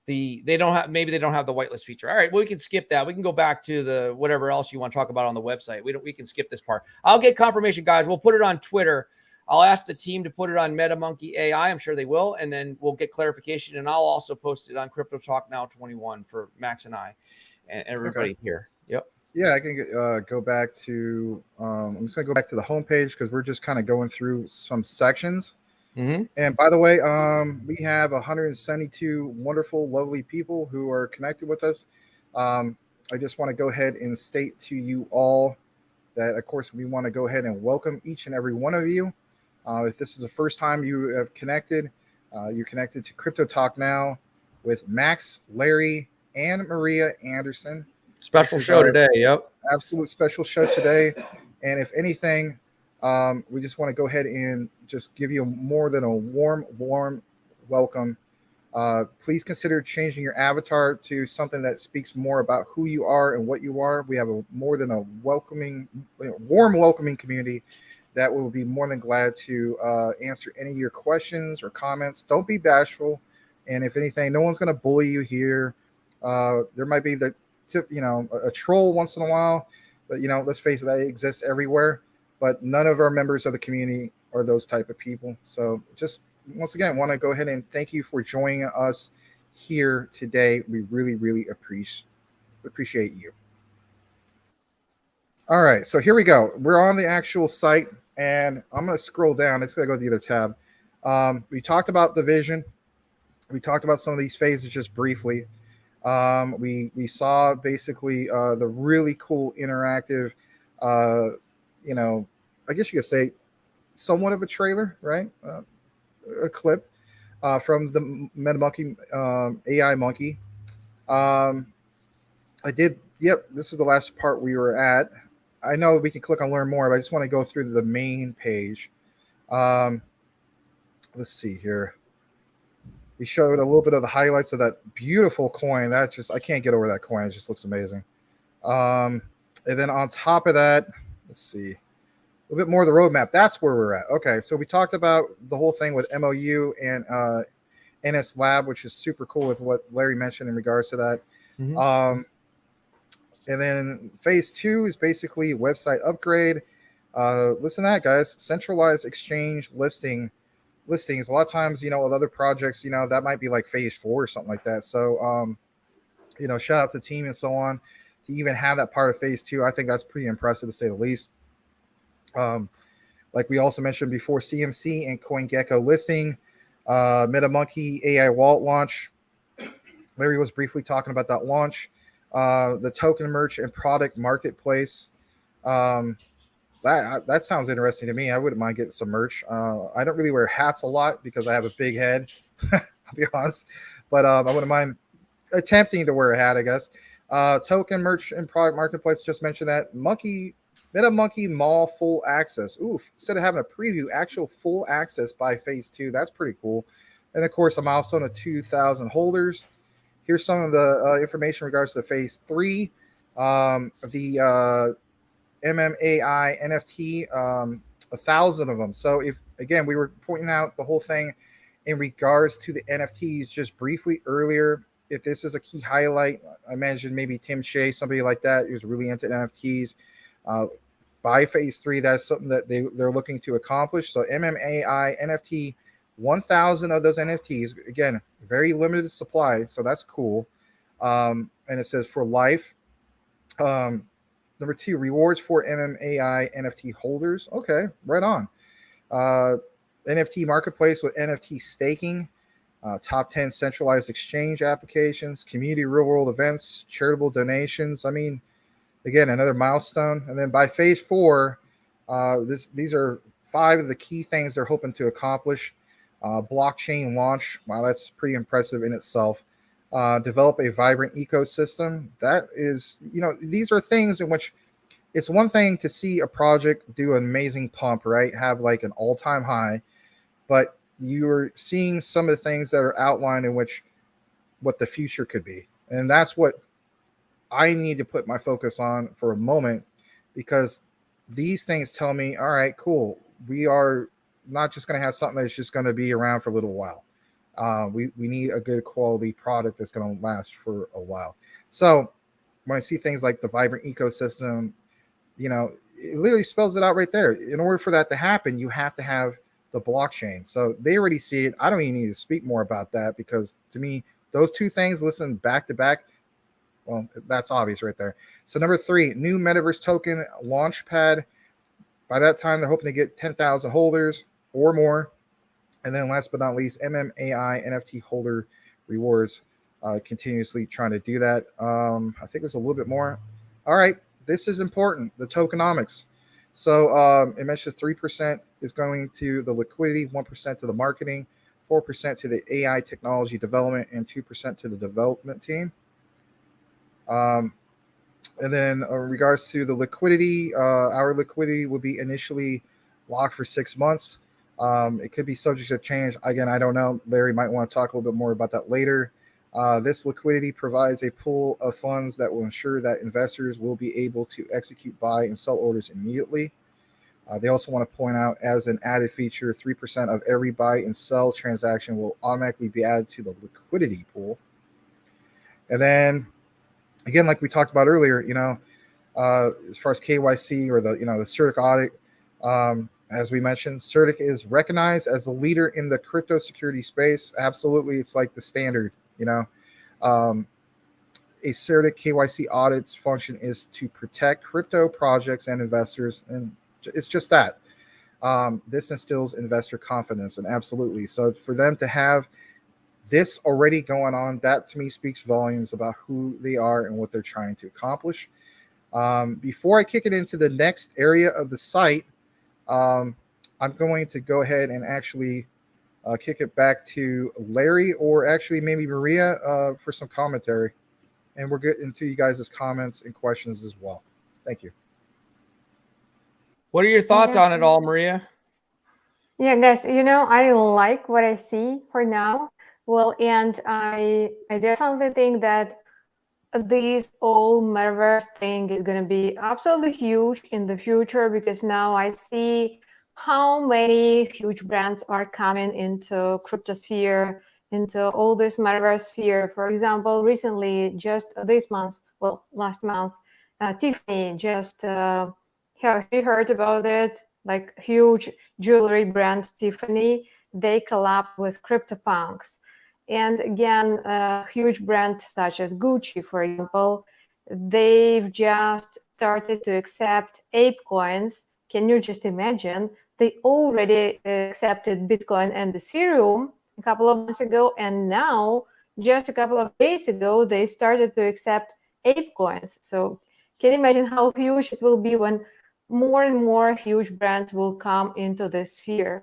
maybe they don't have the whitelist feature. All right. Well, we can skip that. We can go back to the whatever else you want to talk about on the website. We can skip this part. I'll get confirmation, guys. We'll put it on Twitter. I'll ask the team to put it on MetaMonkeyAI. I'm sure they will. And then we'll get clarification. And I'll also post it on Crypto Talk Now 21 for Max and I and everybody here. Yep. Yeah, I can go back to, I'm just going to go back to the homepage because we're just kind of going through some sections. Mm-hmm. And by the way, we have 172 wonderful, lovely people who are connected with us. I just want to go ahead and state to you all that, of course, we want to go ahead and welcome each and every one of you. If this is the first time you have connected, you're connected to Crypto Talk Now with Max, Larry, and Maria Anderson. Special show today. Yep. Absolute special show today. And if anything, we just want to go ahead and just give you more than a warm welcome. Please consider changing your avatar to something that speaks more about who you are and what you are. We have more than a warm welcoming community that will be more than glad to answer any of your questions or comments. Don't be bashful. And if anything, no one's going to bully you here. There might be a troll once in a while, but let's face it, that exists everywhere. But none of our members of the community are those type of people. So just once again, want to go ahead and thank you for joining us here today. We really, really appreciate you. All right, so here we go. We're on the actual site, and I'm going to scroll down. It's going to go to the other tab. We talked about the vision. We talked about some of these phases just briefly. We saw basically the really cool interactive, you know, I guess you could say somewhat of a trailer, right? A clip from the Metamonkey AI monkey. I did. Yep, this is the last part we were at. I know we can click on learn more, but I just want to go through the main page. Let's see here. We showed a little bit of the highlights of that beautiful coin. That just, I can't get over that coin. It just looks amazing. And then on top of that, let's see, a little bit more of the roadmap. That's where we're at. Okay, so we talked about the whole thing with MOU and NS Lab, which is super cool with what Larry mentioned in regards to that. Mhm. And then phase 2 is basically website upgrade. Listen to that, guys. Centralized exchange listings. A lot of times, with other projects, that might be like phase 4 or something like that. So, shout out to the team and so on to even have that part of phase 2. I think that's pretty impressive to say the least. Like we also mentioned before, CMC and CoinGecko listing, MetaMonkey AI wallet launch. Larry was briefly talking about that launch. The token merch and product marketplace. That sounds interesting to me. I wouldn't mind getting some merch. I don't really wear hats a lot because I have a big head. I'll be honest, but I wouldn't mind attempting to wear a hat, I guess. Token merch and product marketplace. Just mentioned that MetaMonkey Mall full access. Oof! Instead of having a preview, actual full access by phase 2. That's pretty cool. And of course, a milestone of 2,000 holders. Here's some of the information in regards to phase 3. The MEMAI NFT, 1,000 of them. So if, again, we were pointing out the whole thing in regards to the NFTs just briefly earlier. If this is a key highlight, I imagine maybe Tim Shea, somebody like that, who's really into NFTs. By phase 3, that's something that they're looking to accomplish. So MEMAI NFT, 1,000 of those NFTs. Again, very limited supply, so that's cool. And it says for life. Number 2, rewards for MEMAI NFT holders. Okay, right on. NFT marketplace with NFT staking. Top 10 centralized exchange applications, community real-world events, charitable donations. I mean, again, another milestone. And then by phase 4, these are 5 of the key things they're hoping to accomplish. Blockchain launch. Wow, that's pretty impressive in itself. Develop a vibrant ecosystem. That is, these are things in which it's one thing to see a project do an amazing pump, right? Have like an all-time high, but you're seeing some of the things that are outlined in which what the future could be. And that's what I need to put my focus on for a moment, because these things tell me, all right, cool. We are not just going to have something that's just going to be around for a little while. We need a good quality product that's going to last for a while. So when I see things like the vibrant ecosystem, it literally spells it out right there. In order for that to happen, you have to have the blockchain. So they already see it. I don't even need to speak more about that, because to me, those two things, listen back to back, well, that's obvious right there. So number 3, new Metaverse token launchpad. By that time, they're hoping to get 10,000 holders or more. And then last but not least, MEMAI NFT holder rewards. Continuously trying to do that. I think there's a little bit more. All right, this is important, the tokenomics. So it mentions 3% is going to the liquidity, 1% to the marketing, 4% to the AI technology development, and 2% to the development team. And then in regards to the liquidity, our liquidity will be initially locked for 6 months. It could be subject to change. Again, I don't know. Larry might want to talk a little bit more about that later. This liquidity provides a pool of funds that will ensure that investors will be able to execute buy and sell orders immediately. They also want to point out, as an added feature, 3% of every buy and sell transaction will automatically be added to the liquidity pool. And then, again, like we talked about earlier, as far as KYC or the CertiK audit, as we mentioned, CertiK is recognized as a leader in the crypto security space. Absolutely, it's like the standard. a CERTIC KYC audits function is to protect crypto projects and investors, and it's just that. This instills investor confidence, and absolutely. So for them to have this already going on, that to me speaks volumes about who they are and what they're trying to accomplish. Before I kick it into the next area of the site, I'm going to go ahead and actually kick it back to Larry, or actually maybe Maria, for some commentary. And we'll get into you guys' comments and questions as well. Thank you. What are your thoughts on it all, Maria? Yeah, guys, I like what I see for now. Well, and I definitely think that this whole metaverse thing is going to be absolutely huge in the future, because now I see how many huge brands are coming into cryptosphere, into all this metaverse sphere. For example, recently, just this month, well, last month, Tiffany just, have you heard about it? Like huge jewelry brand Tiffany, they collabed with CryptoPunks. And again, huge brands such as Gucci, for example, they've just started to accept ape coins. Can you just imagine? They already accepted Bitcoin and Ethereum a couple of months ago, and now, just a couple of days ago, they started to accept ape coins. So can you imagine how huge it will be when more and more huge brands will come into this sphere?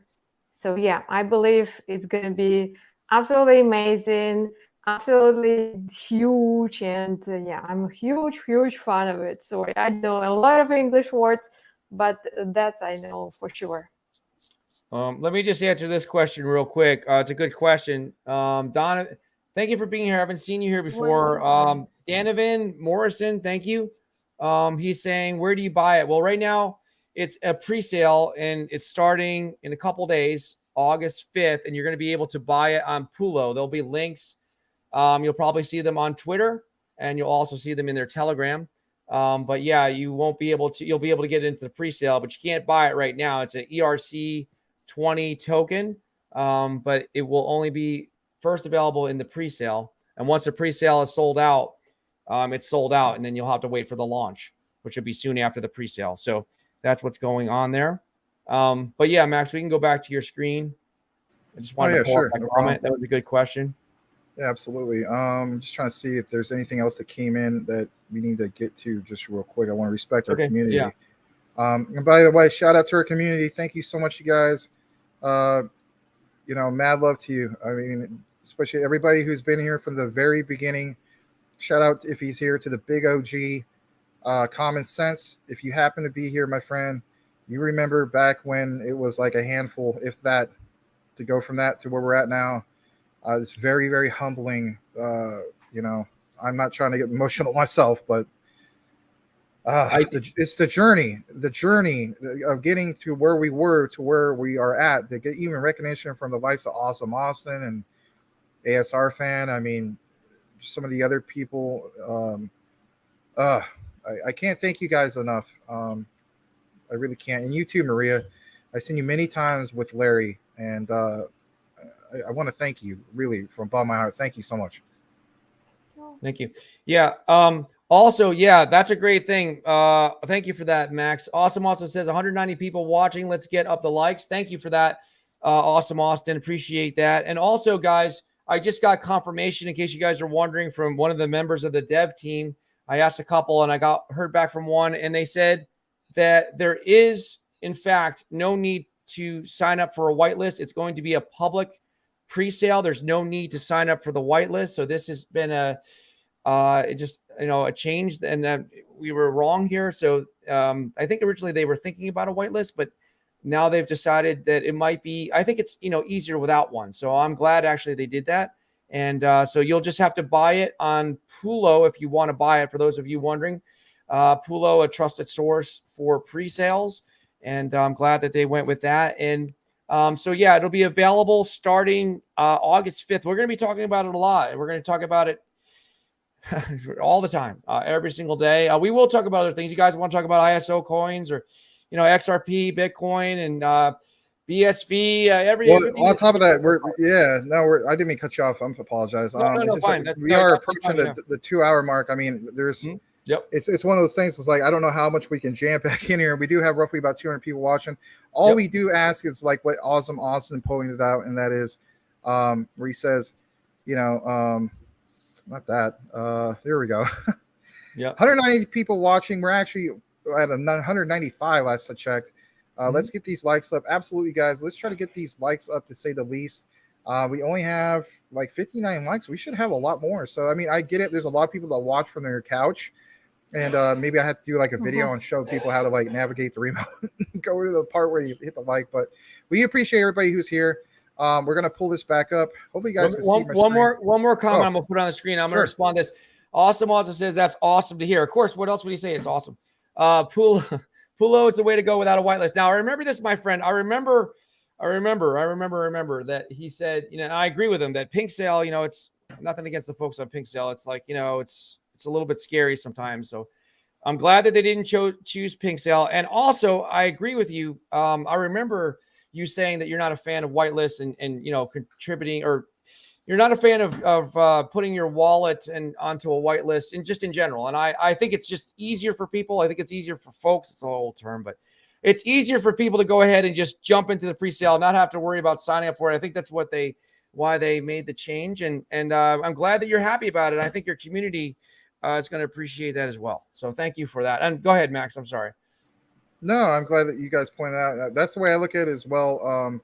So yeah, I believe it's going to be absolutely amazing, absolutely huge, and yeah, I'm a huge fan of it. Sorry, I know a lot of English words, but that's I know for sure. Let me just answer this question real quick. It's a good question. Donna, thank you for being here. I haven't seen you here before. Danovan Morrison, thank you. He's saying, where do you buy it? Well, right now it's a pre-sale, and it's starting in a couple days, August 5th, and you're going to be able to buy it on Pulo. There'll be links. You'll probably see them on Twitter, and you'll also see them in their Telegram. But yeah, you'll be able to get into the pre-sale, but you can't buy it right now. It's an ERC20 token, but it will only be first available in the pre-sale. And once the pre-sale is sold out, it's sold out, and then you'll have to wait for the launch, which will be soon after the pre-sale. So that's what's going on there. But yeah, Max, we can go back to your screen. I just wanted to pull up my comment. That was a good question. Yeah, absolutely. Just trying to see if there's anything else that came in that we need to get to just real quick. I want to respect our community. Yeah. And by the way, shout out to our community. Thank you so much, you guys. Mad love to you. I mean, especially everybody who's been here from the very beginning. Shout out, if he's here, to the big OG, Common Sense. If you happen to be here, my friend, you remember back when it was like a handful, if that, to go from that to where we're at now. It's very, very humbling. I'm not trying to get emotional myself, but it's the journey of getting to where we were to where we are at, to get even recognition from the likes of Awesome Austin and ASR Fan. I mean, some of the other people. I can't thank you guys enough. I really can't. And you too, Maria. I've seen you many times with Larry, and I want to thank you, really, from bottom of my heart. Thank you so much. Thank you. Yeah. Also, yeah, that's a great thing. Thank you for that, Max. Awesome Austin says 190 people watching. Let's get up the likes. Thank you for that, Awesome Austin. Appreciate that. And also, guys, I just got confirmation, in case you guys are wondering, from one of the members of the dev team. I asked a couple, and I heard back from one, and they said that there is, in fact, no need to sign up for a whitelist. It's going to be a public pre-sale. There's no need to sign up for the whitelist. So this has been a change, and we were wrong here. So I think originally they were thinking about a whitelist, but now they've decided that it might be, I think it's, easier without one. So I'm glad actually they did that. And so you'll just have to buy it on Pulo if you want to buy it. For those of you wondering, Pulo, a trusted source for pre-sales. And I'm glad that they went with that. And so, yeah, it'll be available starting August 5th. We're going to be talking about it a lot. We're going to talk about it all the time, every single day. We will talk about other things. You guys want to talk about ISO coins or, XRP, Bitcoin, and BSV, Well, everything. on top of that, I didn't mean to cut you off. I apologize. No, It's just fine. like we are approaching the 2 hour mark. I mean, there's Yep. It's one of those things. It's like I don't know how much we can jam back in here. We do have roughly about 200 people watching. All we do ask is like what Awesome Austin pointed out, and that is where he says, not that. There we go. Yeah. 190 people watching. We're actually at 195 last I checked. Let's get these likes up. Absolutely, guys. Let's try to get these likes up, to say the least. We only have like 59 likes. We should have a lot more. So, I mean, I get it. There's a lot of people that watch from their couch. And maybe I have to do like a video and show people how to like navigate the remote, go to the part where you hit the like. But we appreciate everybody who's here. We're gonna pull this back up. Hopefully, you guys can see my screen. One more comment. I'm gonna put on the screen. I'm gonna respond to this. Awesome also says that's awesome to hear. Of course, what else would he say? It's awesome. Pulo is the way to go without a whitelist. Now, I remember this, my friend. I remember that he said, and I agree with him that Pink Sale, it's nothing against the folks on Pink Sale. It's like, it's a little bit scary sometimes. So I'm glad that they didn't choose Pink Sale. And also, I agree with you. I remember you saying that you're not a fan of whitelists and contributing, or you're not a fan of putting your wallet onto a whitelist and just in general. And I think it's just easier for people. I think it's easier for folks. It's a whole term, but it's easier for people to go ahead and just jump into the pre-sale, not have to worry about signing up for it. I think that's why they made the change. And I'm glad that you're happy about it. I think your community is going to appreciate that as well. So thank you for that. And go ahead, Max. I'm sorry. No, I'm glad that you guys pointed out. That's the way I look at it as well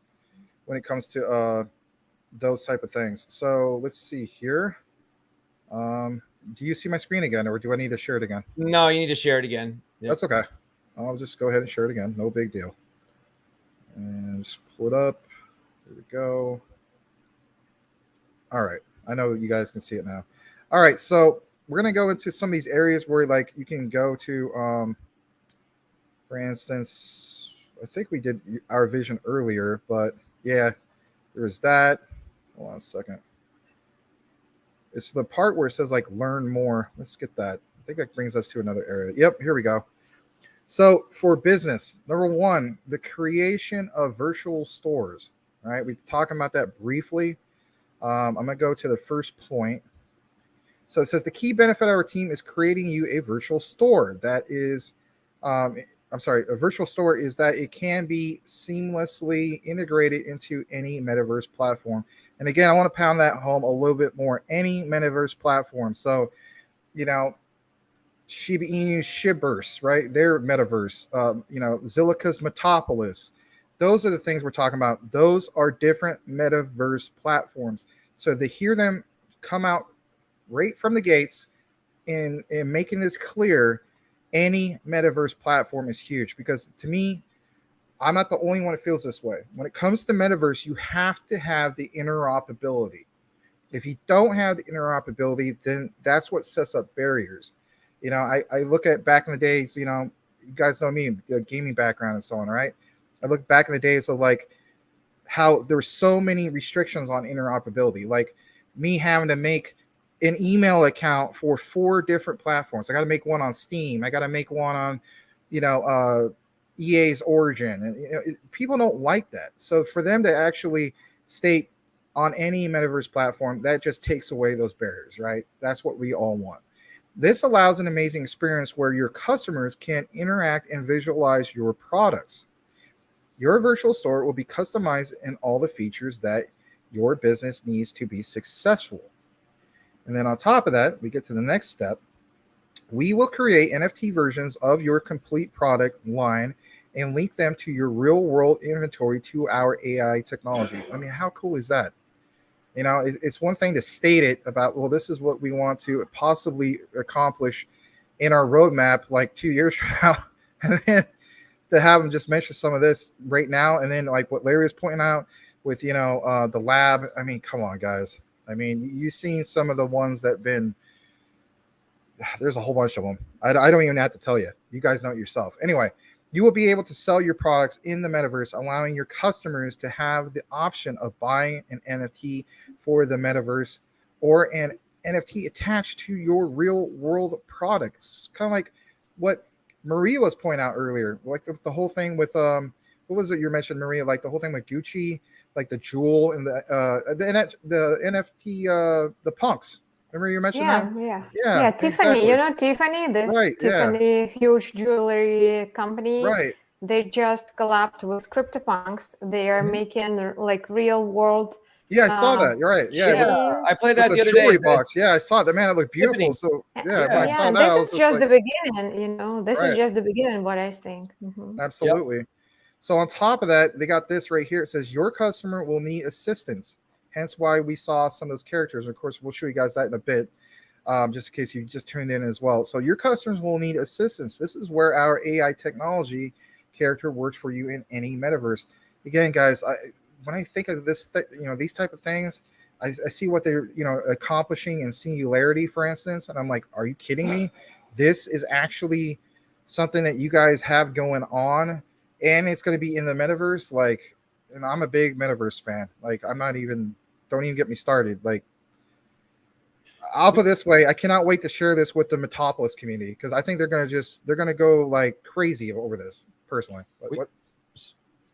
when it comes to those type of things. So let's see here. Do you see my screen again, or do I need to share it again? No, you need to share it again. Yep. That's okay. I'll just go ahead and share it again. No big deal. And just pull it up. There we go. All right. I know you guys can see it now. All right. So we're going to go into some of these areas where like you can go to, for instance, I think we did our vision earlier, but yeah, there's that. Hold on a second. It's the part where it says like learn more. Let's get that. I think that brings us to another area. Yep, here we go. So for business, number one, the creation of virtual stores. All right, we're talking about that briefly. I'm going to go to the first point. So it says the key benefit of our team is creating you a virtual store that is, a virtual store is that it can be seamlessly integrated into any metaverse platform. And again, I want to pound that home a little bit more. Any metaverse platform. So, Shiba Inu Shibverse, right? Their metaverse. Zilliqa's Metapolis. Those are the things we're talking about. Those are different metaverse platforms. So to hear them come out right from the gates and making this clear, any metaverse platform is huge, because to me, I'm not the only one that feels this way. When it comes to metaverse, you have to have the interoperability. If you don't have the interoperability, then that's what sets up barriers. I look at back in the days, you guys know me, the gaming background and so on, right? I look back in the days of like how there were so many restrictions on interoperability, like me having to make an email account for 4 different platforms. I got to make one on Steam. I got to make one on, EA's Origin. And people don't like that. So for them to actually state on any metaverse platform, that just takes away those barriers, right? That's what we all want. This allows an amazing experience where your customers can interact and visualize your products. Your virtual store will be customized in all the features that your business needs to be successful. And then on top of that, we get to the next step. We will create NFT versions of your complete product line and link them to your real world inventory to our AI technology. I mean, how cool is that? It's one thing to state it about, well, this is what we want to possibly accomplish in our roadmap like 2 years from now. And then to have them just mention some of this right now. And then like what Larry is pointing out with, the lab. I mean, come on, guys. I mean, you've seen some of the ones that been, there's a whole bunch of them. I don't even have to tell you. You guys know it yourself. Anyway, you will be able to sell your products in the metaverse, allowing your customers to have the option of buying an NFT for the metaverse or an NFT attached to your real world products. Kind of like what Maria was pointing out earlier, like the whole thing with what was it you mentioned, Maria? Like the whole thing with Gucci, like the jewel and the NFT, the punks. Remember you mentioned that? Yeah, Tiffany. Exactly. You know Tiffany, this Right, yeah. Tiffany huge jewelry company. Right. They just collabed with CryptoPunks. They are making like real world. Yeah, I saw that. You're right. Yeah, Yeah, I played that with the the other day. jewelry box. Yeah, I saw that. Man, it looked beautiful. Tiffany. So yeah, when Yeah. I saw Yeah, that, I this was is just just like, the beginning. You know, this is right. just the beginning. What I think. Mhm. Absolutely. So on top of that, they got this right here. It says your customer will need assistance. Hence why we saw some of those characters. Of course, we'll show you guys that in a bit, just in case you just tuned in as well. So your customers will need assistance. This is where our AI technology character works for you in any metaverse. Again, guys, when I think of this, these type of things, I see what they're accomplishing in Singularity, for instance, and I'm like, are you kidding me? This is actually something that you guys have going on, and it's going to be in the metaverse. Like, and I'm a big metaverse fan. Like, don't even get me started. Like, I'll put it this way, I cannot wait to share this with the Metapolis community, because I think they're going to go like crazy over this personally. What?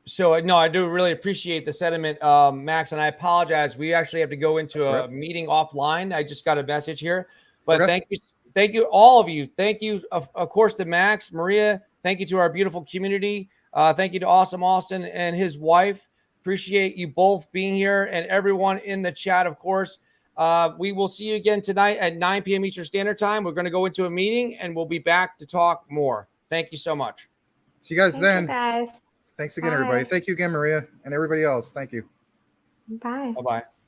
So no, I do really appreciate the sentiment, Max, and I apologize. We actually have to go into a meeting offline. I just got a message here, but thank you, all of you. Thank you, of course, to Max, Maria. Thank you to our beautiful community. Thank you to Awesome Austin and his wife. Appreciate you both being here, and everyone in the chat, of course. We will see you again tonight at 9 p.m. Eastern Standard Time. We're going to go into a meeting, and we'll be back to talk more. Thank you so much. See you guys then. Thank you, guys. Thanks again, Bye. everybody. Thank you again, Maria, and everybody else. Thank you. Bye. Bye-bye.